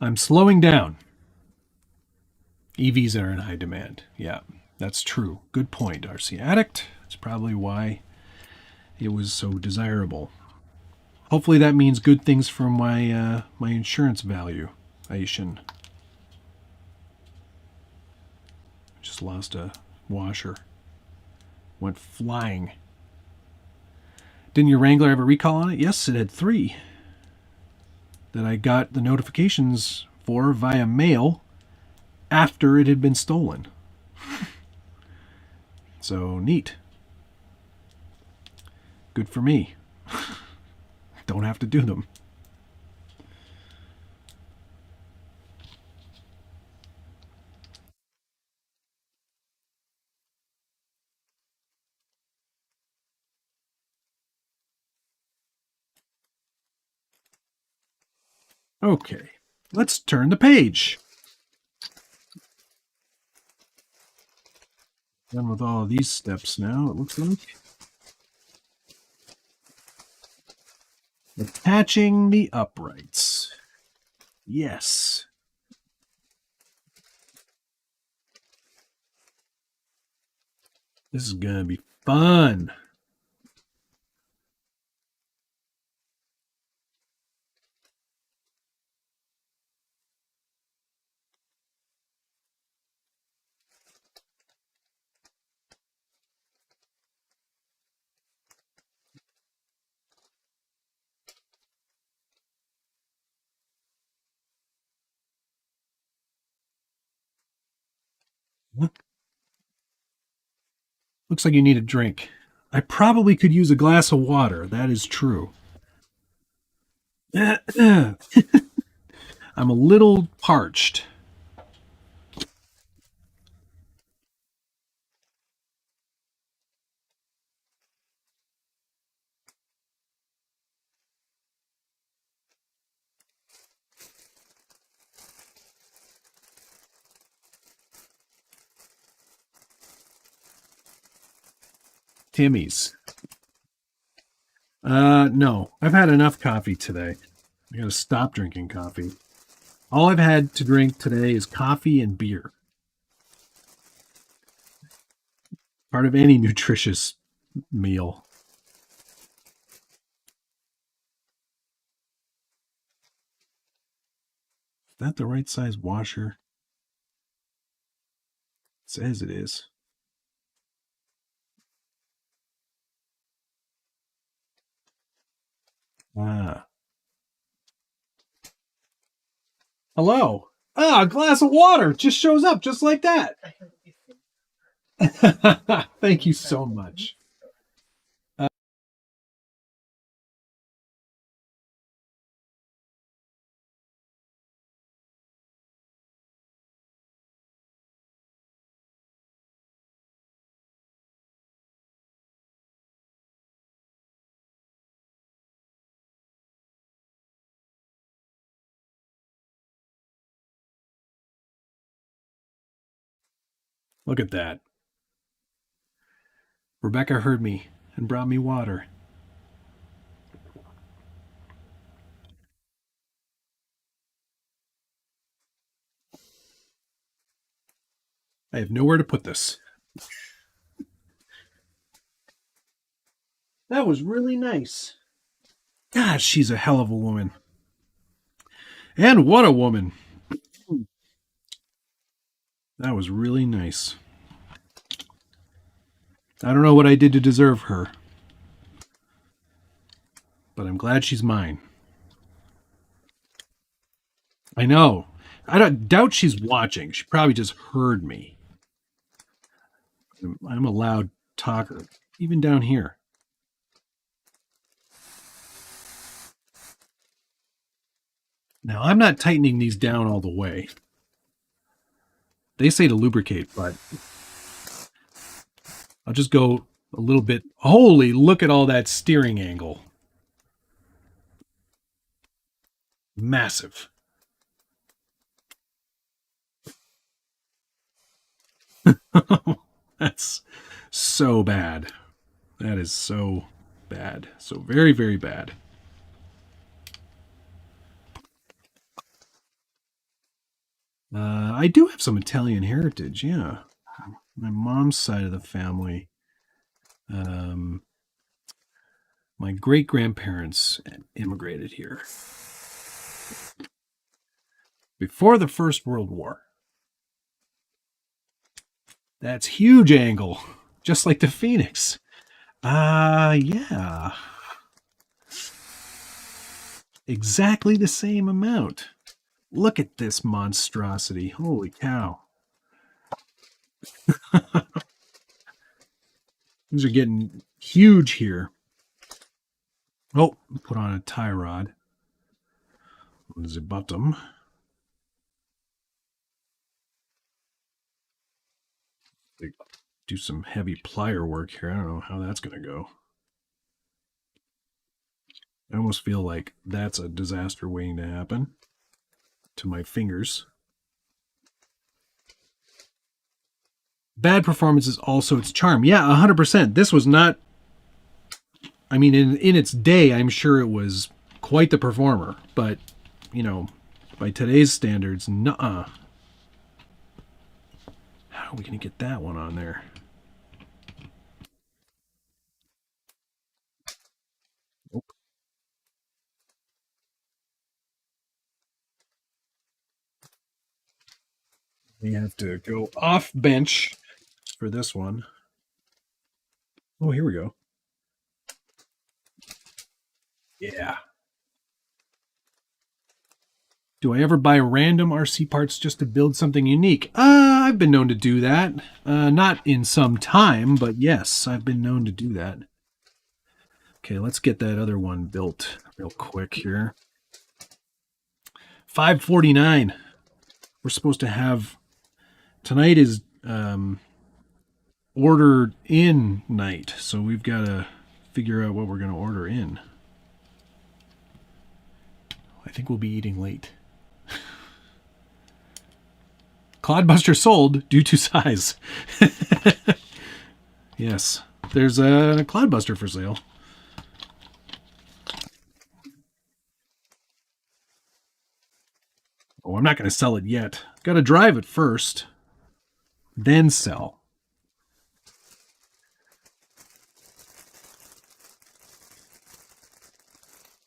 I'm slowing down. EVs are in high demand. Yeah, that's true. Good point, RC Addict. That's probably why it was so desirable. Hopefully that means good things for my my insurance valuation. Just lost a washer. Went flying. Didn't your Wrangler have a recall on it? Yes, it had 3 that I got the notifications for via mail after it had been stolen. So neat. Good for me. Don't have to do them. Okay, let's turn the page. Done with all of these steps now, it looks like. Attaching the uprights. Yes. This is going to be fun. Looks like you need a drink. I probably could use a glass of water. That is true. I'm a little parched. Timmy's. No. I've had enough coffee today. I gotta stop drinking coffee. All I've had to drink today is coffee and beer. Part of any nutritious meal. Is that the right size washer? It says it is. Ah. Hello. Ah, a glass of water just shows up just like that. Thank you so much. Look at that. Rebecca heard me and brought me water. I have nowhere to put this. That was really nice. Gosh, she's a hell of a woman. And what a woman. That was really nice. I don't know what I did to deserve her, but I'm glad she's mine. I know. I don't doubt she's watching. She probably just heard me. I'm a loud talker, even down here. Now, I'm not tightening these down all the way. They say to lubricate, but I'll just go a little bit. Holy, look at all that steering angle. Massive. That's so bad. That is so bad. So very, very bad. I do have some Italian heritage, yeah. My mom's side of the family. My great-grandparents immigrated here before the First World War. That's huge angle, just like the Phoenix. Yeah. Exactly the same amount. Look at this monstrosity. Holy cow. These are getting huge here. Oh, put on a tie rod on the bottom. Do some heavy plier work here. I don't know how that's going to go. I almost feel like that's a disaster waiting to happen to my fingers. Bad performance is also its charm. Yeah, 100%. This was not... I mean, in its day, I'm sure it was quite the performer. But, you know, by today's standards, nuh-uh. How are we going to get that one on there? Nope. We have to go off bench for this one. Oh, here we go. Yeah. Do I ever buy random RC parts just to build something unique? I've been known to do that. Not in some time, but yes, I've been known to do that. Okay, let's get that other one built real quick here. 549. We're supposed to have... Tonight is ordered in night, so we've got to figure out what we're going to order in. I think we'll be eating late. Clod Buster sold due to size. Yes, There's a Clod Buster for sale. Oh, I'm not going to sell it yet. Got to drive it first, then sell.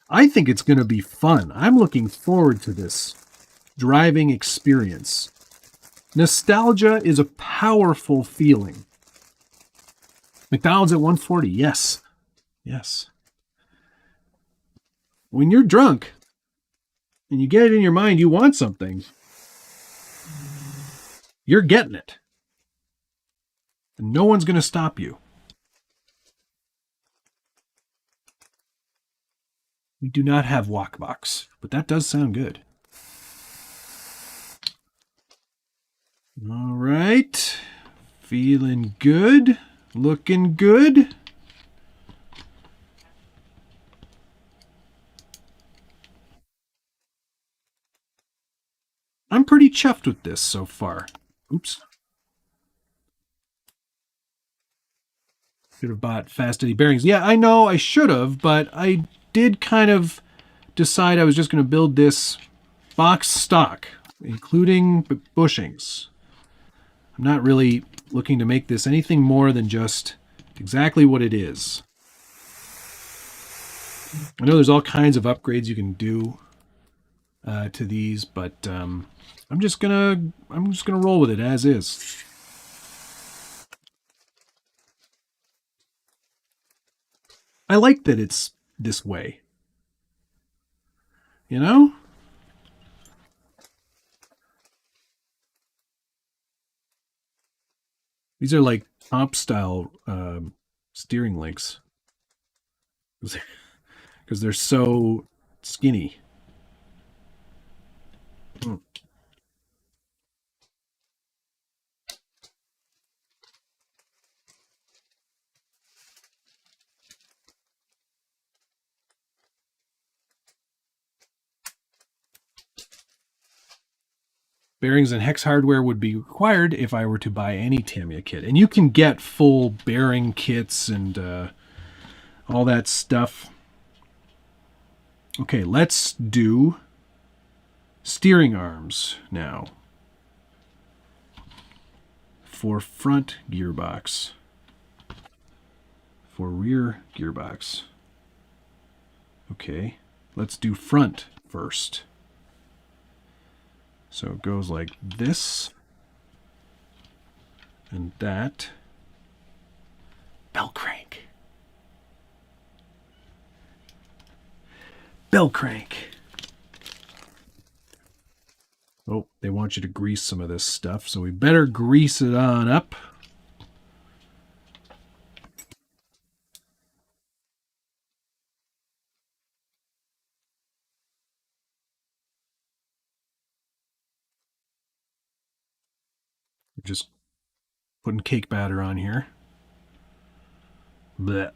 I think it's going to be fun. I'm looking forward to this driving experience. Nostalgia is a powerful feeling. McDonald's at 140. Yes. Yes. When you're drunk and you get it in your mind you want something, you're getting it. And no one's going to stop you. We do not have Walkbox, but that does sound good. All right. Feeling good. Looking good. I'm pretty chuffed with this so far. Oops. Should have bought fast eddy bearings. Yeah, I know I should have, but I did kind of decide I was just going to build this box stock, including bushings. I'm not really looking to make this anything more than just exactly what it is. I know there's all kinds of upgrades you can do to these, but I'm just gonna roll with it as is. I like that it's this way. You know? These are like top style steering links. Because they're so skinny. Bearings and hex hardware would be required if I were to buy any Tamiya kit. And you can get full bearing kits and all that stuff. Okay, let's do steering arms now. For front gearbox. For rear gearbox. Okay, let's do front first. So it goes like this and that. Bell crank. Bell crank. Oh, they want you to grease some of this stuff, so we better grease it on up. Just putting cake batter on here. Blech.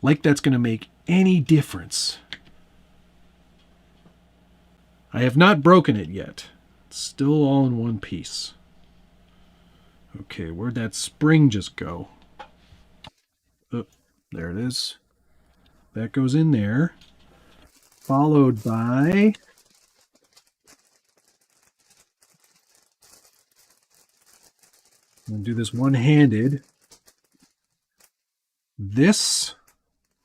Like that's going to make any difference. I have not broken it yet. It's still all in one piece. Okay, where'd that spring just go? Oh, there it is. That goes in there. Followed by... I'm going to do this one-handed. This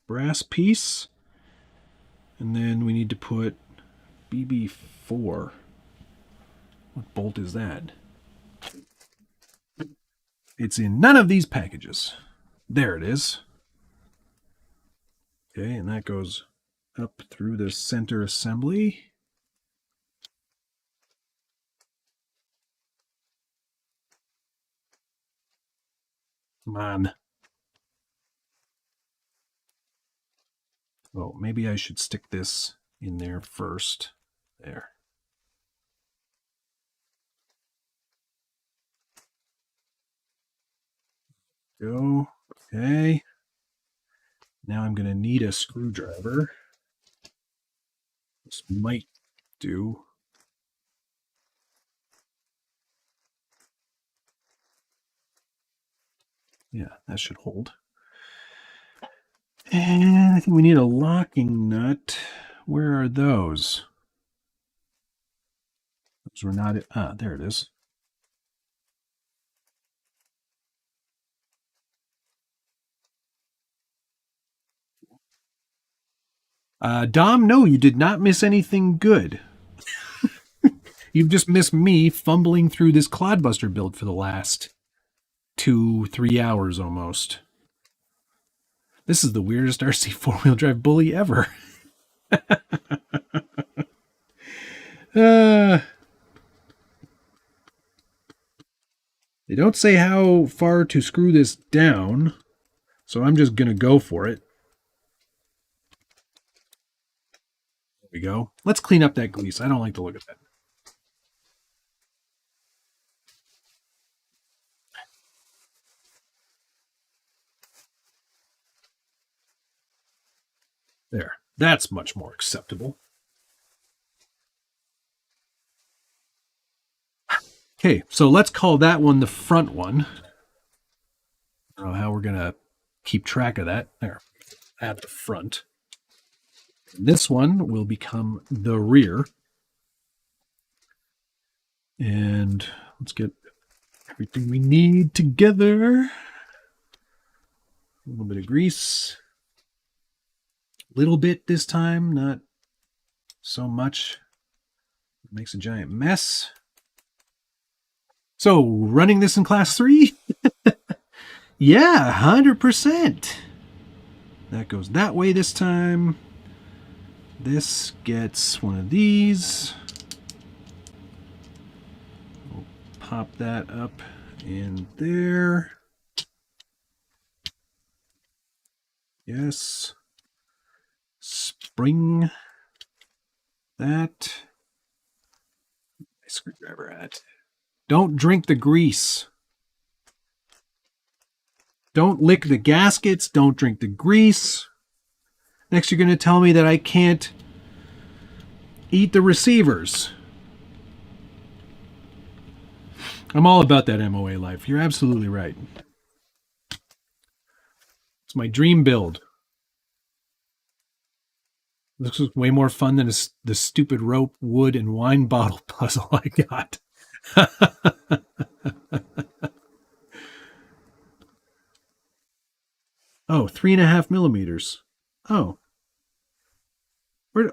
brass piece. And then we need to put BB4. What bolt is that? It's in none of these packages. There it is. Okay, and that goes up through the center assembly. Come on. Oh, maybe I should stick this in there first. There. Go. Okay. Now I'm going to need a screwdriver. This might do. Yeah, that should hold. And I think we need a locking nut. Where are those? Those were not it. Ah, there it is. Dom, no, you did not miss anything good. You've just missed me fumbling through this Clod Buster build for the last 2-3 hours almost. This is the weirdest RC four-wheel drive bully ever. They don't say how far to screw this down, so I'm just going to go for it. There we go. Let's clean up that grease. I don't like the look of that. There. That's much more acceptable. Okay, so let's call that one the front one. I don't know how we're going to keep track of that. There, at the front. This one will become the rear. And let's get everything we need together. A little bit of grease. A little bit this time, not so much. It makes a giant mess. So, running this in class 3? Yeah, 100%. That goes that way this time. This gets one of these. We'll pop that up in there. Yes. Spring that. My screwdriver at. Don't drink the grease. Don't lick the gaskets. Don't drink the grease. Next, you're going to tell me that I can't eat the receivers. I'm all about that MOA life. You're absolutely right. It's my dream build. This was way more fun than the stupid rope, wood, and wine bottle puzzle I got. Oh, 3.5 millimeters. Oh.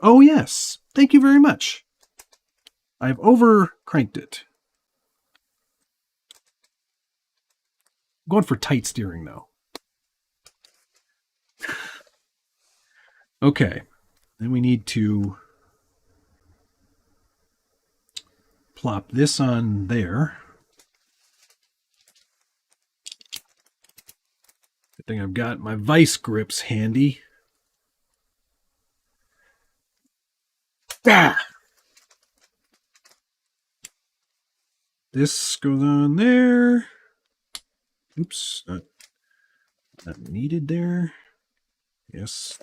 Oh, yes. Thank you very much. I've over cranked it. I'm going for tight steering, though. Okay. Then we need to plop this on there. Good thing I've got my vice grips handy. Ah! This goes on there. Oops, not needed there. Yes.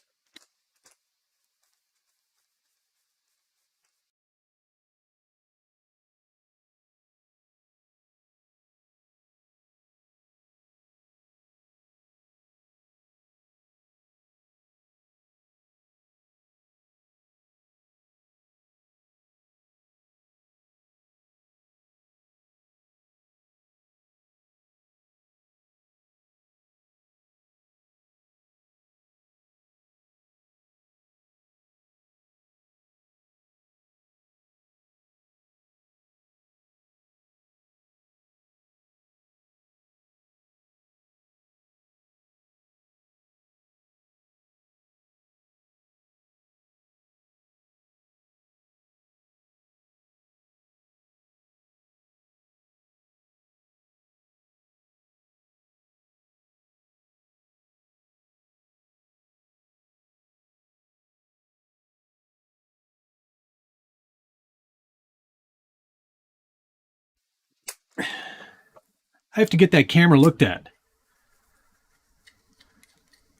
I have to get that camera looked at.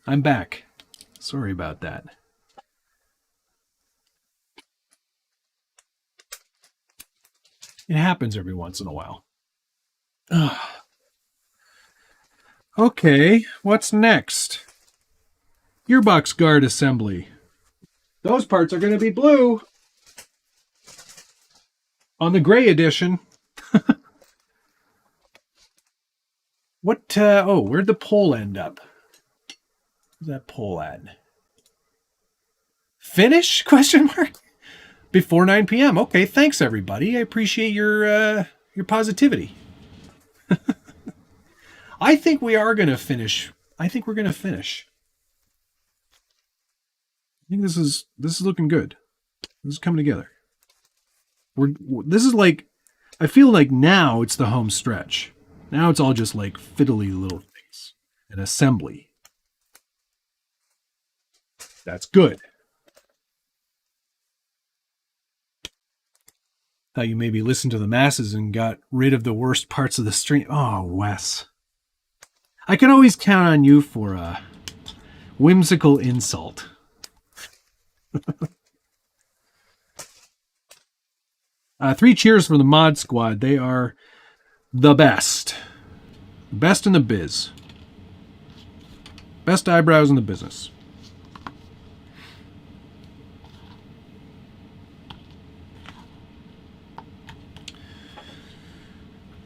I'm back. Sorry about that. It happens every once in a while. Okay, what's next? Gearbox guard assembly. Those parts are going to be blue on the gray edition. What? Oh, where'd the poll end up? Where's that poll at? Finish? Question mark. Before 9 p.m. Okay, thanks everybody. I appreciate your positivity. I think we are going to finish. I think we're going to finish. I think this is looking good. This is coming together. This is like, I feel like now it's the home stretch. Now it's all just like fiddly little things. An assembly. That's good. Thought you maybe listened to the masses and got rid of the worst parts of the stream. Oh, Wes. I can always count on you for a whimsical insult. 3 cheers for the mod squad. They are the best. The best in the biz. Best eyebrows in the business.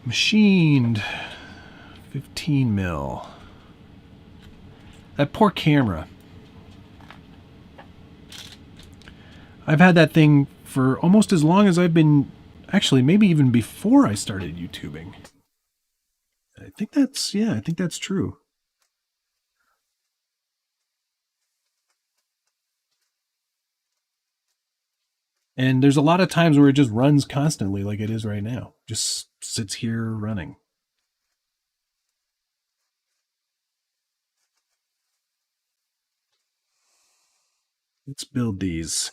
Machined 15 mil. That poor camera. I've had that thing for almost as long as I've been, actually maybe even before I started YouTubing. I think that's true. And there's a lot of times where it just runs constantly like it is right now. Just sits here running. Let's build these.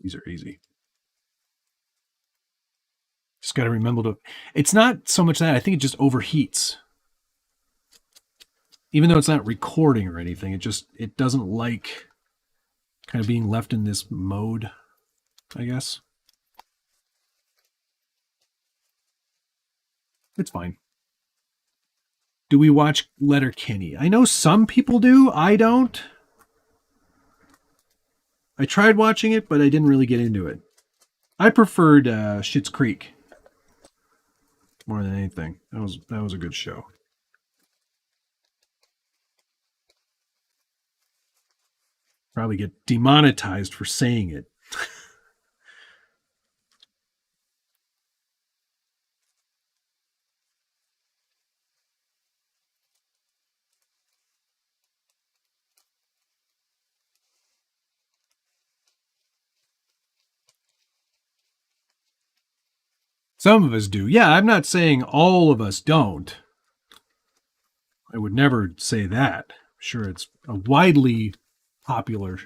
These are easy. Just got to remember to... It's not so much that. I think it just overheats. Even though it's not recording or anything, it doesn't like kind of being left in this mode, I guess. It's fine. Do we watch Letterkenny? I know some people do. I don't. I tried watching it, but I didn't really get into it. I preferred Schitt's Creek more than anything. That was a good show. Probably get demonetized for saying it. Some of us do. Yeah, I'm not saying all of us don't. I would never say that. I'm sure it's a wildly popular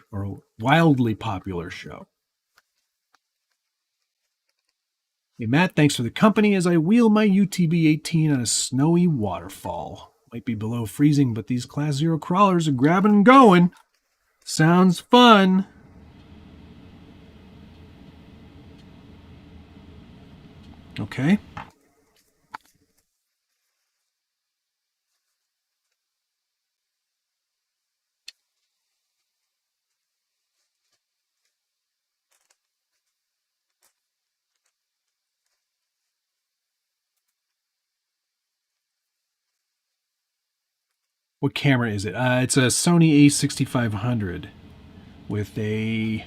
show. Hey, Matt, thanks for the company as I wheel my UTB-18 on a snowy waterfall. Might be below freezing, but these Class 0 crawlers are grabbing and going. Sounds fun. Okay. What camera is it? It's a Sony a6500 with a...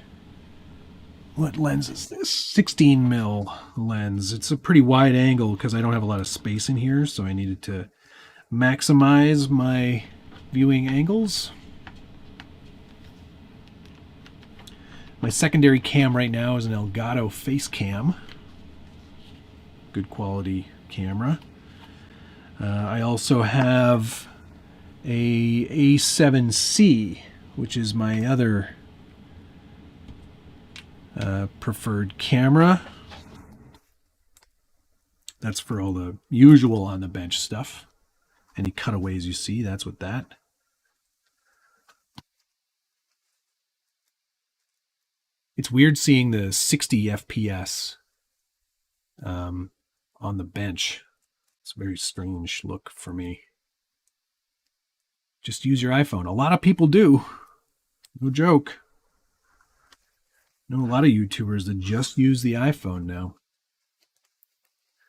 What lens is this? 16 mil lens. It's a pretty wide angle because I don't have a lot of space in here, so I needed to maximize my viewing angles. My secondary cam right now is an Elgato face cam. Good quality camera. I also have a A7C, which is my other preferred camera. That's for all the usual on the bench stuff. Any cutaways you see, that's what that. It's weird seeing the 60 FPS on the bench. It's a very strange look for me. Just use your iPhone. A lot of people do. No joke. I know a lot of YouTubers that just use the iPhone now.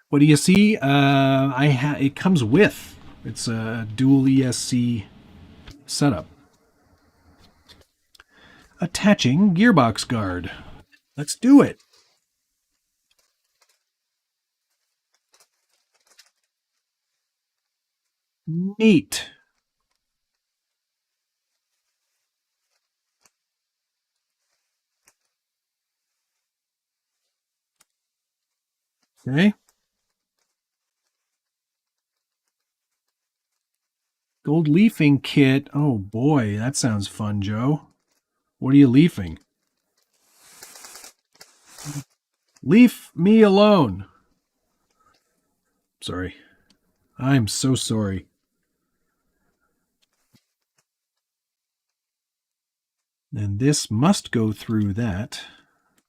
What do you see? It comes with. It's a dual ESC setup. Attaching gearbox guard. Let's do it. Neat. Okay. Gold leafing kit. Oh boy, that sounds fun, Joe. What are you leafing? Leave me alone. Sorry. I'm so sorry. And this must go through that.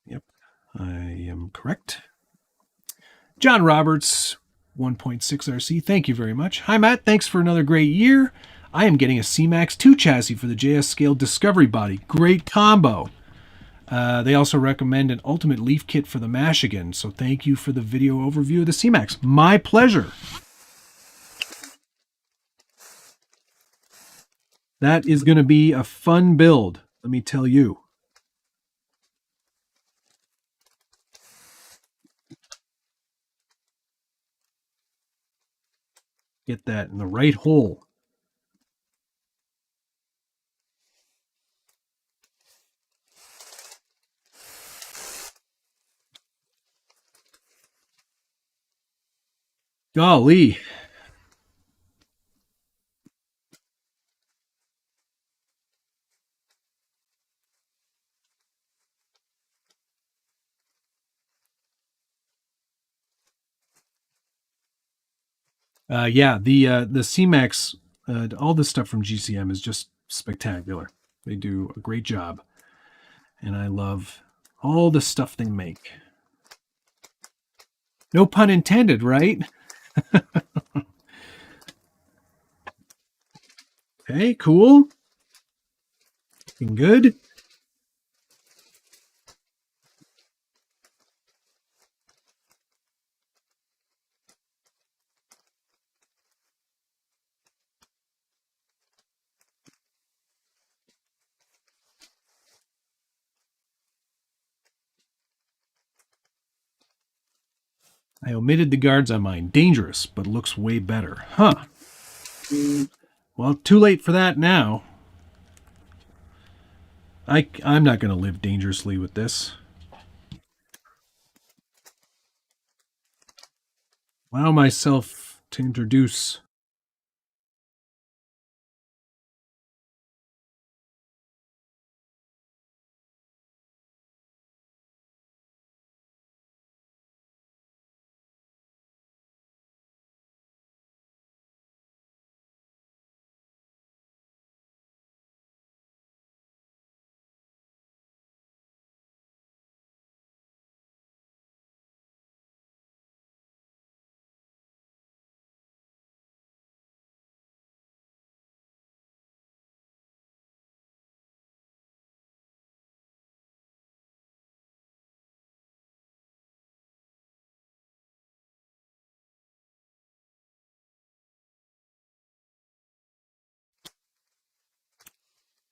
Yep, I am correct. John Roberts, 1.6 RC, thank you very much. Hi, Matt. Thanks for another great year. I am getting a C-Max 2 chassis for the JS Scale Discovery body. Great combo. They also recommend an ultimate leaf kit for the Michigan, so thank you for the video overview of the C-Max. My pleasure. That is going to be a fun build, let me tell you. Get that in the right hole. Golly. Yeah, the C-Max, all this stuff from GCM is just spectacular. They do a great job. And I love all the stuff they make. No pun intended, right? Okay, cool. Looking good. I omitted the guards on mine. Dangerous, but looks way better. Huh. Well, too late for that now. I'm not going to live dangerously with this. Allow myself to introduce.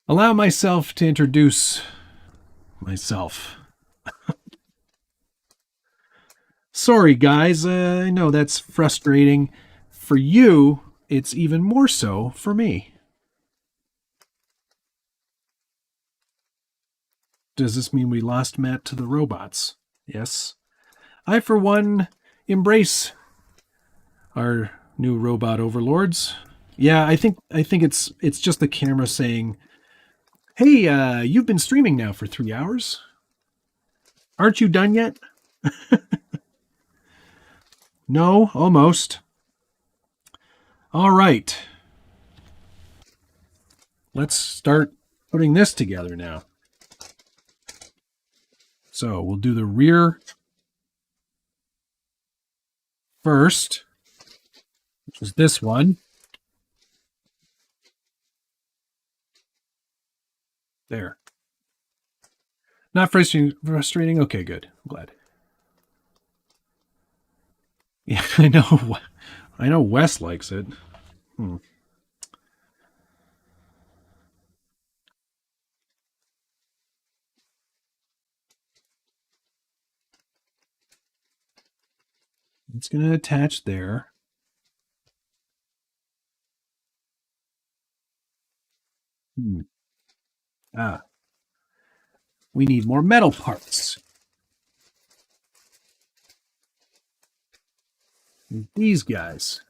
Allow myself to introduce myself. Sorry, guys. I know that's frustrating. For you, it's even more so for me. Does this mean we lost Matt to the robots? Yes. I, for one, embrace our new robot overlords. Yeah, I think it's just the camera saying, hey, you've been streaming now for 3 hours. Aren't you done yet? No, almost. All right. Let's start putting this together now. So we'll do the rear first, which is this one. There. Not frustrating? Okay, good. I'm glad. Yeah, I know. I know Wes likes it. It's going to attach there. Ah. We need more metal parts. These guys.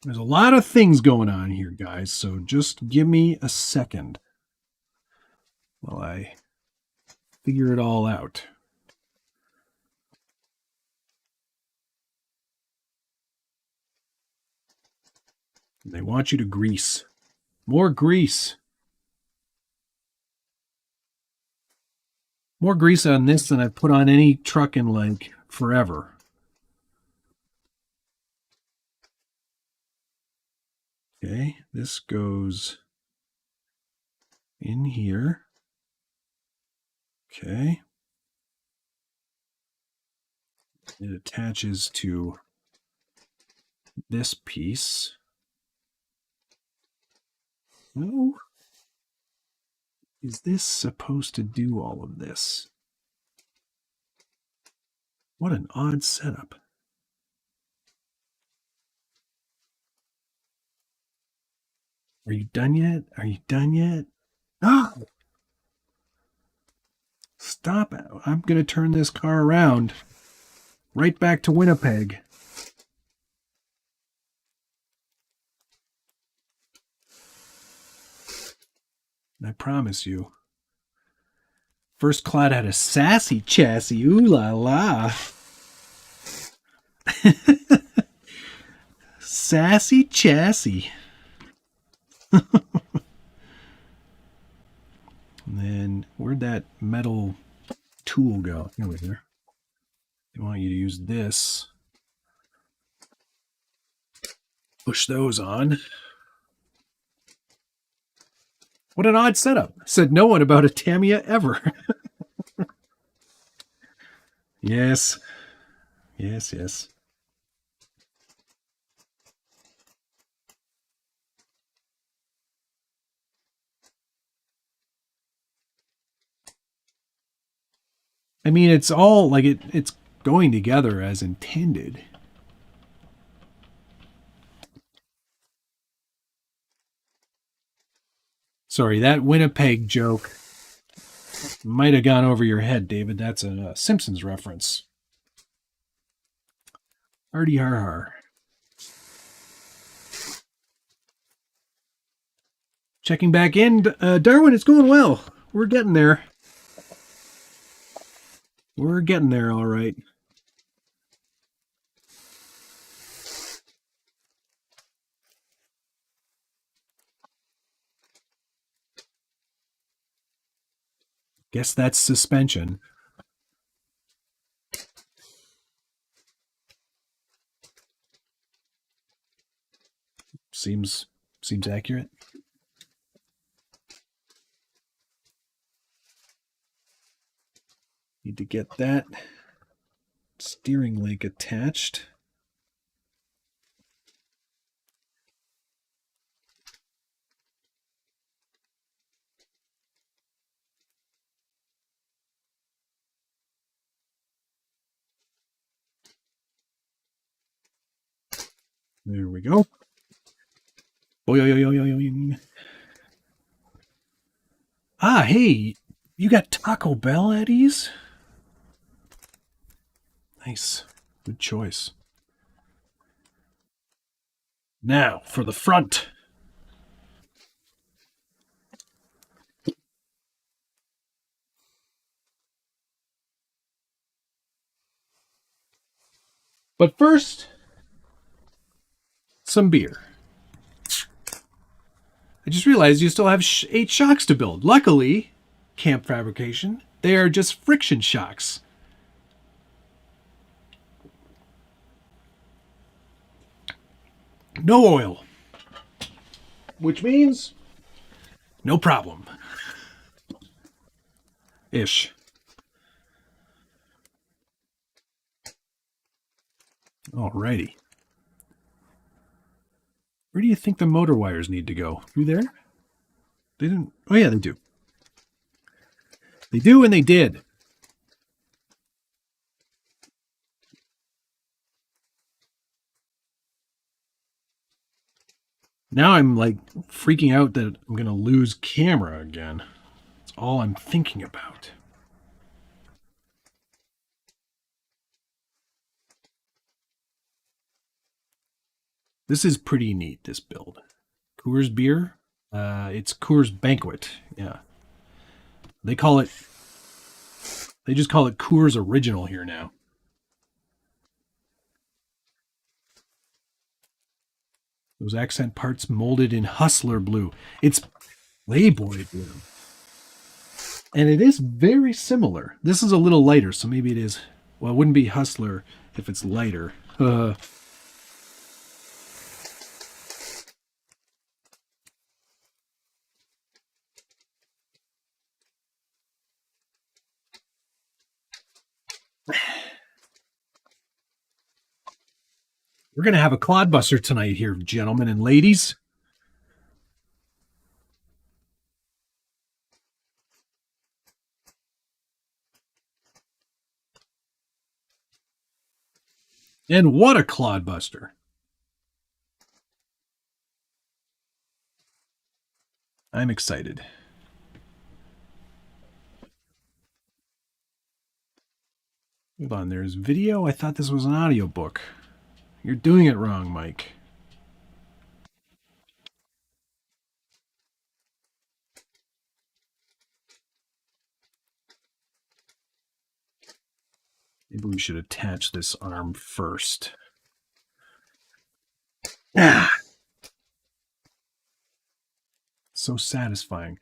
There's a lot of things going on here, guys, so just give me a second while I figure it all out. They want you to grease. More grease. More grease on this than I've put on any truck in like forever. Okay, this goes in here. Okay. It attaches to this piece. Oh, is this supposed to do all of this? What an odd setup. Are you done yet? Are you done yet? Ah! Stop it. I'm going to turn this car around. Right back to Winnipeg. I promise you. First Clod had a sassy chassis. Ooh la la. Sassy chassis. And then where'd that metal tool go? Here we go. They want you to use this. Push those on. What an odd setup. Said no one about a Tamiya ever. Yes. Yes, yes. I mean, it's all like it's going together as intended. Sorry, that Winnipeg joke might have gone over your head, David. That's a Simpsons reference. Artie har har. Checking back in. Darwin, it's going well. We're getting there. We're getting there, all right. Guess that's suspension. Seems accurate. Need to get that steering link attached. There we go. Ah, hey, you got Taco Bell at ease? Nice. Good choice. Now, for the front. But first, some beer. I just realized you still have 8 shocks to build. Luckily, Camp Fabrication, they are just friction shocks. no oil. Which means no problem. Ish. Alrighty. Where do you think the motor wires need to go? Through there? They didn't. Oh, yeah, they do. They do, and they did. Now I'm like freaking out that I'm going to lose camera again. That's all I'm thinking about. This is pretty neat, this build. Coors beer. It's Coors Banquet. Yeah. They just call it Coors Original here now. Those accent parts molded in Hustler blue. It's Playboy blue. And it is very similar. This is a little lighter, so maybe it is. Well, it wouldn't be Hustler if it's lighter. We're going to have a Clod Buster tonight here, gentlemen and ladies. And what a Clod Buster. I'm excited. Hold on, there's video? I thought this was an audiobook. You're doing it wrong, Mike. Maybe we should attach this arm first. Ah! So satisfying.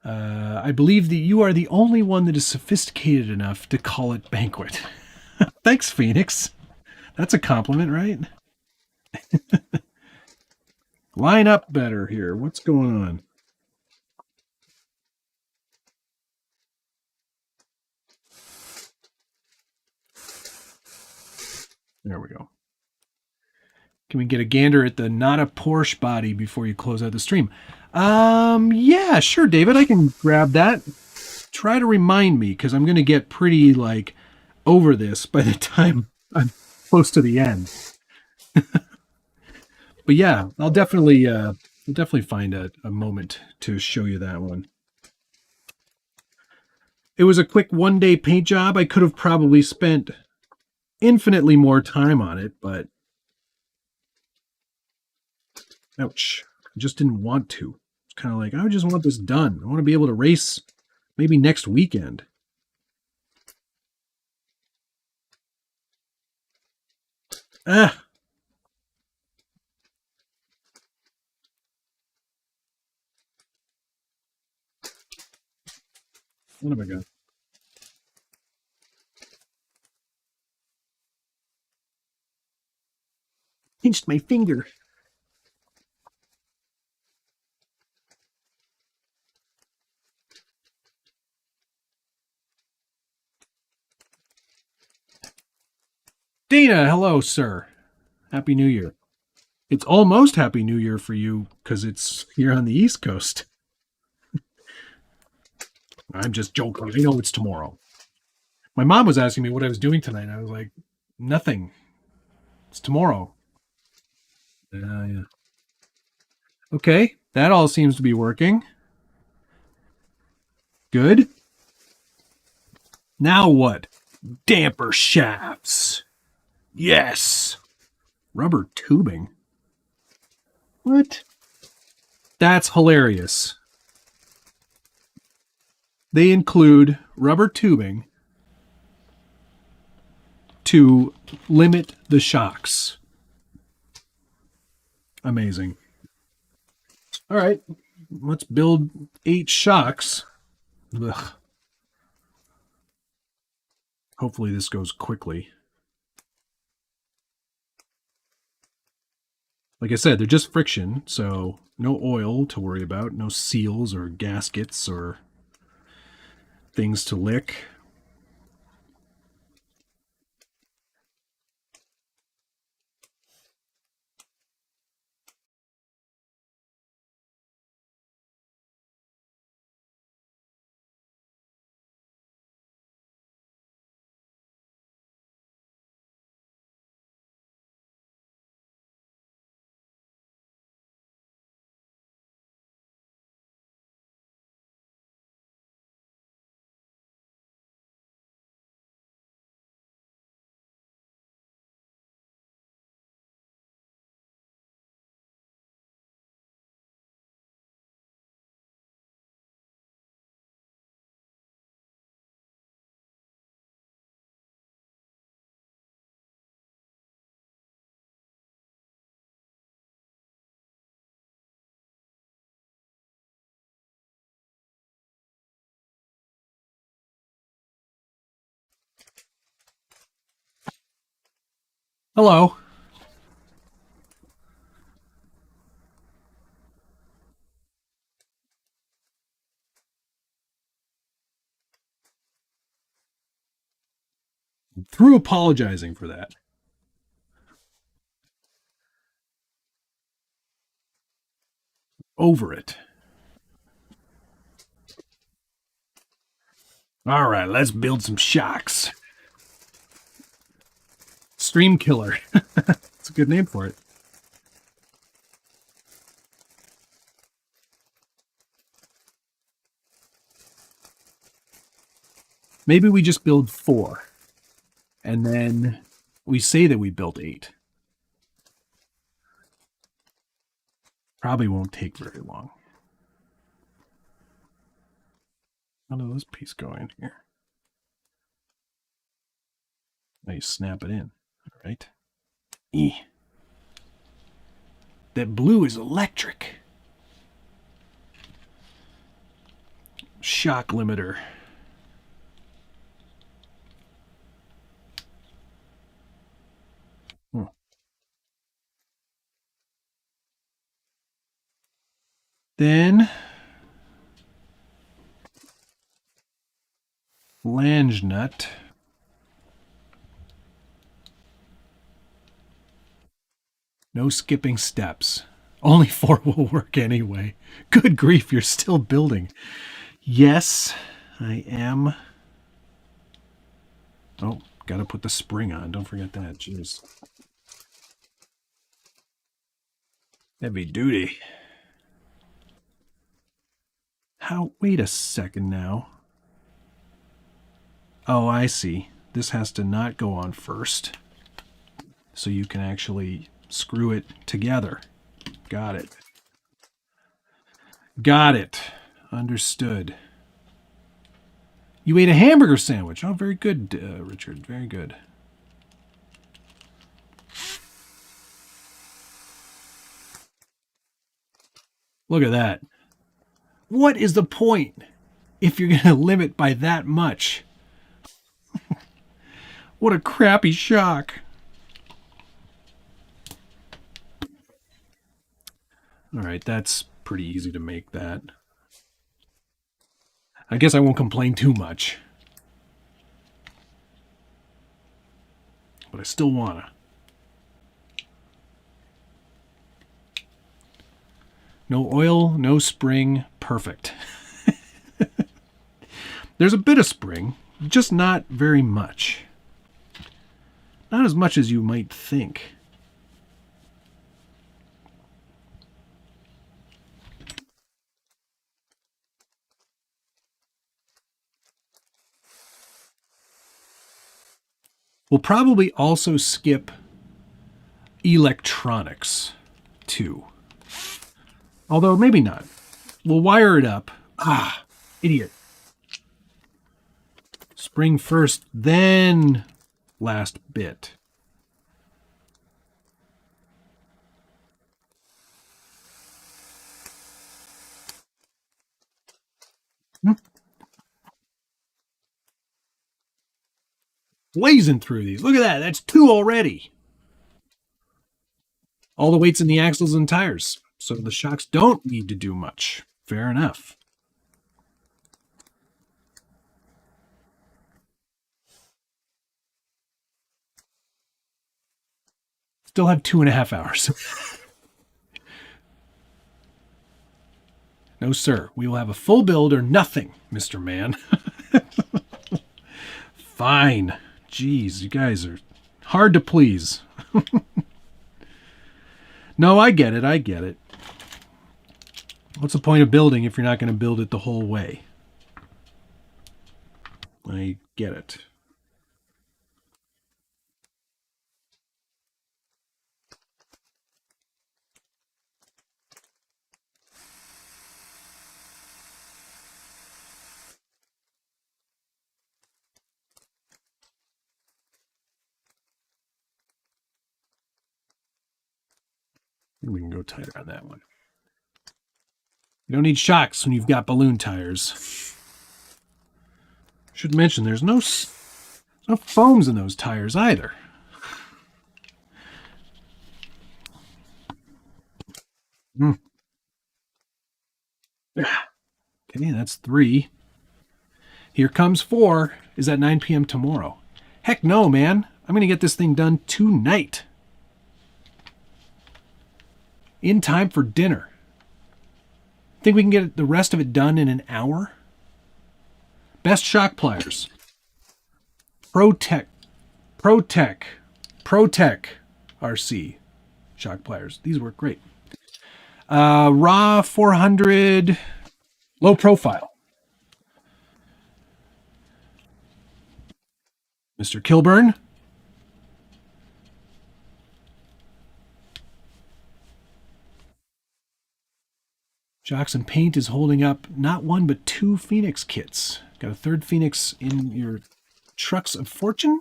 I believe that you are the only one that is sophisticated enough to call it Banquet. Thanks, Phoenix. That's a compliment, right? Line up better here. What's going on? There we go. Can we get a gander at the not a Porsche body before you close out the stream? Yeah, sure, David. I can grab that. Try to remind me, because I'm going to get pretty, like, over this by the time I'm close to the end. But yeah, I'll definitely find a moment to show you that one. It was a quick one-day paint job. I could have probably spent infinitely more time on it, but ouch. I just didn't want to. It's kind of like, I just want this done. I want to be able to race maybe next weekend. Ah. What have I got? Pinched my finger. Dana, hello, sir. Happy New Year. It's almost Happy New Year for you because it's here on the East Coast. I'm just joking. I know it's tomorrow. My mom was asking me what I was doing tonight. I was like, nothing. It's tomorrow. Yeah. Okay, that all seems to be working. Good. Now what? Damper shafts. Yes. Rubber tubing. What? That's hilarious. They include rubber tubing to limit the shocks. Amazing. All right, let's build 8 shocks. Ugh. Hopefully this goes quickly. Like I said, they're just friction, so no oil to worry about, no seals or gaskets or things to lick. Hello. Through apologizing for that. Over it. All right, let's build some shocks. Stream Killer. That's a good name for it. Maybe we just build 4. And then we say that we built 8. Probably won't take very long. How does this piece go in here? Now you snap it in. All right. That blue is electric. Shock limiter. Then flange nut. No skipping steps. Only 4 will work anyway. Good grief, you're still building. Yes, I am. Oh, gotta put the spring on. Don't forget that. Jeez. Heavy duty. How? Wait a second now. Oh, I see. This has to not go on first. So you can actually screw it together. Got it. Got it. Understood. You ate a hamburger sandwich. Oh, very good, Richard. Very good. Look at that. What is the point if you're going to limit by that much? What a crappy shock. All right, that's pretty easy to make that. I guess I won't complain too much. But I still wanna. No oil, no spring, perfect. There's a bit of spring, just not very much. Not as much as you might think. We'll probably also skip electronics too. Although maybe not. We'll wire it up. Ah, idiot. Spring first, then last bit. Blazing through these. Look at that. That's 2 already. All the weight's in the axles and tires, so the shocks don't need to do much. Fair enough. Still have 2.5 hours. No, sir. We will have a full build or nothing, Mr. Man. Fine. Jeez, you guys are hard to please. No, I get it. I get it. What's the point of building if you're not going to build it the whole way? I get it. We can go tighter on that one. You don't need shocks when you've got balloon tires. Should mention there's no foams in those tires either. Okay, that's 3. Here comes 4. Is at 9 p.m. tomorrow. Heck no, man. I'm going to get this thing done tonight. In time for dinner. Think we can get the rest of it done in an hour? Best shock pliers. ProTech RC shock pliers. These work great. Raw 400 low profile. Mr. Kilburn. Shocks and Paint is holding up not 1 but 2 Phoenix kits. Got a 3rd Phoenix in your Trucks of Fortune.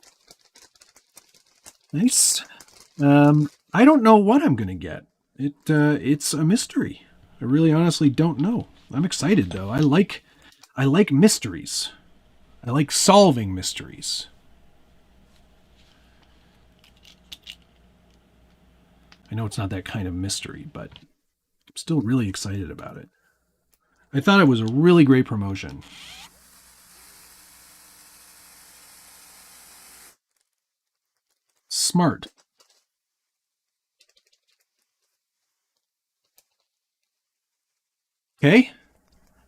Nice. I don't know what I'm going to get. It's a mystery. I really honestly don't know. I'm excited though. I like mysteries. I like solving mysteries. I know it's not that kind of mystery, but I'm still really excited about it. I thought it was a really great promotion. Smart. Okay,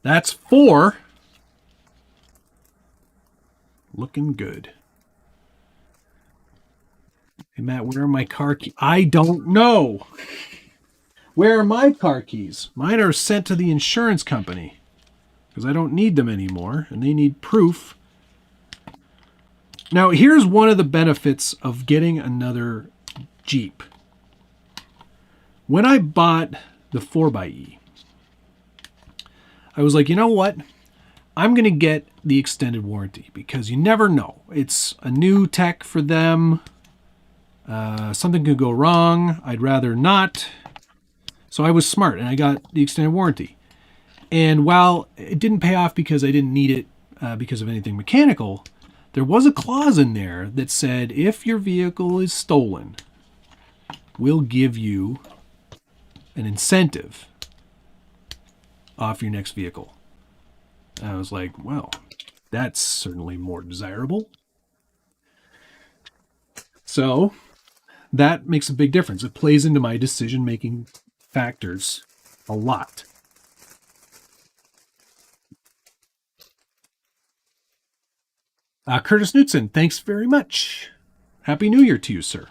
that's 4. Looking good. Hey, Matt, where are my car keys? I don't know. Where are my car keys? Mine are sent to the insurance company because I don't need them anymore, and they need proof. Now, here's one of the benefits of getting another Jeep. When I bought the 4xe, I was like, you know what? I'm going to get the extended warranty because you never know. It's a new tech for them. Something could go wrong. I'd rather not. So I was smart and I got the extended warranty. And while it didn't pay off because I didn't need it because of anything mechanical, there was a clause in there that said if your vehicle is stolen, we'll give you an incentive off your next vehicle. And I was like, well, that's certainly more desirable. So that makes a big difference. It plays into my decision-making factors a lot. Curtis Knutson, thanks very much. Happy New Year to you, sir.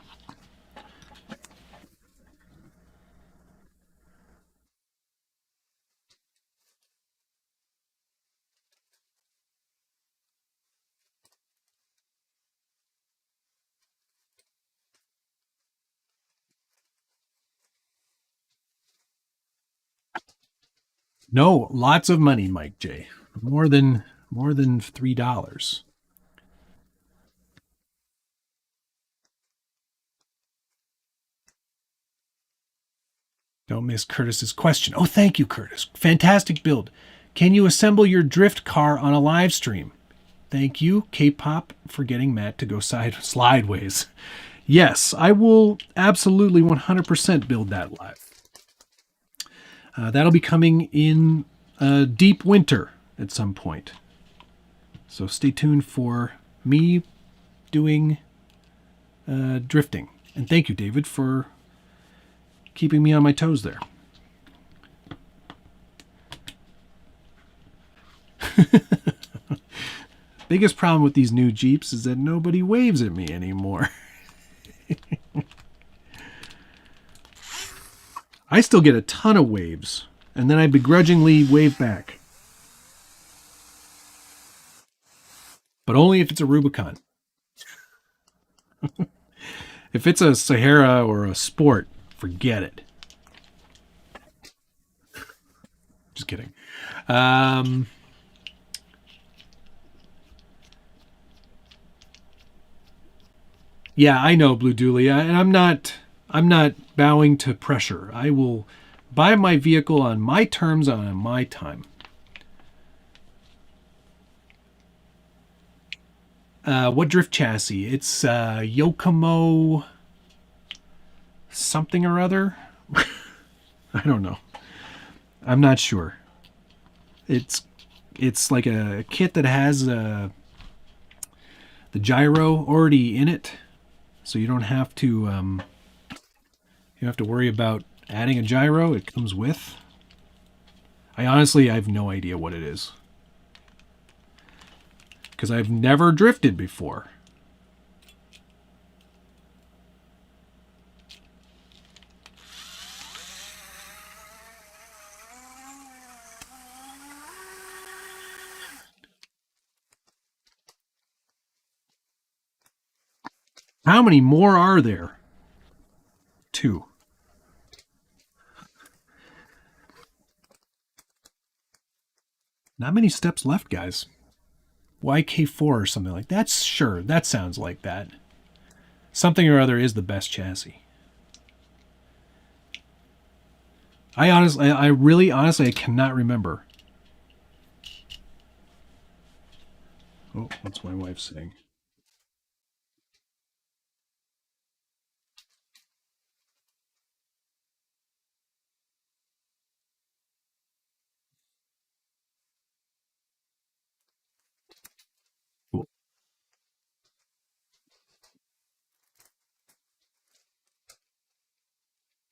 No, lots of money, Mike J. More than $3. Don't miss Curtis's question. Oh, thank you, Curtis. Fantastic build. Can you assemble your drift car on a live stream? Thank you, K-Pop, for getting Matt to go slideways. Yes, I will absolutely 100% build that live. That'll be coming in deep winter at some point. So stay tuned for me doing drifting. And thank you, David, for keeping me on my toes there. Biggest problem with these new Jeeps is that nobody waves at me anymore. I still get a ton of waves, and then I begrudgingly wave back. But only if it's a Rubicon. If it's a Sahara or a Sport, forget it. Just kidding. Yeah, I know, Blue Dooley, and I'm not bowing to pressure. I will buy my vehicle on my terms on my time. What drift chassis? It's Yokomo something or other. I don't know. I'm not sure. It's like a kit that has the gyro already in it, so you don't have to worry about adding a gyro. It comes with. I have no idea what it is, because I've never drifted before. How many more are there? 2. Not many steps left, guys. YK4 or something like that. Sure, that sounds like that. Something or other is the best chassis. I really honestly cannot remember. Oh, what's my wife saying? Cool.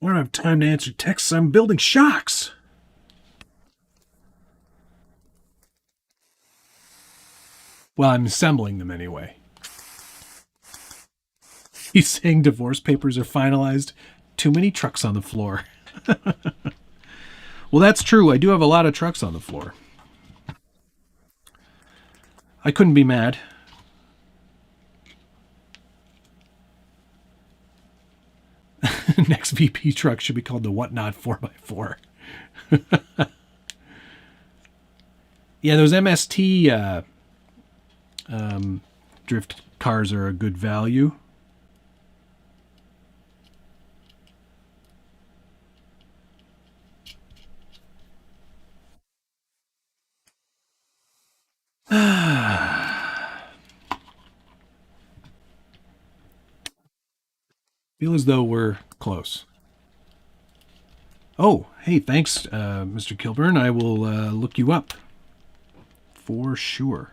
I don't have time to answer texts. I'm building shocks. Well, I'm assembling them anyway. He's saying divorce papers are finalized. Too many trucks on the floor. Well, that's true. I do have a lot of trucks on the floor. I couldn't be mad. Next VP truck should be called the Whatnot 4x4. Yeah, those MST drift cars are a good value. Feel as though we're close. Oh, hey, thanks, Mr. Kilburn. I will look you up for sure.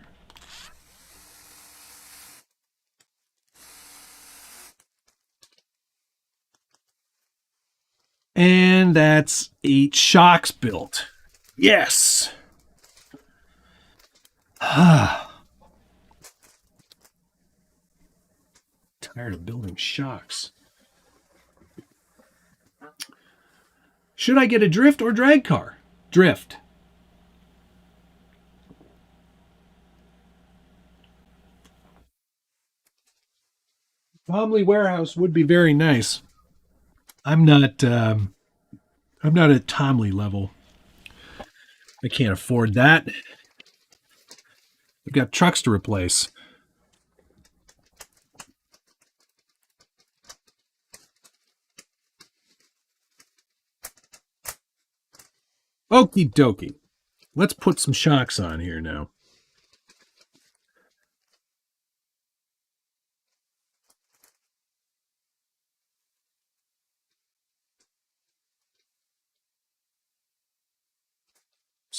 And that's 8 shocks built. Yes. Tired of building shocks. Should I get a drift or drag car? Drift. Pomley Warehouse would be very nice. I'm not at Tomley level. I can't afford that. I've got trucks to replace. Okie dokie. Let's put some shocks on here now.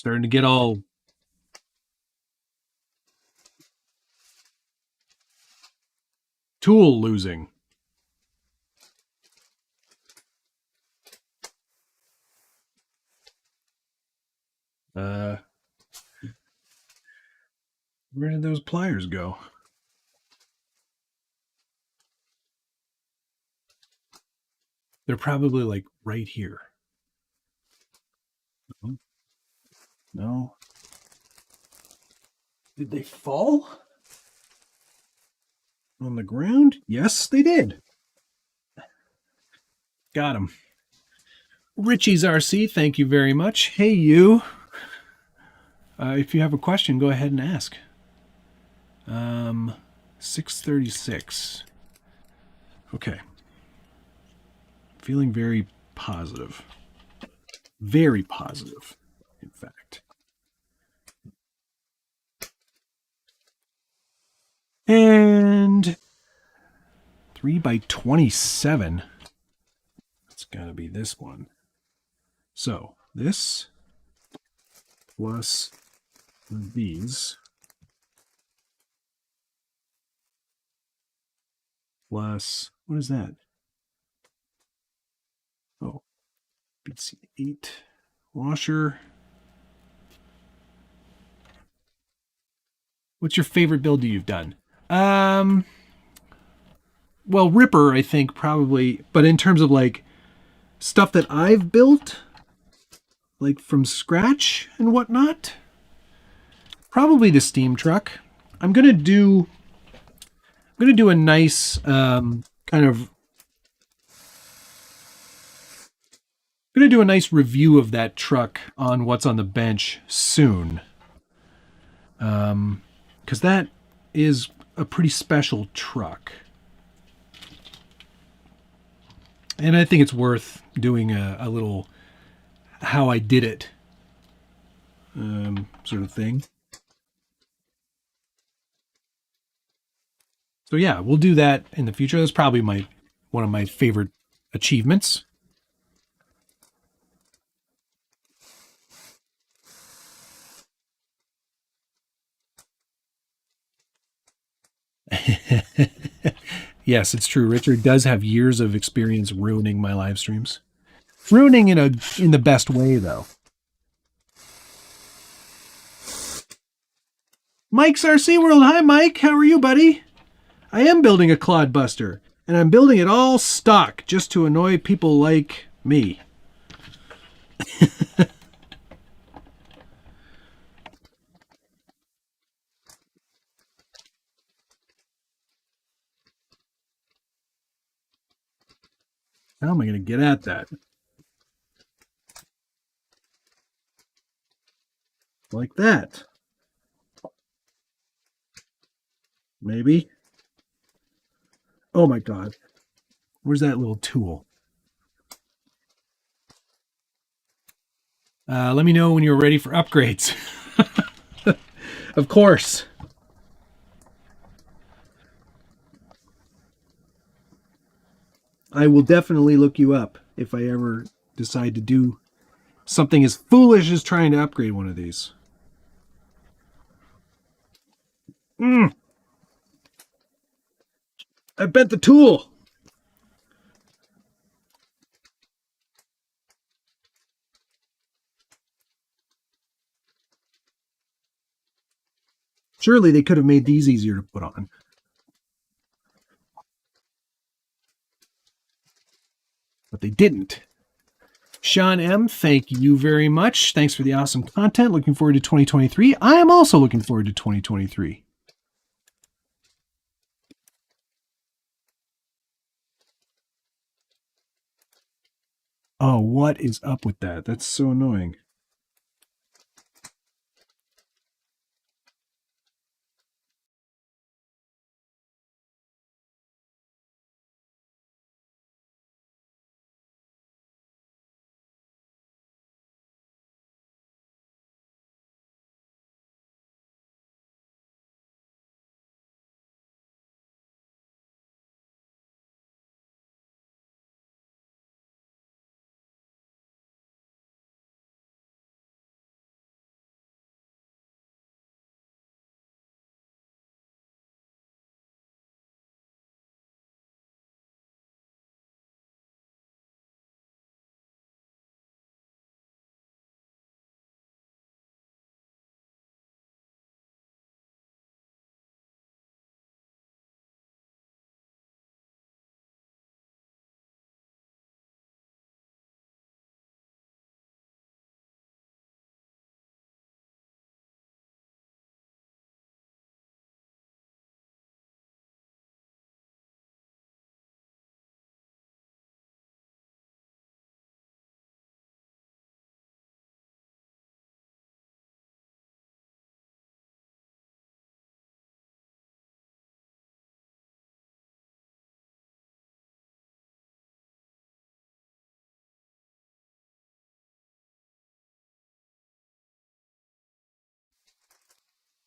Starting to get all tool losing. Where did those pliers go? They're probably like right here. No. Did they fall on the ground? Yes, they did. Got them. Richie's RC, thank you very much. Hey, you. If you have a question, go ahead and ask. 636. Okay. Feeling very positive. Very positive, in fact. And 3x27. It's got to be this one. So this plus these plus, what is that? Oh, BC8 washer. What's your favorite build you've done? Well, Ripper, I think, probably, but in terms of like stuff that I've built, like from scratch and whatnot, probably the steam truck. I'm gonna do a nice review of that truck on What's on the Bench soon, because that is a pretty special truck. And I think it's worth doing a little how I did it sort of thing. So yeah, we'll do that in the future. That's probably one of my favorite achievements. Yes, it's true. Richard does have years of experience ruining my live streams. Ruining in the best way, though. Mike's RC World. Hi, Mike. How are you, buddy? I am building a Clod Buster, and I'm building it all stock just to annoy people like me. How am I going to get at that? Like that. Maybe. Oh my God. Where's that little tool? Let me know when you're ready for upgrades. Of course. I will definitely look you up if I ever decide to do something as foolish as trying to upgrade one of these. I bent the tool. Surely they could have made these easier to put on. But they didn't. Sean M., thank you very much. Thanks for the awesome content. Looking forward to 2023. I am also looking forward to 2023. Oh, what is up with that? That's so annoying.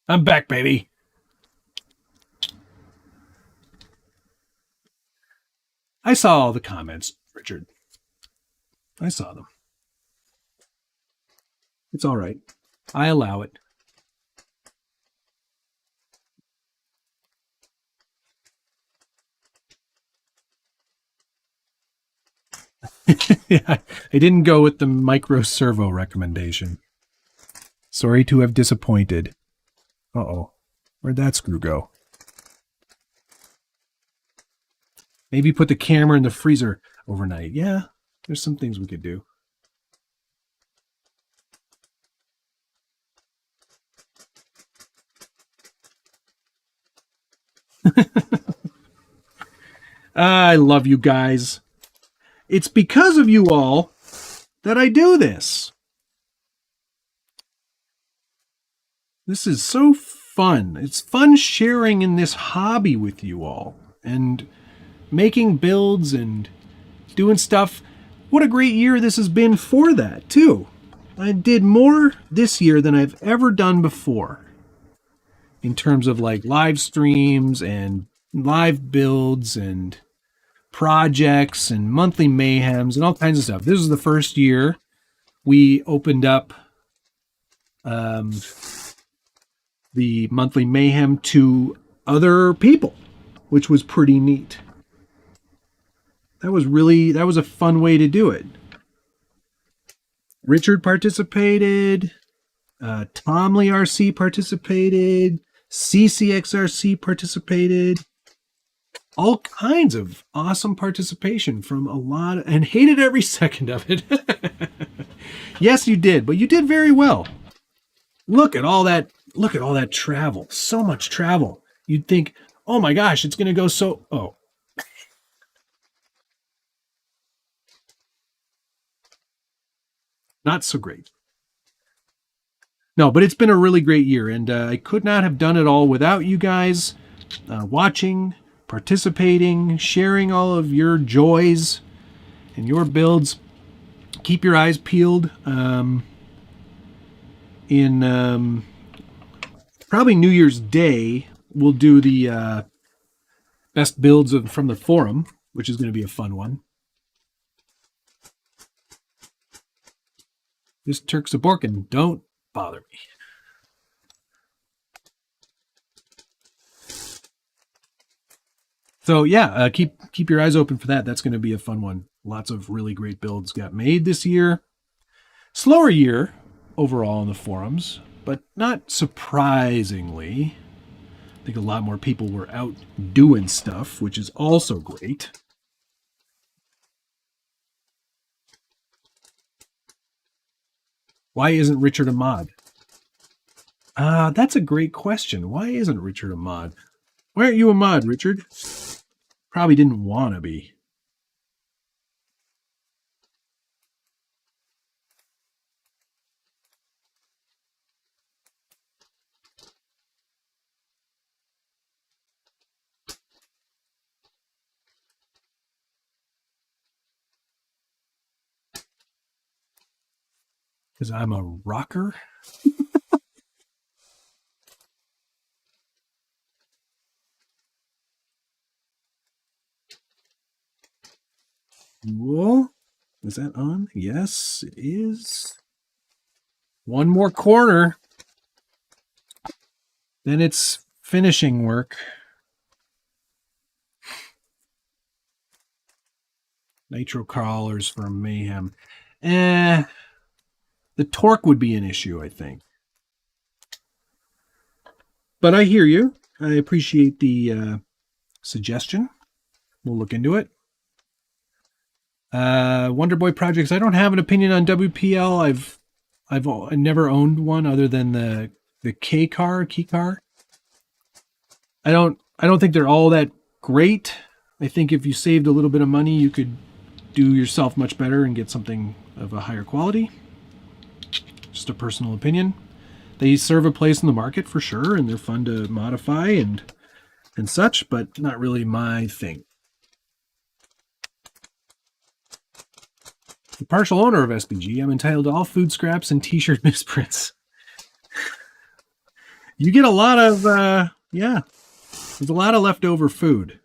I'm back, baby. I saw all the comments, Richard. I saw them. It's all right. I allow it. Yeah, I didn't go with the micro servo recommendation. Sorry to have disappointed. Uh-oh. Where'd that screw go? Maybe put the camera in the freezer overnight. Yeah, there's some things we could do. I love you guys. It's because of you all that I do this. This is so fun. It's fun sharing in this hobby with you all and making builds and doing stuff. What a great year this has been for that, too. I did more this year than I've ever done before in terms of like live streams and live builds and projects and monthly mayhems and all kinds of stuff. This is the first year we opened up the monthly mayhem to other people, which was pretty neat. That was a fun way to do it. Richard participated, Tomley RC participated, CCXRC participated. All kinds of awesome participation from a lot of, and hated every second of it. Yes, you did, but you did very well. Look at all that travel. So much travel. You'd think, oh my gosh, it's going to go so... Oh. Not so great. No, but it's been a really great year, and I could not have done it all without you guys watching, participating, sharing all of your joys and your builds. Keep your eyes peeled. In probably New Year's Day, we'll do the best builds from the forum, which is going to be a fun one. This Turk's a Borkin. Don't bother me. So yeah, keep your eyes open for that. That's going to be a fun one. Lots of really great builds got made this year. Slower year overall on the forums, but not surprisingly. I think a lot more people were out doing stuff, which is also great. Why isn't Richard a mod? That's a great question. Why isn't Richard a mod? Why aren't you a mod, Richard? Probably didn't want to be. Because I'm a rocker? Cool. Is that on? Yes, it is. One more corner. Then it's finishing work. Nitro crawlers for mayhem. The torque would be an issue, I think. But I hear you. I appreciate the suggestion. We'll look into it. Wonder Boy projects. I don't have an opinion on WPL. I've never owned one other than the key car. I don't think they're all that great. I think if you saved a little bit of money, you could do yourself much better and get something of a higher quality. Just a personal opinion. They serve a place in the market for sure, and they're fun to modify and such, but not really my thing. The partial owner of SBG, I'm entitled to all food scraps and t-shirt misprints. You get a lot of, yeah, there's a lot of leftover food.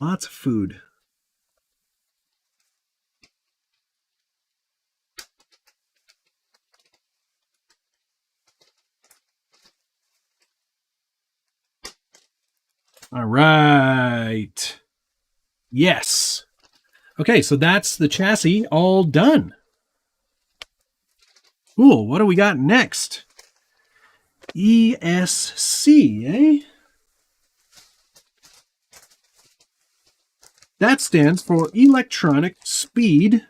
Lots of food. All right. Yes. Okay, so that's the chassis all done. Cool. What do we got next? ESC, eh? That stands for Electronic Speed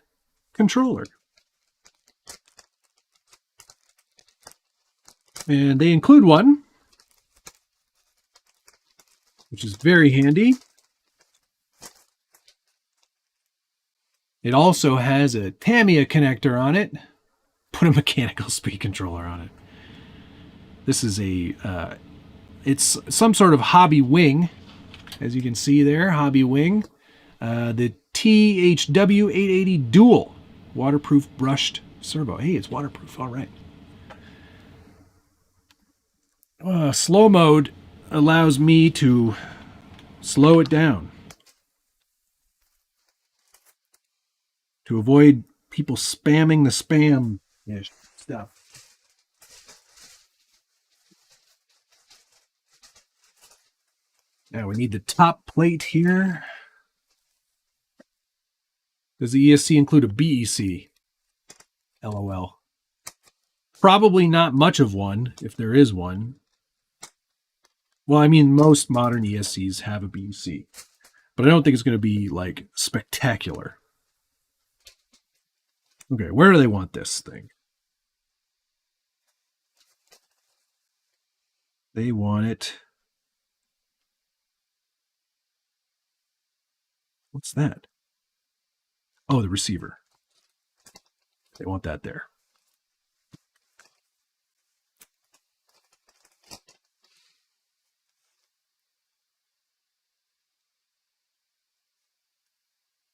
Controller. And they include one, which is very handy. It also has a Tamiya connector on it. Put a mechanical speed controller on it. This is a, it's some sort of hobby wing. As you can see there, hobby wing. The THW 880 Dual waterproof brushed servo. Hey, it's waterproof. All right. Slow mode allows me to slow it down to avoid people spamming the spam stuff. Now we need the top plate here. Does the ESC include a BEC? LOL. Probably not much of one, if there is one. Well, I mean, most modern ESCs have a BEC, but I don't think it's going to be, like, spectacular. Okay, where do they want this thing? They want it. What's that? Oh, the receiver. They want that there.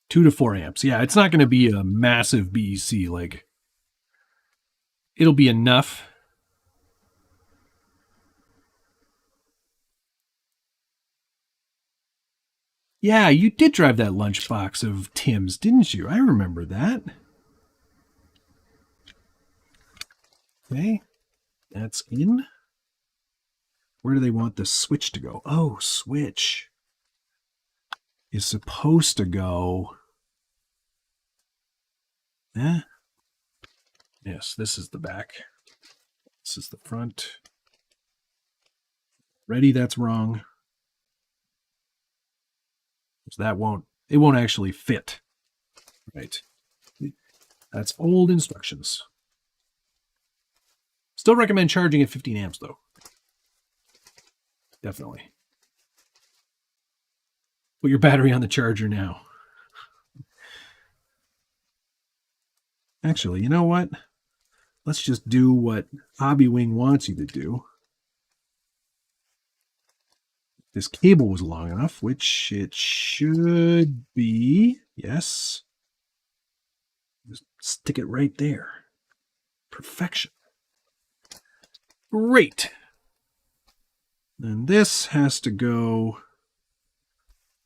Two to 4 amps. Yeah, it's not going to be a massive BEC. Like, it'll be enough. Yeah, you did drive that lunchbox of Tim's, didn't you? I remember that. Okay, that's in. Where do they want the switch to go? Oh, switch is supposed to go. Eh? Yes, this is the back. This is the front. Ready, that's wrong. So that won't actually fit. Right. That's old instructions. Still recommend charging at 15 amps though. Definitely. Put your battery on the charger now. Actually, you know what? Let's just do what Hobbywing wants you to do. This cable was long enough, which it should be. Yes. Just stick it right there. Perfection. Great. And this has to go.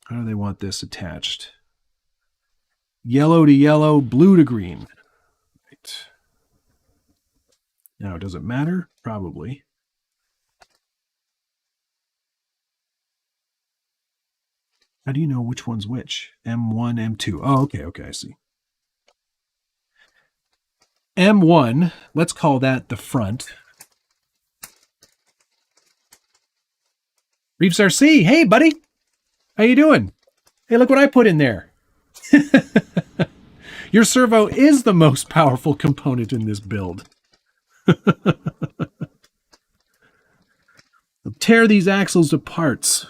How do they want this attached? Yellow to yellow, blue to green. Right. Now, does it matter? Probably. How do you know which one's which? M1, M2. Oh, okay, I see. M1, let's call that the front. Reeves RC, hey, buddy. How you doing? Hey, look what I put in there. Your servo is the most powerful component in this build. Tear these axles to parts.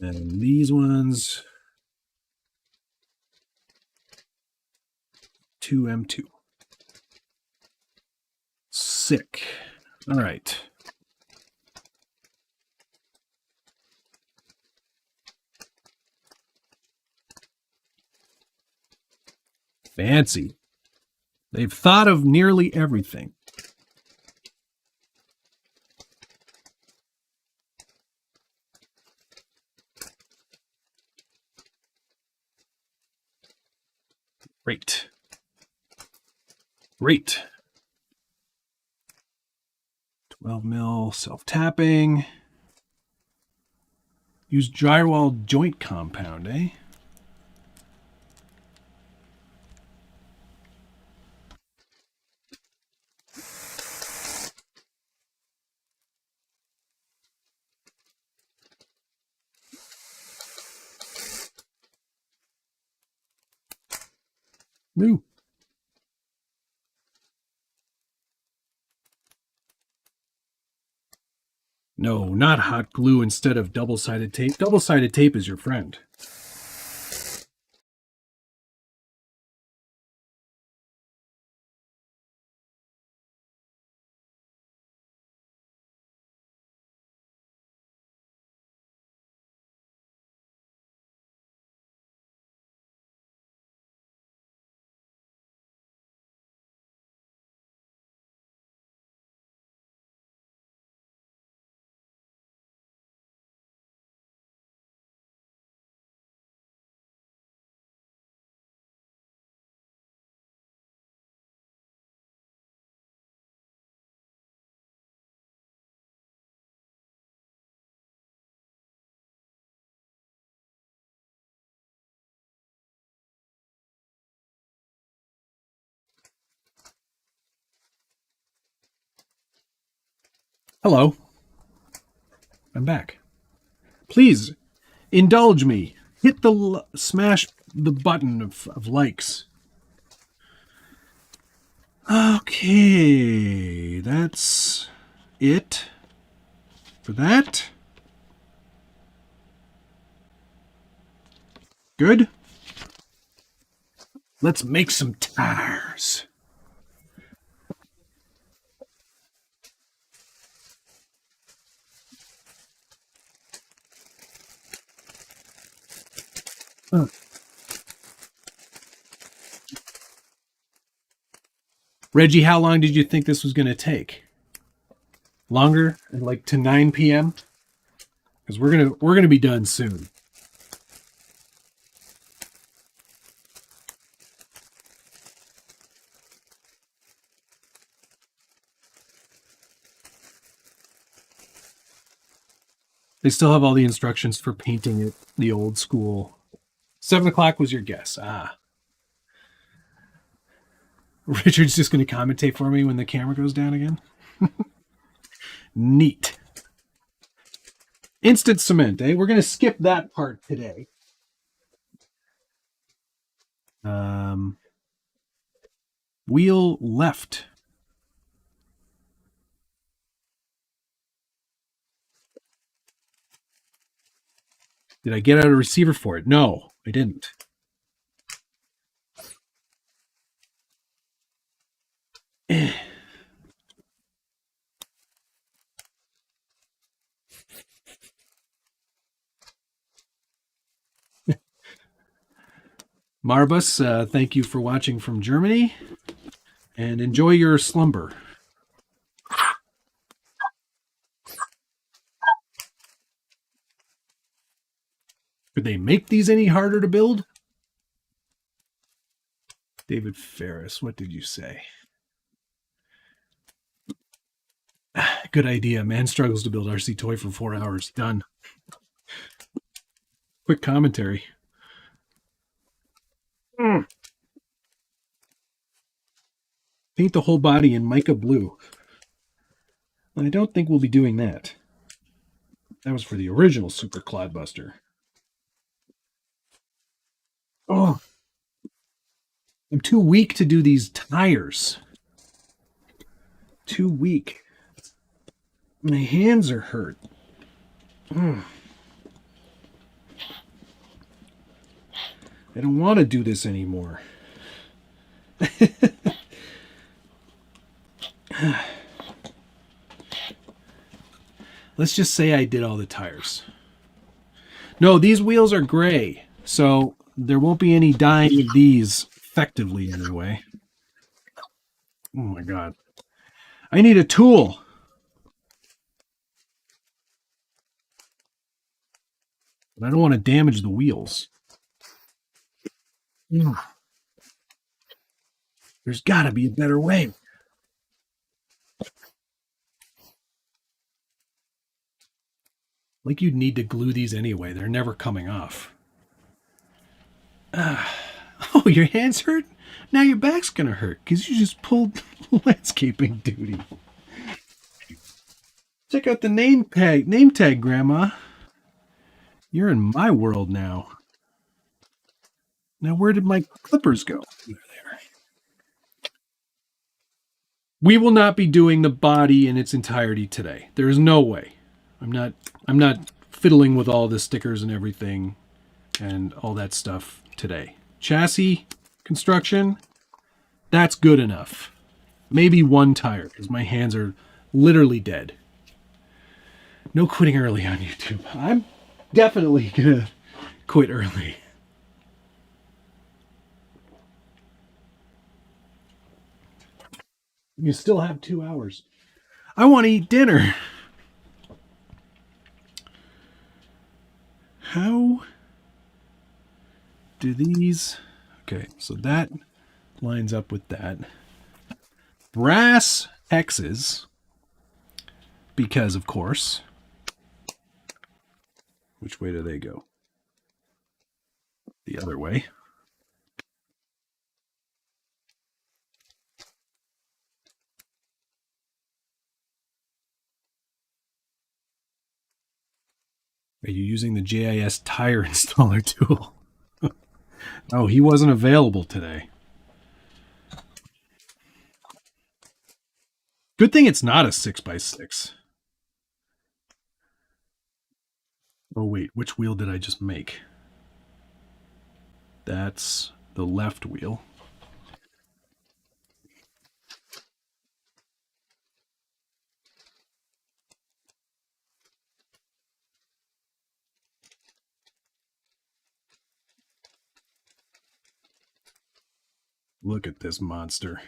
And these ones, 2M2. Sick. All right. Fancy. They've thought of nearly everything. Great. Great. 12 mil self-tapping. Use drywall joint compound, eh? Woo. No, not hot glue instead of double-sided tape. Double-sided tape is your friend. Hello. I'm back. Please, indulge me. Hit the smash the button of likes. Okay, that's it for that. Good. Let's make some tires. Reggie, how long did you think this was going to take? Longer? Like to 9 p.m.? Because we're gonna be done soon. They still have all the instructions for painting it the old school. 7 o'clock was your guess. Ah. Richard's just going to commentate for me when the camera goes down again. Neat. Instant cement, eh? We're going to skip that part today. Wheel left. Did I get out a receiver for it? No, I didn't. Marbus, thank you for watching from Germany, and enjoy your slumber. Could they make these any harder to build? David Ferris, what did you say? Good idea. Man struggles to build RC toy for 4 hours. Done. Quick commentary. Paint the whole body in mica blue. And I don't think we'll be doing that. That was for the original Super Clod Buster. Oh, I'm too weak to do these tires. Too weak. My hands are hurt. I don't want to do this anymore. Let's just say I did all the tires. No, these wheels are gray, so there won't be any dyeing of these effectively anyway. Oh my god. I need a tool. But I don't want to damage the wheels. There's got to be a better way. Like you'd need to glue these anyway. They're never coming off. Oh, your hands hurt? Now your back's going to hurt because you just pulled landscaping duty. Check out the name tag, Grandma. You're in my world now. Now, where did my clippers go? They're there. We will not be doing the body in its entirety today. There is no way. I'm not fiddling with all the stickers and everything and all that stuff today. Chassis construction, that's good enough. Maybe one tire because my hands are literally dead. No quitting early on YouTube. I'm definitely gonna quit early. You still have 2 hours. I want to eat dinner. How do these... Okay, so that lines up with that. Brass X's, because of course. Which way do they go? The other way. Are you using the JIS tire installer tool? Oh, he wasn't available today. Good thing it's not a 6x6. Oh, wait, which wheel did I just make? That's the left wheel. Look at this monster.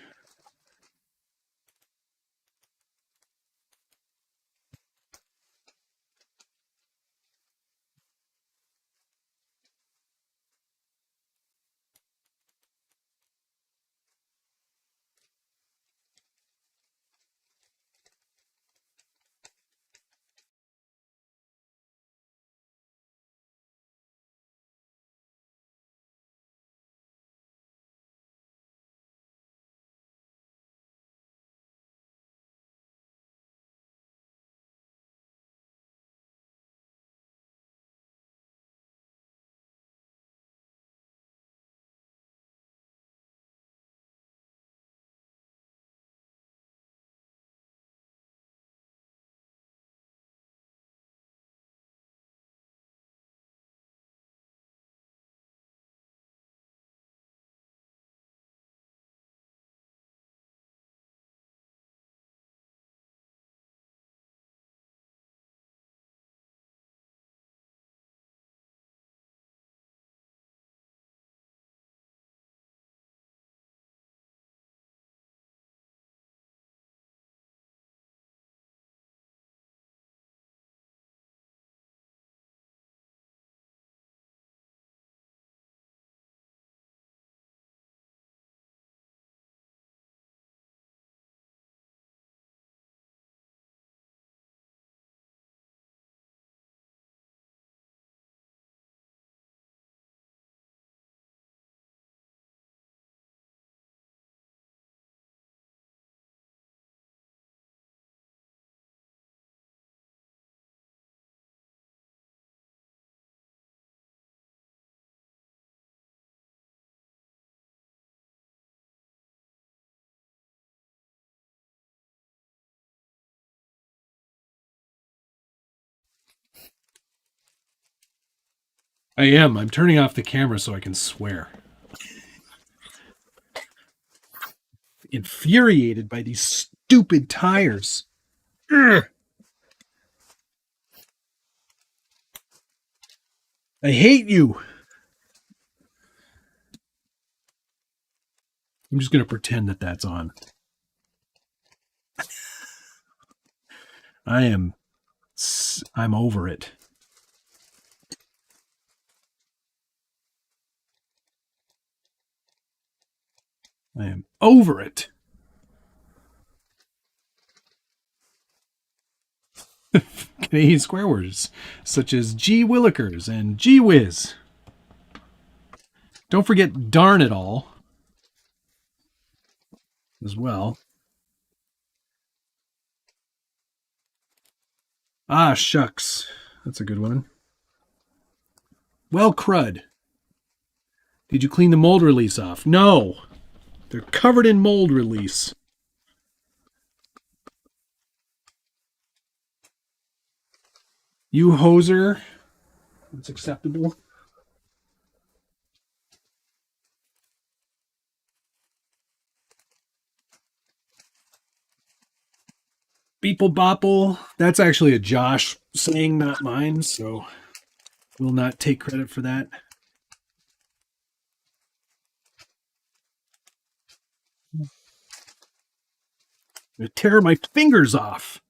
I am. I'm turning off the camera so I can swear. Infuriated by these stupid tires. Ugh. I hate you. I'm just going to pretend that that's on. I'm over it. I am over it. Canadian swear words such as gee willikers and gee whiz. Don't forget darn it all as well. Ah, shucks. That's a good one. Well, crud. Did you clean the mold release off? No. They're covered in mold release. You hoser. That's acceptable. Beeple bopple. That's actually a Josh saying, not mine, so will not take credit for that. I'm gonna tear my fingers off.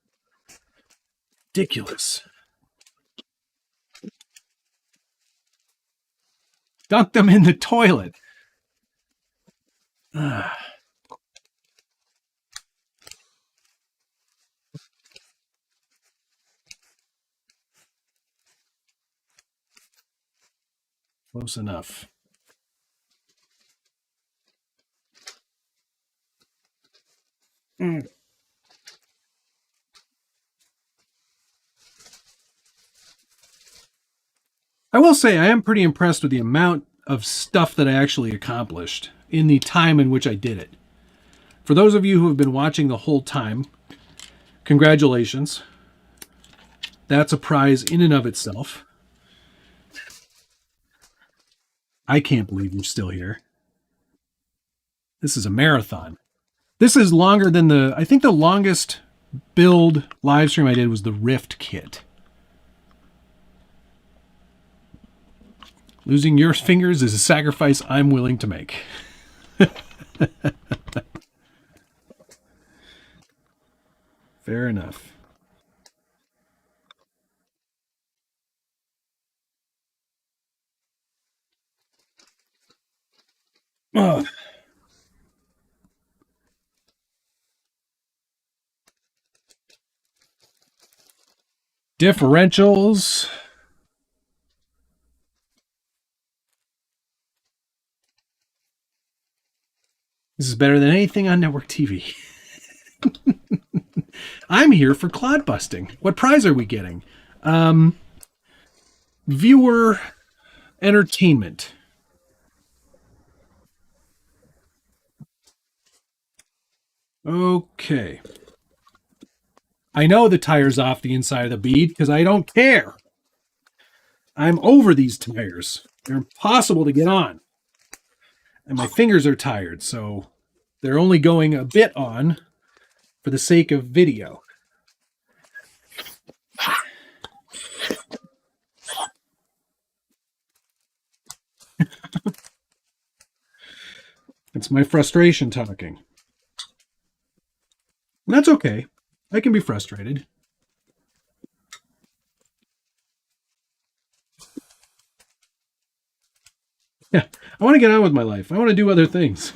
Ridiculous. Dunk them in the toilet. Close enough. I will say I am pretty impressed with the amount of stuff that I actually accomplished in the time in which I did it. For those of you who have been watching the whole time, congratulations. That's a prize in and of itself. I can't believe you're still here. This is a marathon. This is longer than I think the longest build live stream I did was the Rift kit. Losing your fingers is a sacrifice I'm willing to make. Fair enough. Ugh. Differentials. This is better than anything on network TV. I'm here for clod busting. What prize are we getting? Viewer entertainment. Okay. I know the tire's off the inside of the bead because I don't care. I'm over these tires. They're impossible to get on. And my fingers are tired, so they're only going a bit on for the sake of video. It's my frustration talking. And that's okay. I can be frustrated. Yeah, I want to get on with my life. I want to do other things.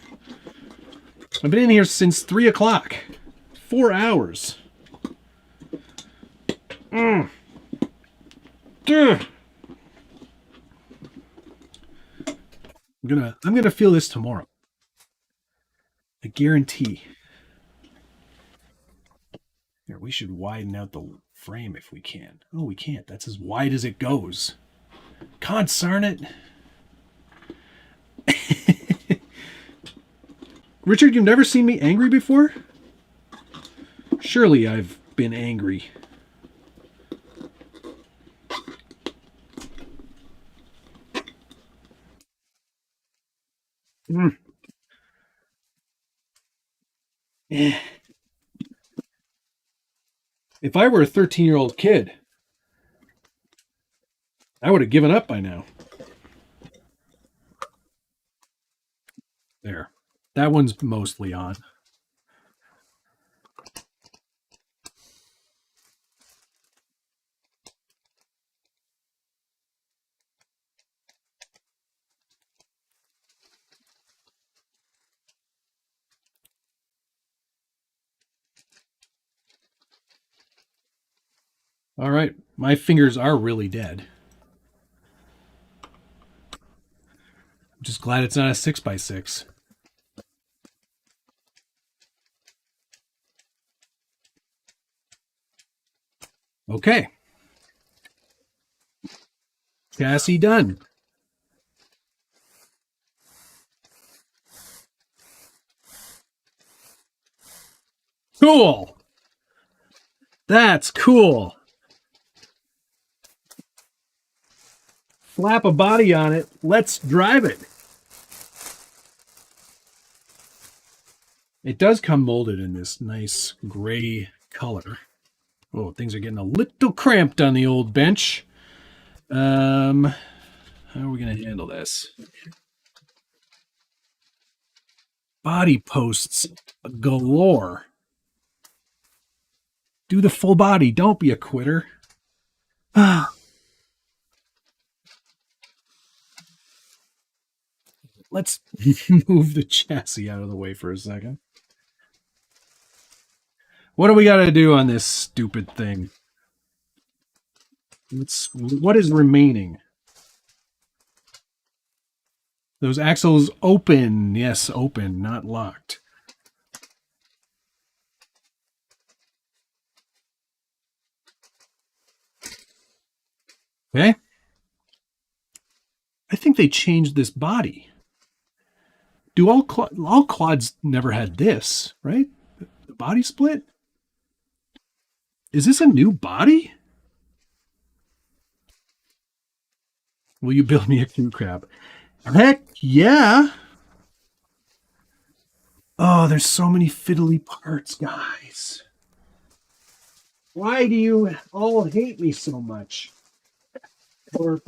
I've been in here since 3 o'clock. 4 hours. I'm gonna feel this tomorrow. I guarantee. Here, we should widen out the frame if we can. Oh, we can't. That's as wide as it goes. Consarn it. Richard, you've never seen me angry before? Surely I've been angry. If I were a 13-year-old kid, I would have given up by now. There. That one's mostly on. All right, my fingers are really dead. I'm just glad it's not a 6x6. Okay. Chassis done. Cool. That's cool. Slap a body on it. Let's drive it. It does come molded in this nice gray color. Oh, things are getting a little cramped on the old bench. How are we going to handle this? Body posts galore. Do the full body. Don't be a quitter. Let's move the chassis out of the way for a second. What do we got to do on this stupid thing? What is remaining? Those axles open. Yes, open, not locked. Okay. I think they changed this body. Do all quads never had this, right? The body split? Is this a new body? Will you build me a crew cab? Heck yeah. Oh, there's so many fiddly parts, guys. Why do you all hate me so much? Or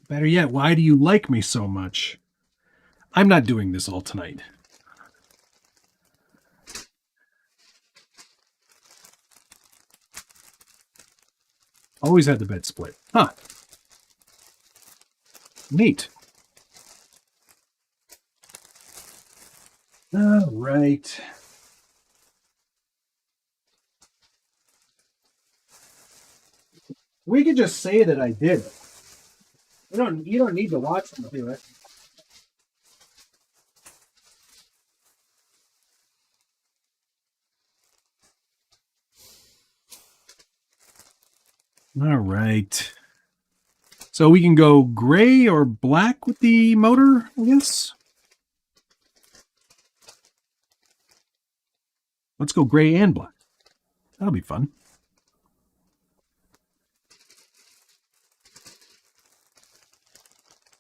better yet, why do you like me so much? I'm not doing this all tonight. Always had the bed split. Huh. Neat. All right. We could just say that I did it. You don't need to watch me do it. All right. So we can go gray or black with the motor, I guess. Let's go gray and black. That'll be fun.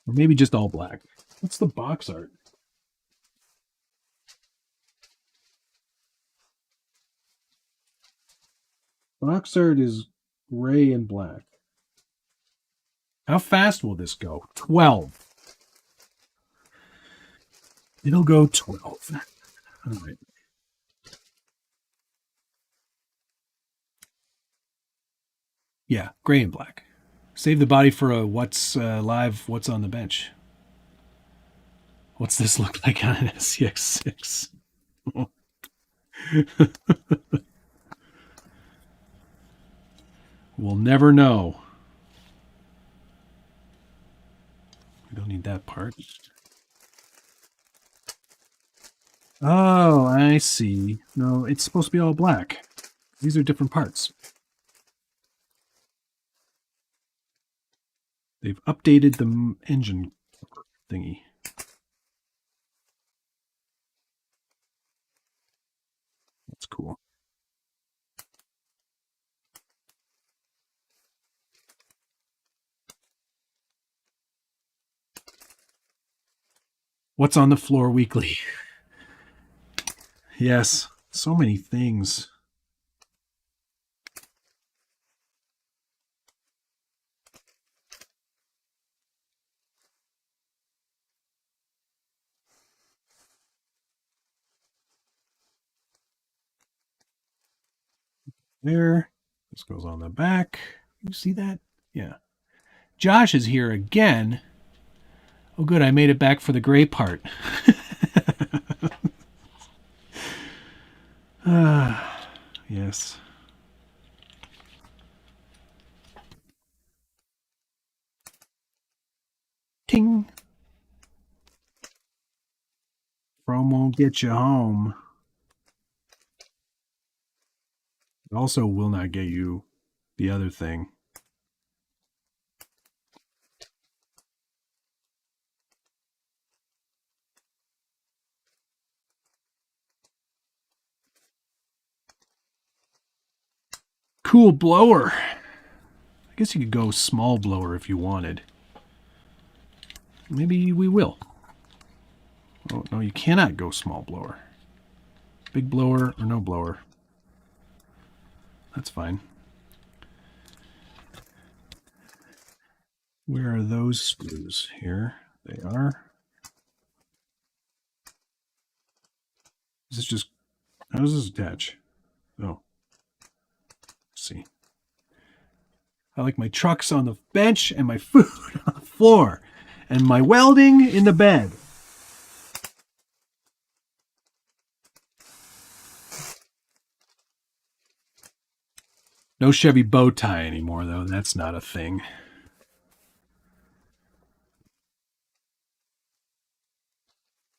Or maybe just all black. What's the box art? Box art is gray and black. How fast will this go? 12. It'll go 12. All right. Yeah, gray and black. Save the body for a what's live, what's on the bench. What's this look like on an SCX6? We'll never know. We don't need that part. Oh, I see. No, it's supposed to be all black. These are different parts. They've updated the engine thingy. That's cool. What's on the floor weekly? Yes, so many things. there. This goes on the back. You see that? Yeah. Josh is here again. Oh, good. I made it back for the gray part. Yes. Ting. Chrome won't get you home. It also will not get you the other thing. Cool blower. I guess you could go small blower if you wanted. Maybe we will. Oh, no, you cannot go small blower. Big blower or no blower. That's fine. Where are those screws? Here they are. Is this just... How does this attach? Oh. Let's see. I like my trucks on the bench and my food on the floor. And my welding in the bed. No Chevy bow tie anymore, though. That's not a thing.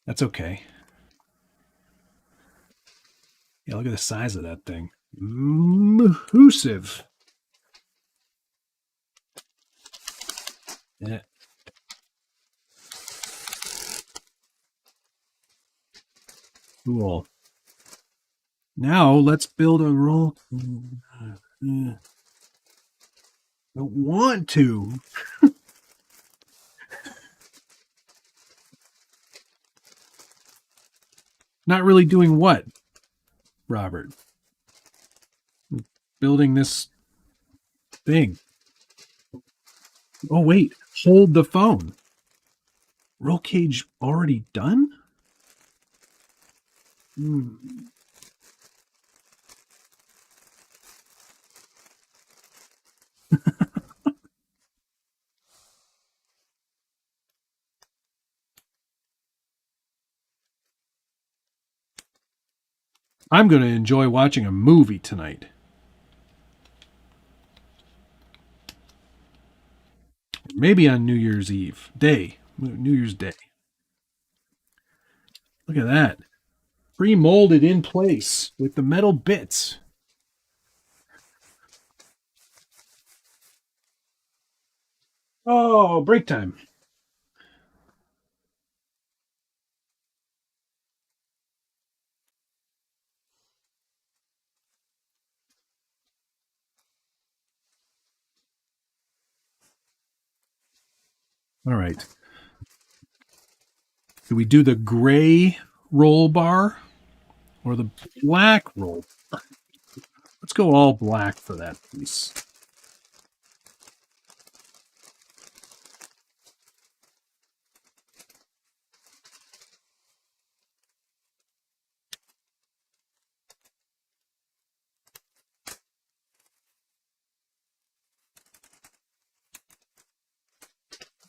That's okay. Yeah, look at the size of that thing. Massive. Yeah. Cool. Now let's build a roll. Don't want to. Not really doing what, Robert? Building this thing. Oh, wait. Hold the phone. Roll cage already done? I'm going to enjoy watching a movie tonight. Maybe on New Year's Eve. New Year's Day. Look at that. Pre-molded in place with the metal bits. Oh, break time. All right. Do we do the gray roll bar or the black roll? Let's go all black for that piece.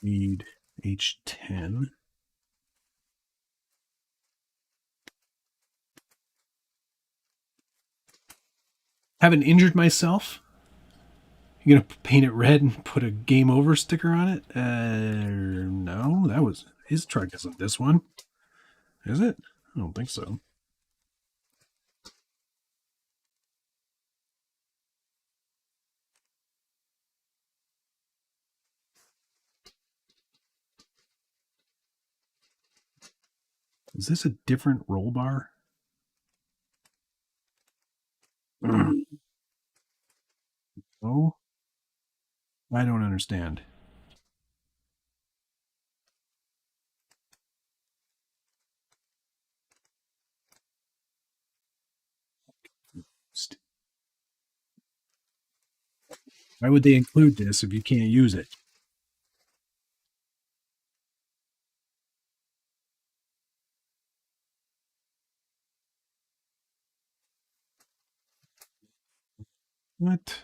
Need H10. Haven't injured myself. You gonna paint it red and put a game over sticker on it? No, that was his truck. Isn't this one? Is it? I don't think so. Is this a different roll bar? Oh, I don't understand. Why would they include this if you can't use it? What?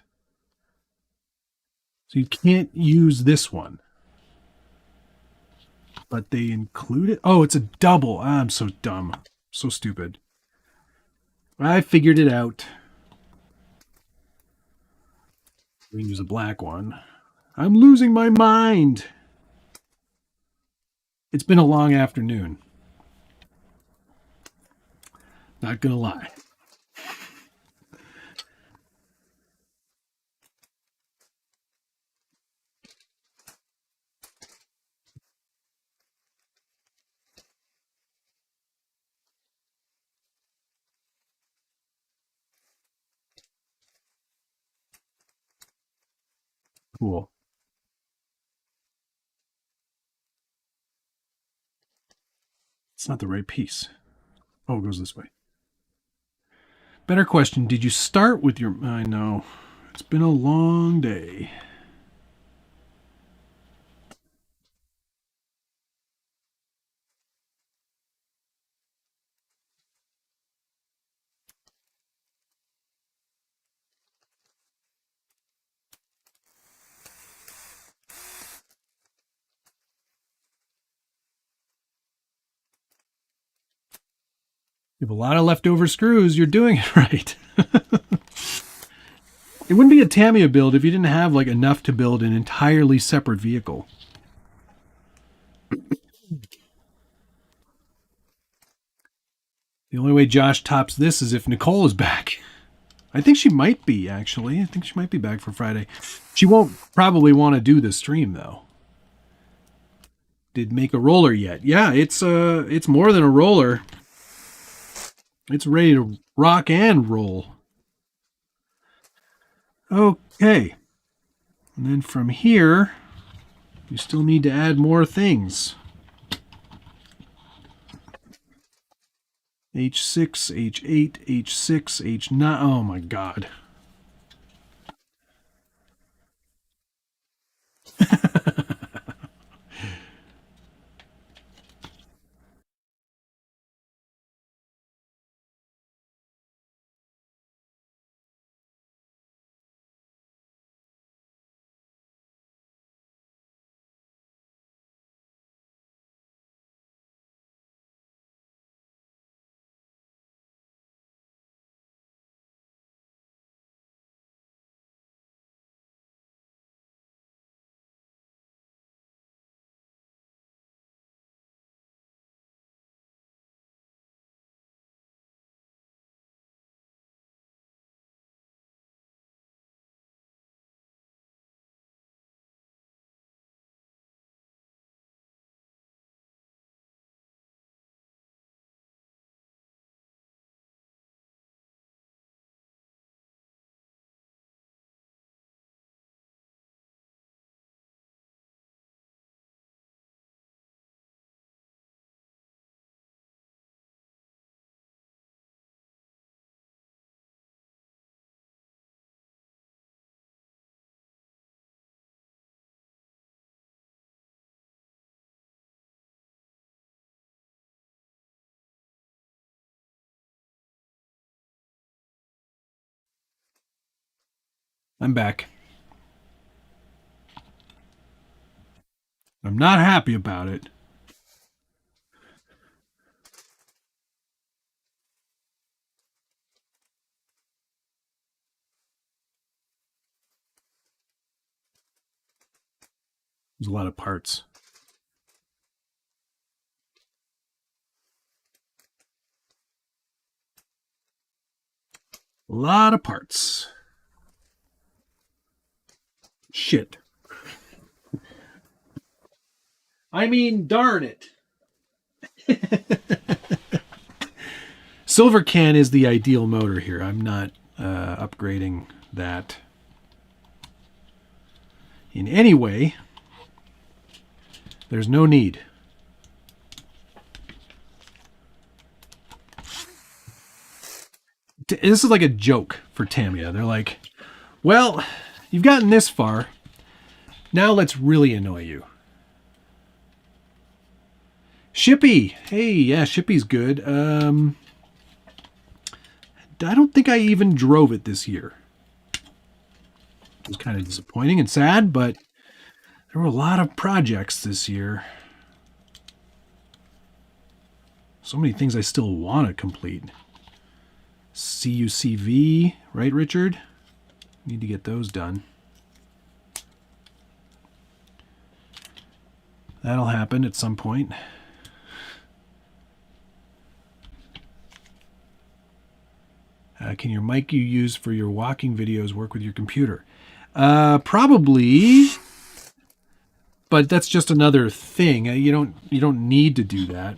So you can't use this one. But they include it? Oh, it's a double. I'm so dumb. So stupid. I figured it out. We can use a black one. I'm losing my mind. It's been a long afternoon. Not gonna lie. Cool. It's not the right piece. Oh, it goes this way. Better question. Did you start with your... I know. It's been a long day. You have a lot of leftover screws. You're doing it right. It wouldn't be a Tamiya build if you didn't have like enough to build an entirely separate vehicle. The only way Josh tops this is if Nicole is back. I think she might be, actually. I think she might be back for Friday. She won't probably want to do the stream, though. Did make a roller yet? Yeah, it's more than a roller. It's ready to rock and roll. Okay. And then from here, you still need to add more things. H6, H8, H6, H9. Oh my God. I'm back. I'm not happy about it. There's a lot of parts. A lot of parts. Shit. I mean, darn it. Silver can is the ideal motor here. I'm not upgrading that in any way. There's no need. This is like a joke for Tamiya. They're like, well, you've gotten this far. Now let's really annoy you. Shippy. Hey, yeah, Shippy's good. I don't think I even drove it this year. was kind of disappointing and sad, but there were a lot of projects this year. So many things I still want to complete. CUCV, right, Richard? Need to get those done. That'll happen at some point. Can your mic you use for your walking videos work with your computer? Probably, but that's just another thing. You don't need to do that.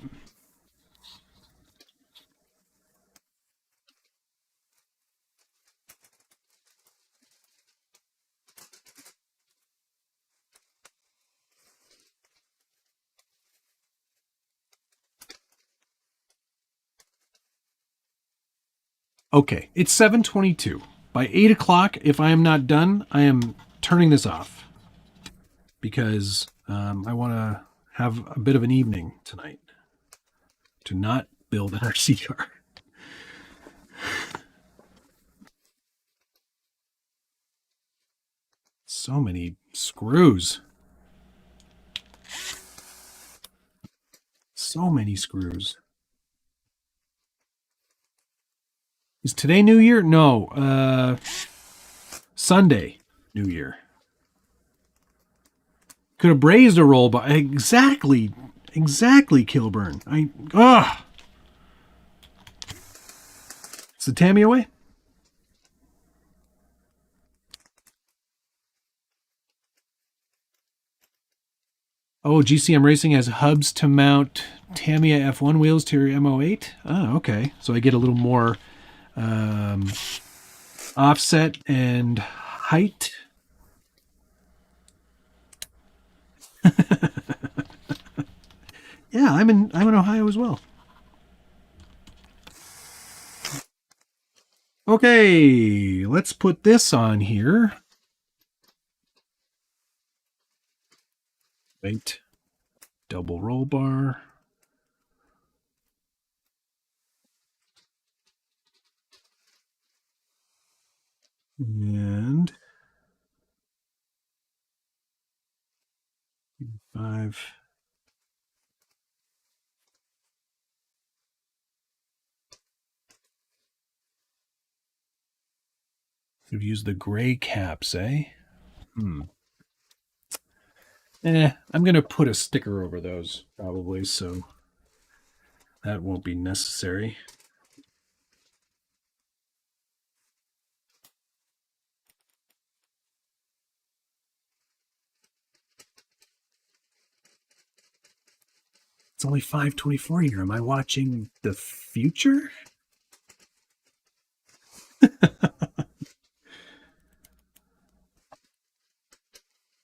Okay, it's 7:22. By 8 o'clock, if I am not done, I am turning this off because I want to have a bit of an evening tonight to not build an RC car. So many screws. So many screws. Is today New Year? No. Sunday, New Year. Could have brazed a roll, but exactly, Kilburn. It's the Tamiya way. Oh, GCM Racing has hubs to mount Tamiya F1 wheels to your MO8. Oh, okay. So I get a little more offset and height. Yeah, I'm in Ohio as well. Okay, let's put this on here. Wait. Double roll bar. And 5. We've used the gray caps, eh? I'm going to put a sticker over those, probably, so that won't be necessary. It's only 5:24 here. Am I watching the future?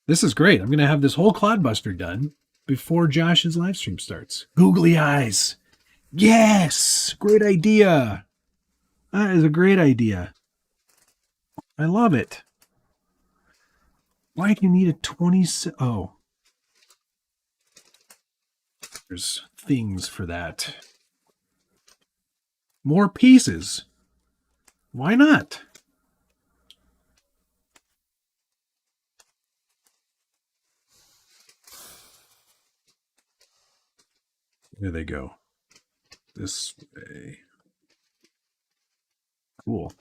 This is great. I'm going to have this whole Clod Buster done before Josh's live stream starts. Googly eyes. Yes! Great idea. That is a great idea. I love it. Why do you need a 20? Oh. There's things for that. More pieces. Why not? There they go. This way. Cool.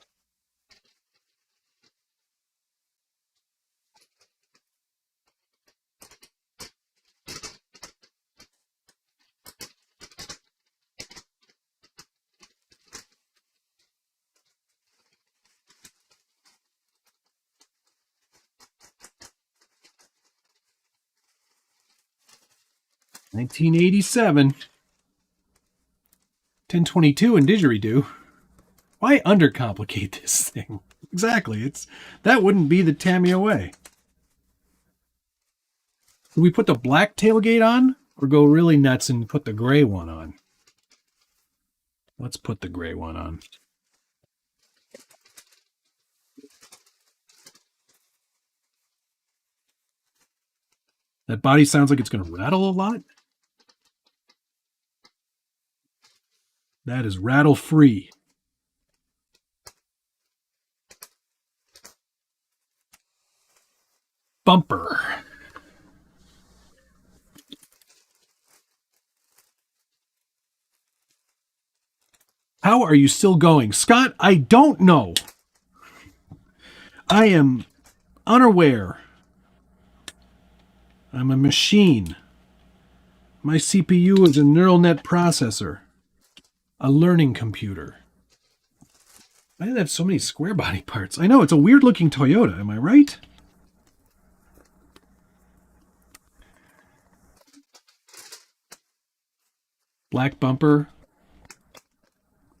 $1987. 1022 in didgeridoo. Why undercomplicate this thing? Exactly. That wouldn't be the Tamiya way. Do we put the black tailgate on or go really nuts and put the gray one on? Let's put the gray one on. That body sounds like it's going to rattle a lot. That is rattle free. bumper. How are you still going? Scott, I don't know. I am unaware. I'm a machine. My CPU is a neural net processor. A learning computer. Why do they have so many square body parts? I know, it's a weird looking Toyota, am I right? Black bumper.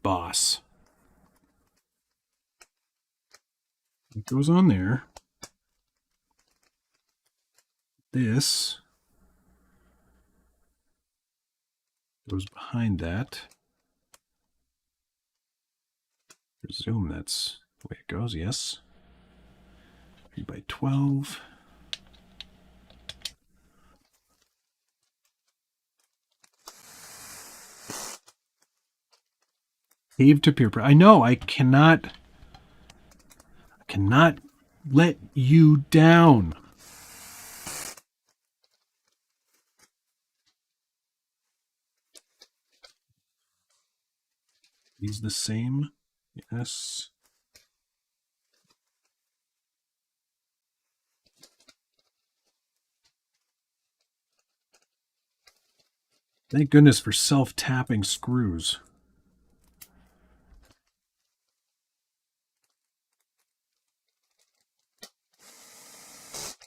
Boss. It goes on there. This goes behind that. Presume that's the way it goes, yes. 3x12. Cave to peer pressure. I know, I cannot let you down. These the same? Yes. Thank goodness for self-tapping screws.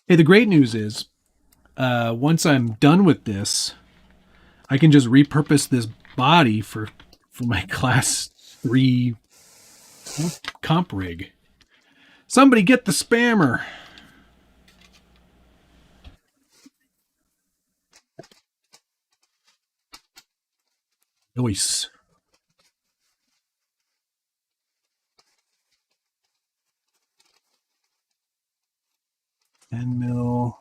Hey, the great news is, once I'm done with this, I can just repurpose this body for my Class 3 comp rig. Somebody get the spammer. Nice. $10 mil.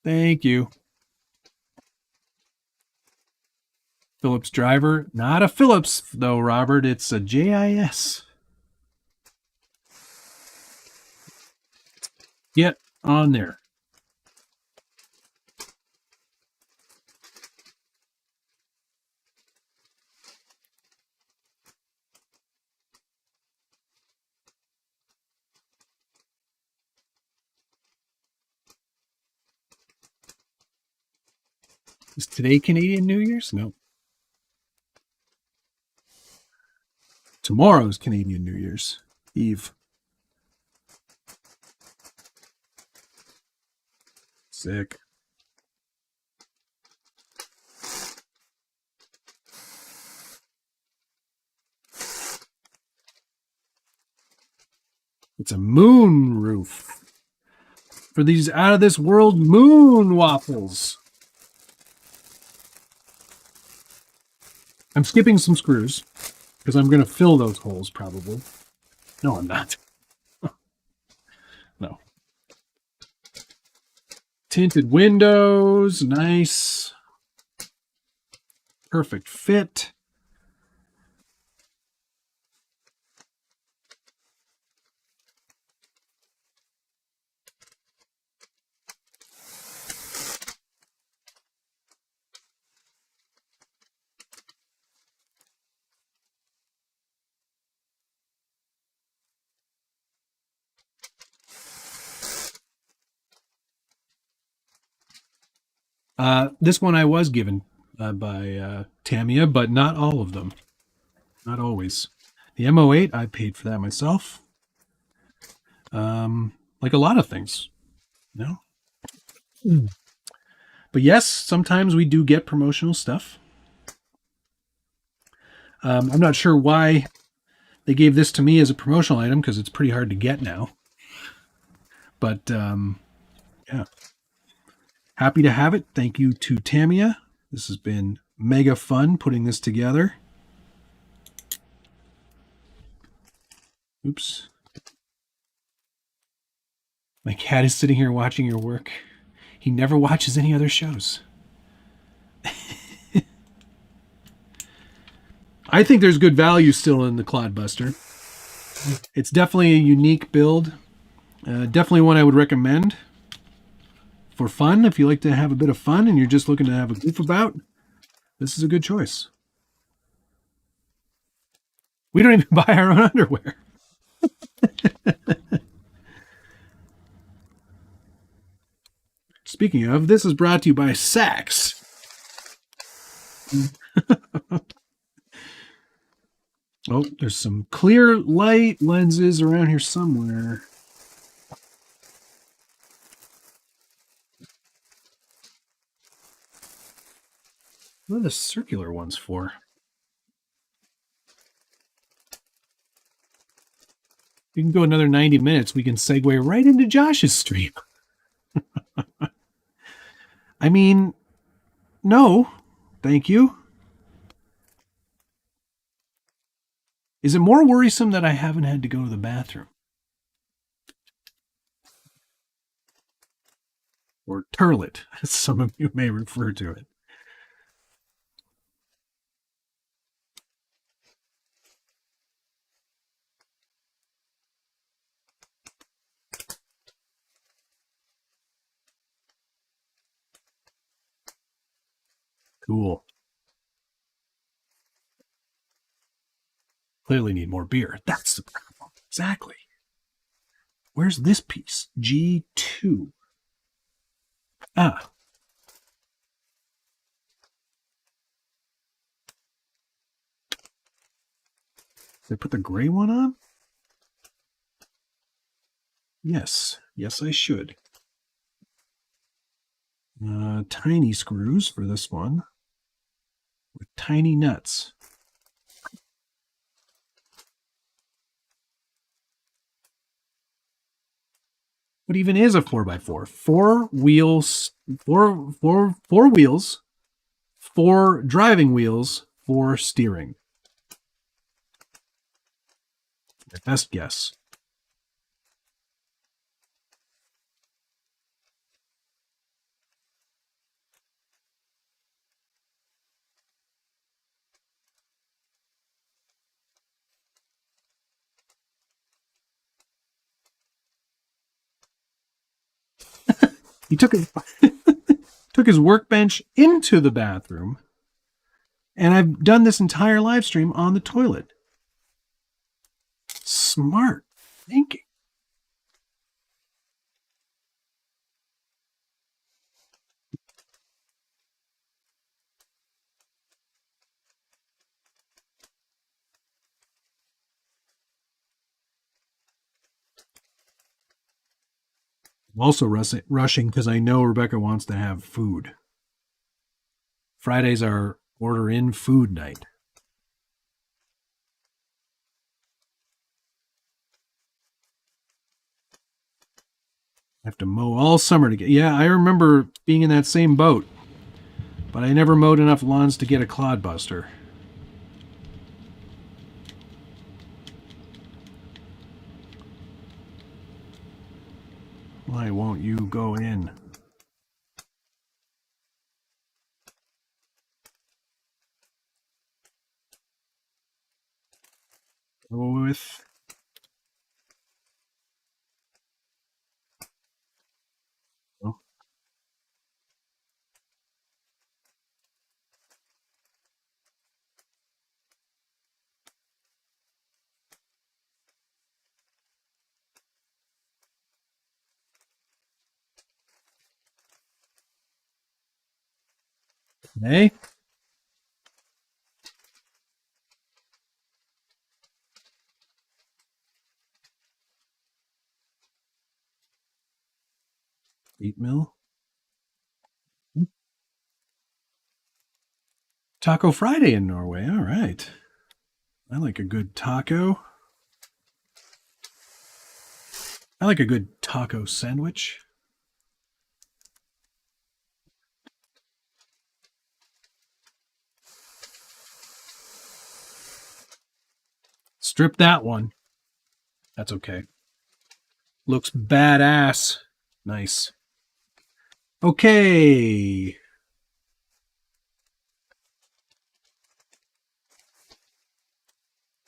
Thank you. Phillips driver. Not a Phillips, though, Robert. It's a JIS. Get on there. Is today Canadian New Year's? No. Tomorrow's Canadian New Year's Eve. Sick. It's a moon roof for these out of this world moon waffles. I'm skipping some screws because I'm going to fill those holes probably. No, I'm not. No. Tinted windows, nice. Perfect fit. This one I was given by Tamiya, but not all of them. Not always. The M08, I paid for that myself. Like a lot of things. No? But yes, sometimes we do get promotional stuff. I'm not sure why they gave this to me as a promotional item because it's pretty hard to get now. But yeah. Happy to have it. Thank you to Tamiya. This has been mega fun putting this together. Oops. My cat is sitting here watching your work. He never watches any other shows. I think there's good value still in the Clod Buster. It's definitely a unique build. Definitely one I would recommend for fun. If you like to have a bit of fun and you're just looking to have a goof about, this is a good choice. We don't even buy our own underwear. Speaking of, this is brought to you by Saks. Oh, there's some clear light lenses around here somewhere. What are the circular ones for? We can go another 90 minutes. We can segue right into Josh's stream. I mean, no, thank you. Is it more worrisome that I haven't had to go to the bathroom? Or turlet, as some of you may refer to it. Cool. Clearly need more beer. That's the problem. Exactly. Where's this piece? G2. Ah. Did I put the gray one on? Yes. Yes, I should. Tiny screws for this one. With tiny nuts. What even is a 4x4? Four wheels, four wheels, 4 driving wheels, 4 steering. My best guess. He took his workbench into the bathroom, and I've done this entire live stream on the toilet. Smart thinking. I'm also rushing because I know Rebecca wants to have food. Fridays are order in food night. I have to mow all summer to get. Yeah, I remember being in that same boat, but I never mowed enough lawns to get a Clod Buster. Why won't you go in? Go with. Oh. Hey. 8 mil. Taco Friday in Norway. All right. I like a good taco. I like a good taco sandwich. Strip that one. That's okay. Looks badass. Nice. Okay.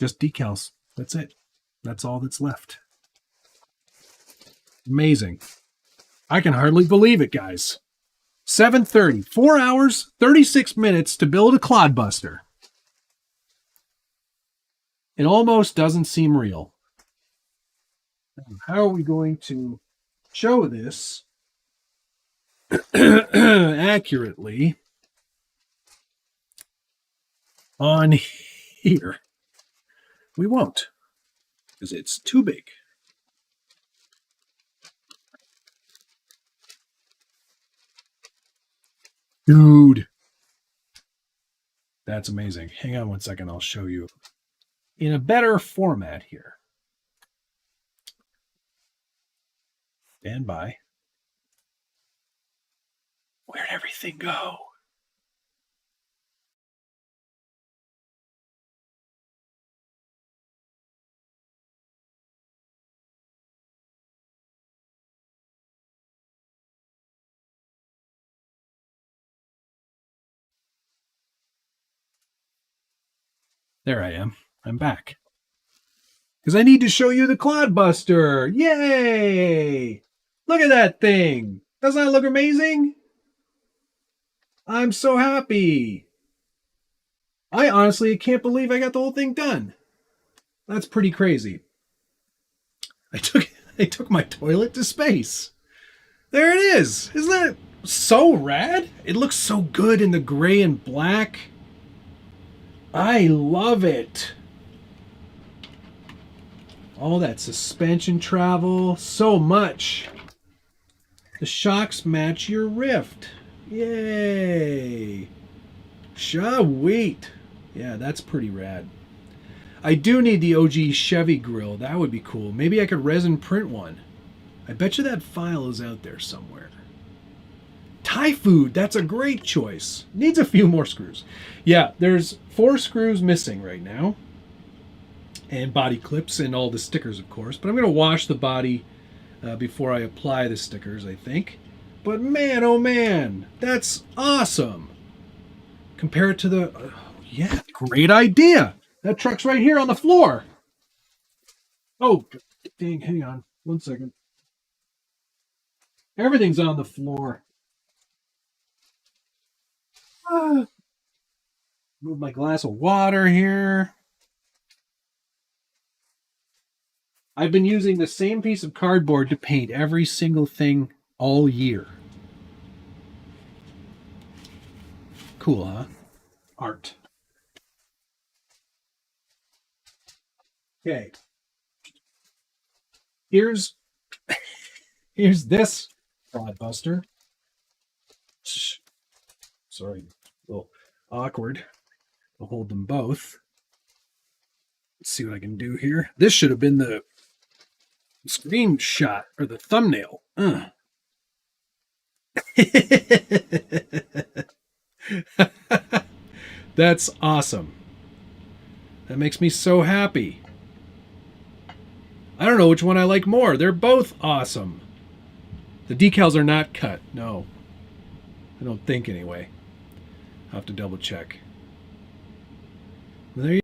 Just decals. That's it. That's all that's left. Amazing. I can hardly believe it, guys. 7:30, 4 hours, 36 minutes to build a Clod Buster. It almost doesn't seem real. How are we going to show this accurately on here? We won't, because it's too big. Dude, that's amazing. Hang on one second, I'll show you in a better format here. Stand by. Where'd everything go? There I am. I'm back. Because I need to show you the Clod Buster. Yay! Look at that thing. Doesn't that look amazing? I'm so happy. I honestly can't believe I got the whole thing done. That's pretty crazy. I took my toilet to space. There it is. Isn't that so rad? It looks so good in the gray and black. I love it. All that suspension travel, so much. The shocks match your Rift. Yay. Sweet. Yeah, that's pretty rad. I do need the OG Chevy grill. That would be cool. Maybe I could resin print one. I bet you that file is out there somewhere. Thai food, that's a great choice. Needs a few more screws. Yeah, there's 4 screws missing right now. And body clips and all the stickers, of course. But I'm going to wash the body before I apply the stickers, I think. But man, oh man, that's awesome. Compare it to the... yeah, great idea. That truck's right here on the floor. Oh, dang, hang on. 1 second. Everything's on the floor. Move my glass of water here. I've been using the same piece of cardboard to paint every single thing all year. Cool, huh? Art. Okay. Here's this Clod Buster. Sorry, a little awkward to hold them both. Let's see what I can do here. This should have been the screenshot or the thumbnail. That's awesome. That makes me so happy. I don't know which one I like more. They're both awesome. The decals are not cut. No. I don't think anyway. I'll have to double check. There you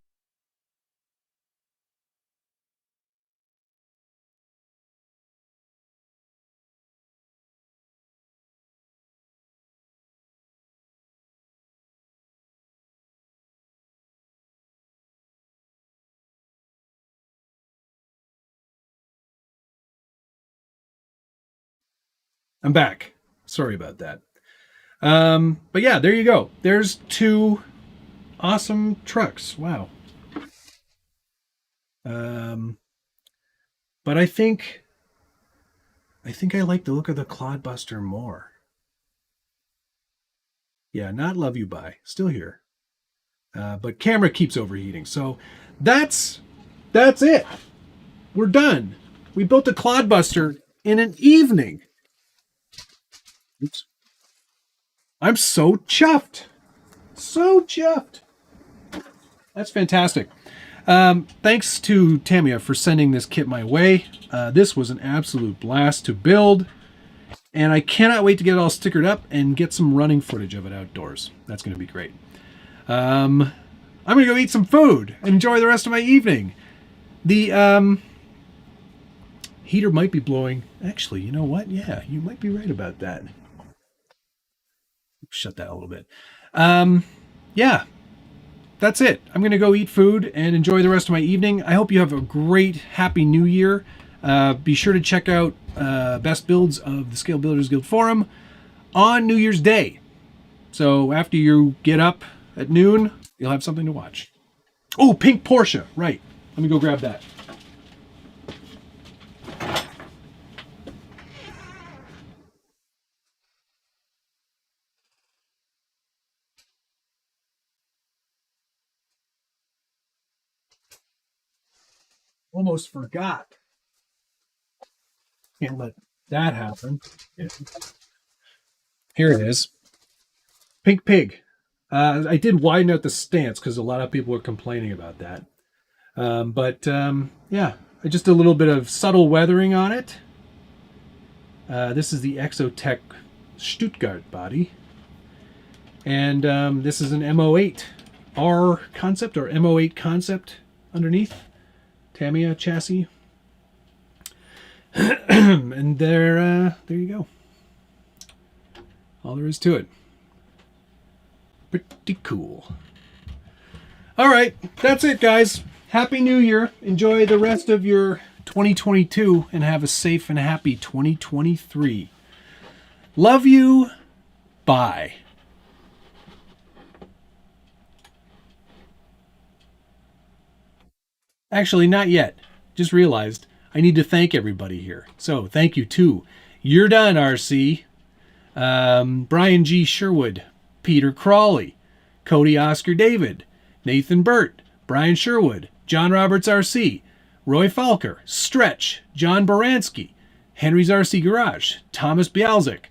I'm back. Sorry about that. But yeah, there you go. There's 2 awesome trucks. Wow. But I think I like the look of the Clod Buster more. Yeah, not love you bye. Still here. But camera keeps overheating. So that's it. We're done. We built a Clod Buster in an evening. Oops. I'm so chuffed. So chuffed. That's fantastic. Thanks to Tamiya for sending this kit my way. This was an absolute blast to build. And I cannot wait to get it all stickered up and get some running footage of it outdoors. That's going to be great. I'm going to go eat some food and enjoy the rest of my evening. The heater might be blowing. Actually, you know what? Yeah, you might be right about that. Shut that a little bit. Yeah, that's it. I'm going to go eat food and enjoy the rest of my evening. I hope you have a great, happy new year. Be sure to check out best builds of the Scale Builders Guild forum on New Year's Day. So after you get up at noon, you'll have something to watch. Oh, pink Porsche. Right. Let me go grab that. Almost forgot. Can't let that happen. Yeah. Here it is. Pink pig. I did widen out the stance because a lot of people were complaining about that. Yeah, just a little bit of subtle weathering on it. This is the Exotech Stuttgart body. And this is an MO8R concept or MO8 concept underneath. Tamiya chassis. And there you go. All there is to it. Pretty cool. All right, that's it, guys. Happy New Year. Enjoy the rest of your 2022 and have a safe and happy 2023. Love you. Bye. Actually, not yet. Just realized I need to thank everybody here. So thank you to You're Done, RC, Brian G. Sherwood, Peter Crawley, Cody Oscar David, Nathan Burt, Brian Sherwood, John Roberts RC, Roy Falker, Stretch, John Baranski, Henry's RC Garage, Thomas Bialzik,